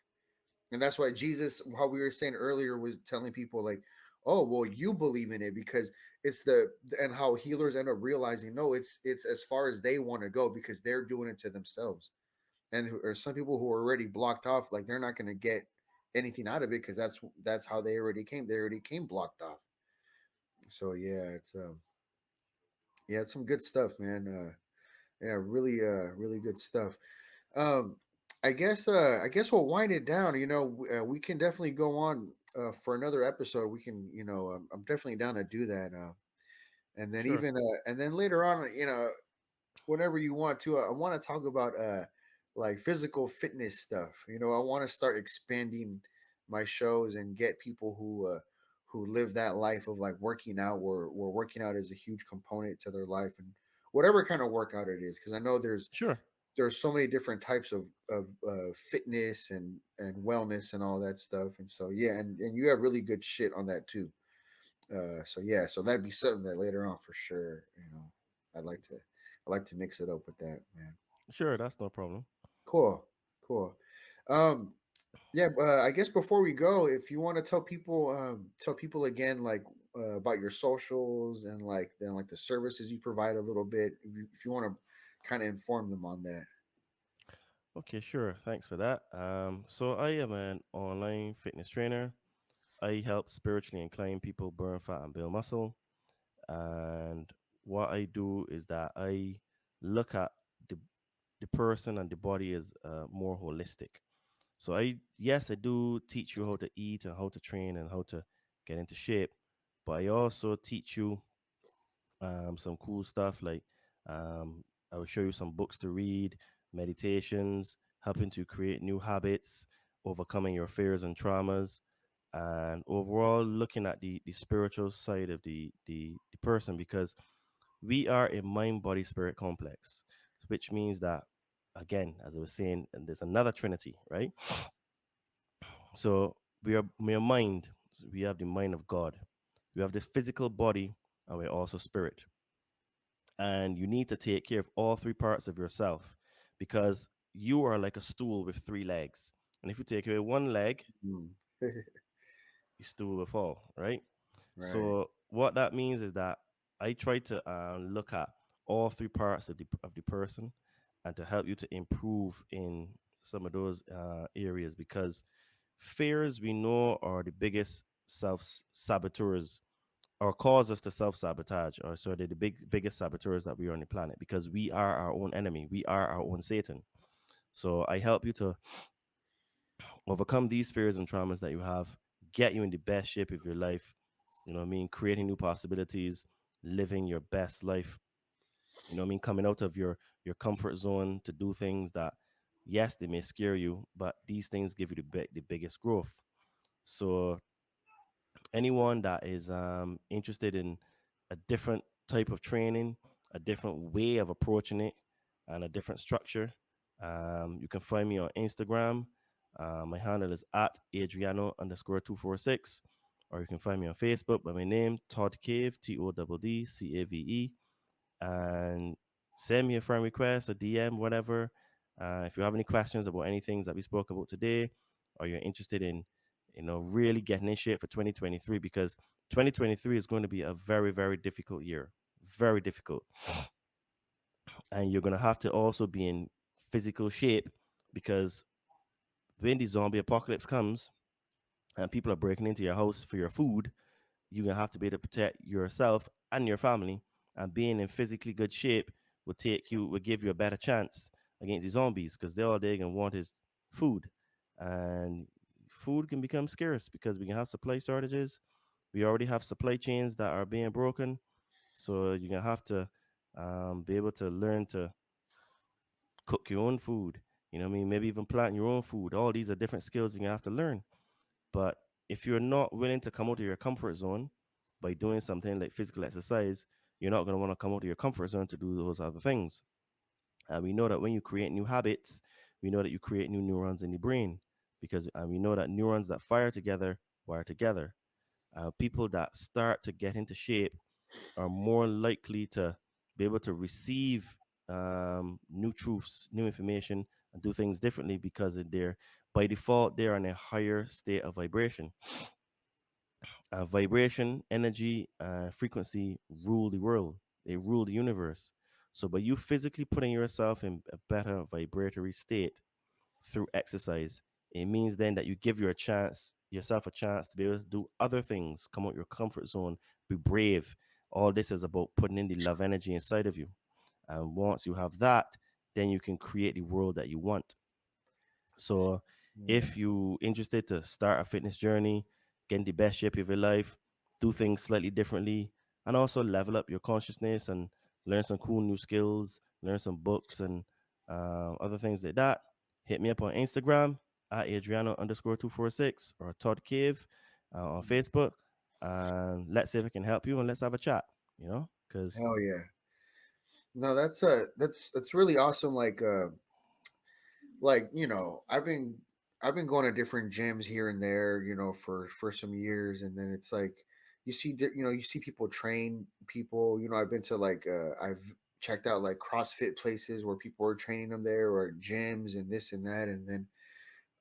And that's why Jesus, how we were saying earlier, was telling people like, oh well, you believe in it because it's the, and how healers end up realizing, no, it's as far as they want to go because they're doing it to themselves. And or some people who are already blocked off, like they're not going to get anything out of it because that's how they already came blocked off. So yeah, it's yeah, it's some good stuff, man. Yeah, really really good stuff. um I guess we'll wind it down. We can definitely go on for another episode. We can, I'm definitely down to do that. And then Sure. even and then later on, whenever you want to, I want to talk about like physical fitness stuff. I want to start expanding my shows and get people who live that life of like working out, where working out is a huge component to their life, and whatever kind of workout it is, because I know Sure. there's so many different types of fitness and wellness and all that stuff. And so yeah, and you have really good shit on that too. So yeah, so that'd be something that later on for sure, I'd like to I like to mix it up with that, man. Sure. That's no problem. Cool, cool. Um, yeah, I guess before we go, if you want to tell people again, like about your socials and like then like the services you provide a little bit, if you want to kind of inform them on that. Okay, sure. Thanks for that. So I am an online fitness trainer. I help spiritually inclined people burn fat and build muscle. And what I do is that I look at the the person and the body as more holistic. So yes, I do teach you how to eat and how to train and how to get into shape, but I also teach you some cool stuff like I will show you some books to read, meditations, helping to create new habits, overcoming your fears and traumas, and overall looking at the spiritual side of the person, because we are a mind body spirit complex, which means that, again, as I was saying, and there's another trinity, right? So we are mind. So we have the mind of God. We have this physical body, and we're also spirit. And you need to take care of all three parts of yourself, because you are like a stool with three legs. And if you take away one leg, Mm. your stool will fall, right? Right. So what that means is that I try to look at all three parts of the person, and to help you to improve in some of those areas, because fears, we know, are the biggest self saboteurs, or cause us to self sabotage, or so they're the biggest saboteurs that we are on the planet, because we are our own enemy. We are our own Satan. So I help you to overcome these fears and traumas that you have, get you in the best shape of your life. You know what I mean? Creating new possibilities, living your best life. You know what I mean? Coming out of your comfort zone to do things that, yes, they may scare you, but these things give you the biggest growth. So anyone that is interested in a different type of training, a different way of approaching it, and a different structure, you can find me on Instagram. My handle is at Adriano underscore 246, or you can find me on Facebook by my name, Todd Cave, TODDCAVE, and send me a friend request, a DM, whatever. If you have any questions about anything that we spoke about today, or you're interested in, really getting in shape for 2023, because 2023 is going to be a very, very difficult year, very difficult, and you're going to have to also be in physical shape, because when the zombie apocalypse comes and people are breaking into your house for your food, you're gonna have to be able to protect yourself and your family. And being in physically good shape will give you a better chance against the zombies, because all they're gonna want is food. And food can become scarce because we can have supply shortages. We already have supply chains that are being broken. So you're gonna have to be able to learn to cook your own food. You know what I mean? Maybe even plant your own food. All these are different skills you're gonna have to learn. But if you're not willing to come out of your comfort zone by doing something like physical exercise, you're not going to want to come out of your comfort zone to do those other things. And we know that when you create new habits, we know that you create new neurons in the brain, because we know that neurons that fire together wire together. People that start to get into shape are more likely to be able to receive new truths, new information, and do things differently because they're by default they're in a higher state of vibration. Vibration, energy, frequency rule the world. They rule the universe. So, by you physically putting yourself in a better vibratory state through exercise, it means then that you give yourself a chance to be able to do other things, come out your comfort zone, be brave. All this is about putting in the love energy inside of you. And once you have that, then you can create the world that you want. So Yeah. if you interested to start a fitness journey, get in the best shape of your life, do things slightly differently, and also level up your consciousness and learn some cool new skills, learn some books and other things like that, hit me up on Instagram at Adriano underscore 246 or Todd Cave on Facebook. And let's see if I can help you and let's have a chat, because Hell yeah. No, that's really awesome. Like I've been going to different gyms here and there, for some years, and then it's like you see people train people. I've been to I've checked out like CrossFit places where people are training them there, or gyms and this and that, and then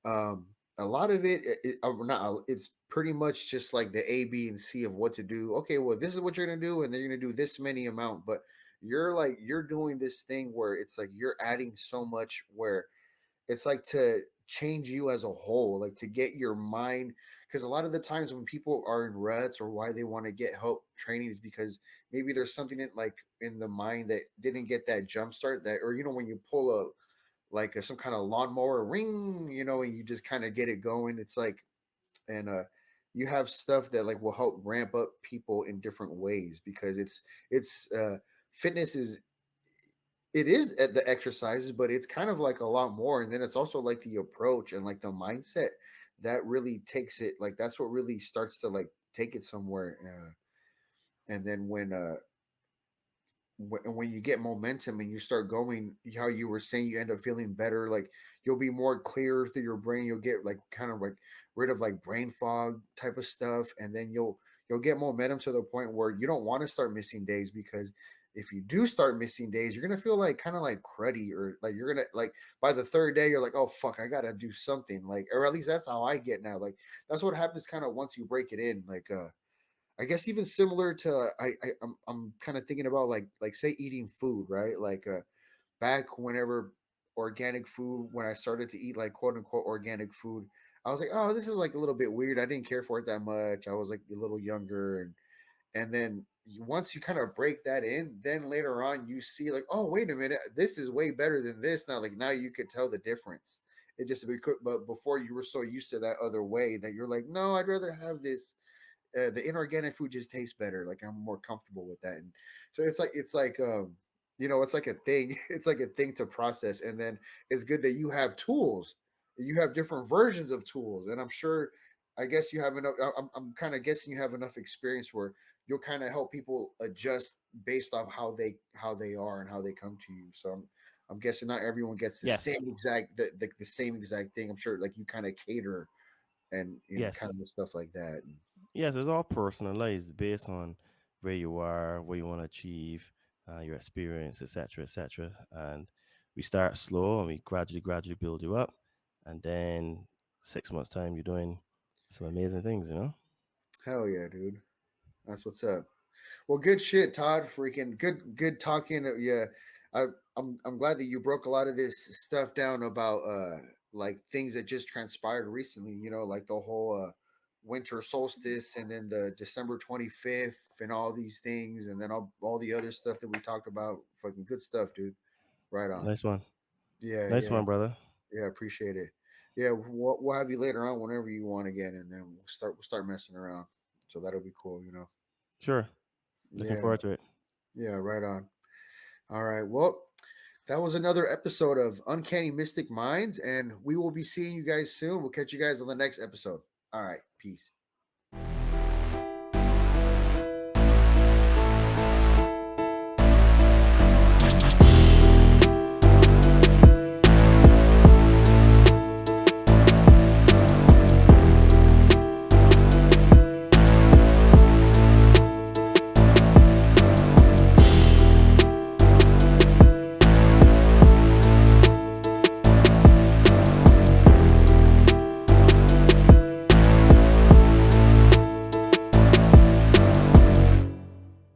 um a lot of not it's pretty much just like the A, B, and C of what to do. Okay, well, this is what you're gonna do, and then you're gonna do this many amount, but you're doing this thing where it's like you're adding so much, where it's like to change you as a whole, like to get your mind. Because a lot of the times when people are in ruts, or why they want to get help training, is because maybe there's something in the mind that didn't get that jump start, that, or when you pull some kind of lawnmower ring, and you just kind of get it going. It's like, and you have stuff that like will help ramp up people in different ways, because it's fitness is, it is at the exercises, but it's kind of like a lot more. And then it's also like the approach and like the mindset that really takes it. Like that's what really starts to like take it somewhere. And then when you get momentum and you start going, how you were saying, you end up feeling better. Like you'll be more clear through your brain. You'll get like kind of like rid of like brain fog type of stuff, and then you'll get momentum to the point where you don't want to start missing days, because if you do start missing days, you're gonna feel like kind of like cruddy, or like you're gonna like by the third day you're like, oh fuck, I gotta do something, like, or at least that's how I get now. Like that's what happens kind of once you break it in. I guess even similar to I'm kind of thinking about like say eating food, right? Back whenever organic food, when I started to eat like quote unquote organic food, I was like, oh, this is like a little bit weird. I didn't care for it that much. I was like a little younger, and then once you kind of break that in, then later on you see like, oh, wait a minute, this is way better than this now. Like now you could tell the difference. It just but before you were so used to that other way that you're like, no, I'd rather have this, the inorganic food just tastes better. Like I'm more comfortable with that. And so it's like a thing. It's like a thing to process. And then it's good that you have tools. You have different versions of tools, and I'm sure. I guess you have enough. I'm kind of guessing you have enough experience where you'll kind of help people adjust based off how they are and how they come to you. So I'm guessing not everyone gets the yes, same exact the same exact thing. I'm sure like you kind of cater, and yes. kind of stuff like that. Yes, it's all personalized based on where you are, what you want to achieve, your experience, etc., etc. And we start slow and we gradually build you up, and then 6 months time, you're doing some amazing things. Hell yeah, dude. That's what's up. Well, good shit, Todd. Freaking good talking. Yeah, I, I'm glad that you broke a lot of this stuff down about like things that just transpired recently. Like the whole winter solstice, and then the December 25th, and all these things, and then all the other stuff that we talked about. Fucking good stuff, dude. Right on. Nice one, Yeah, nice yeah, one, brother. yeah. Appreciate it. Yeah, we'll have you later on whenever you want again, and then we'll start messing around. So that'll be cool. Sure, looking Yeah, forward to it. yeah. Right on. All right. Well, that was another episode of Uncanny Mystic Minds, and we will be seeing you guys soon. We'll catch you guys on the next episode. All right. Peace.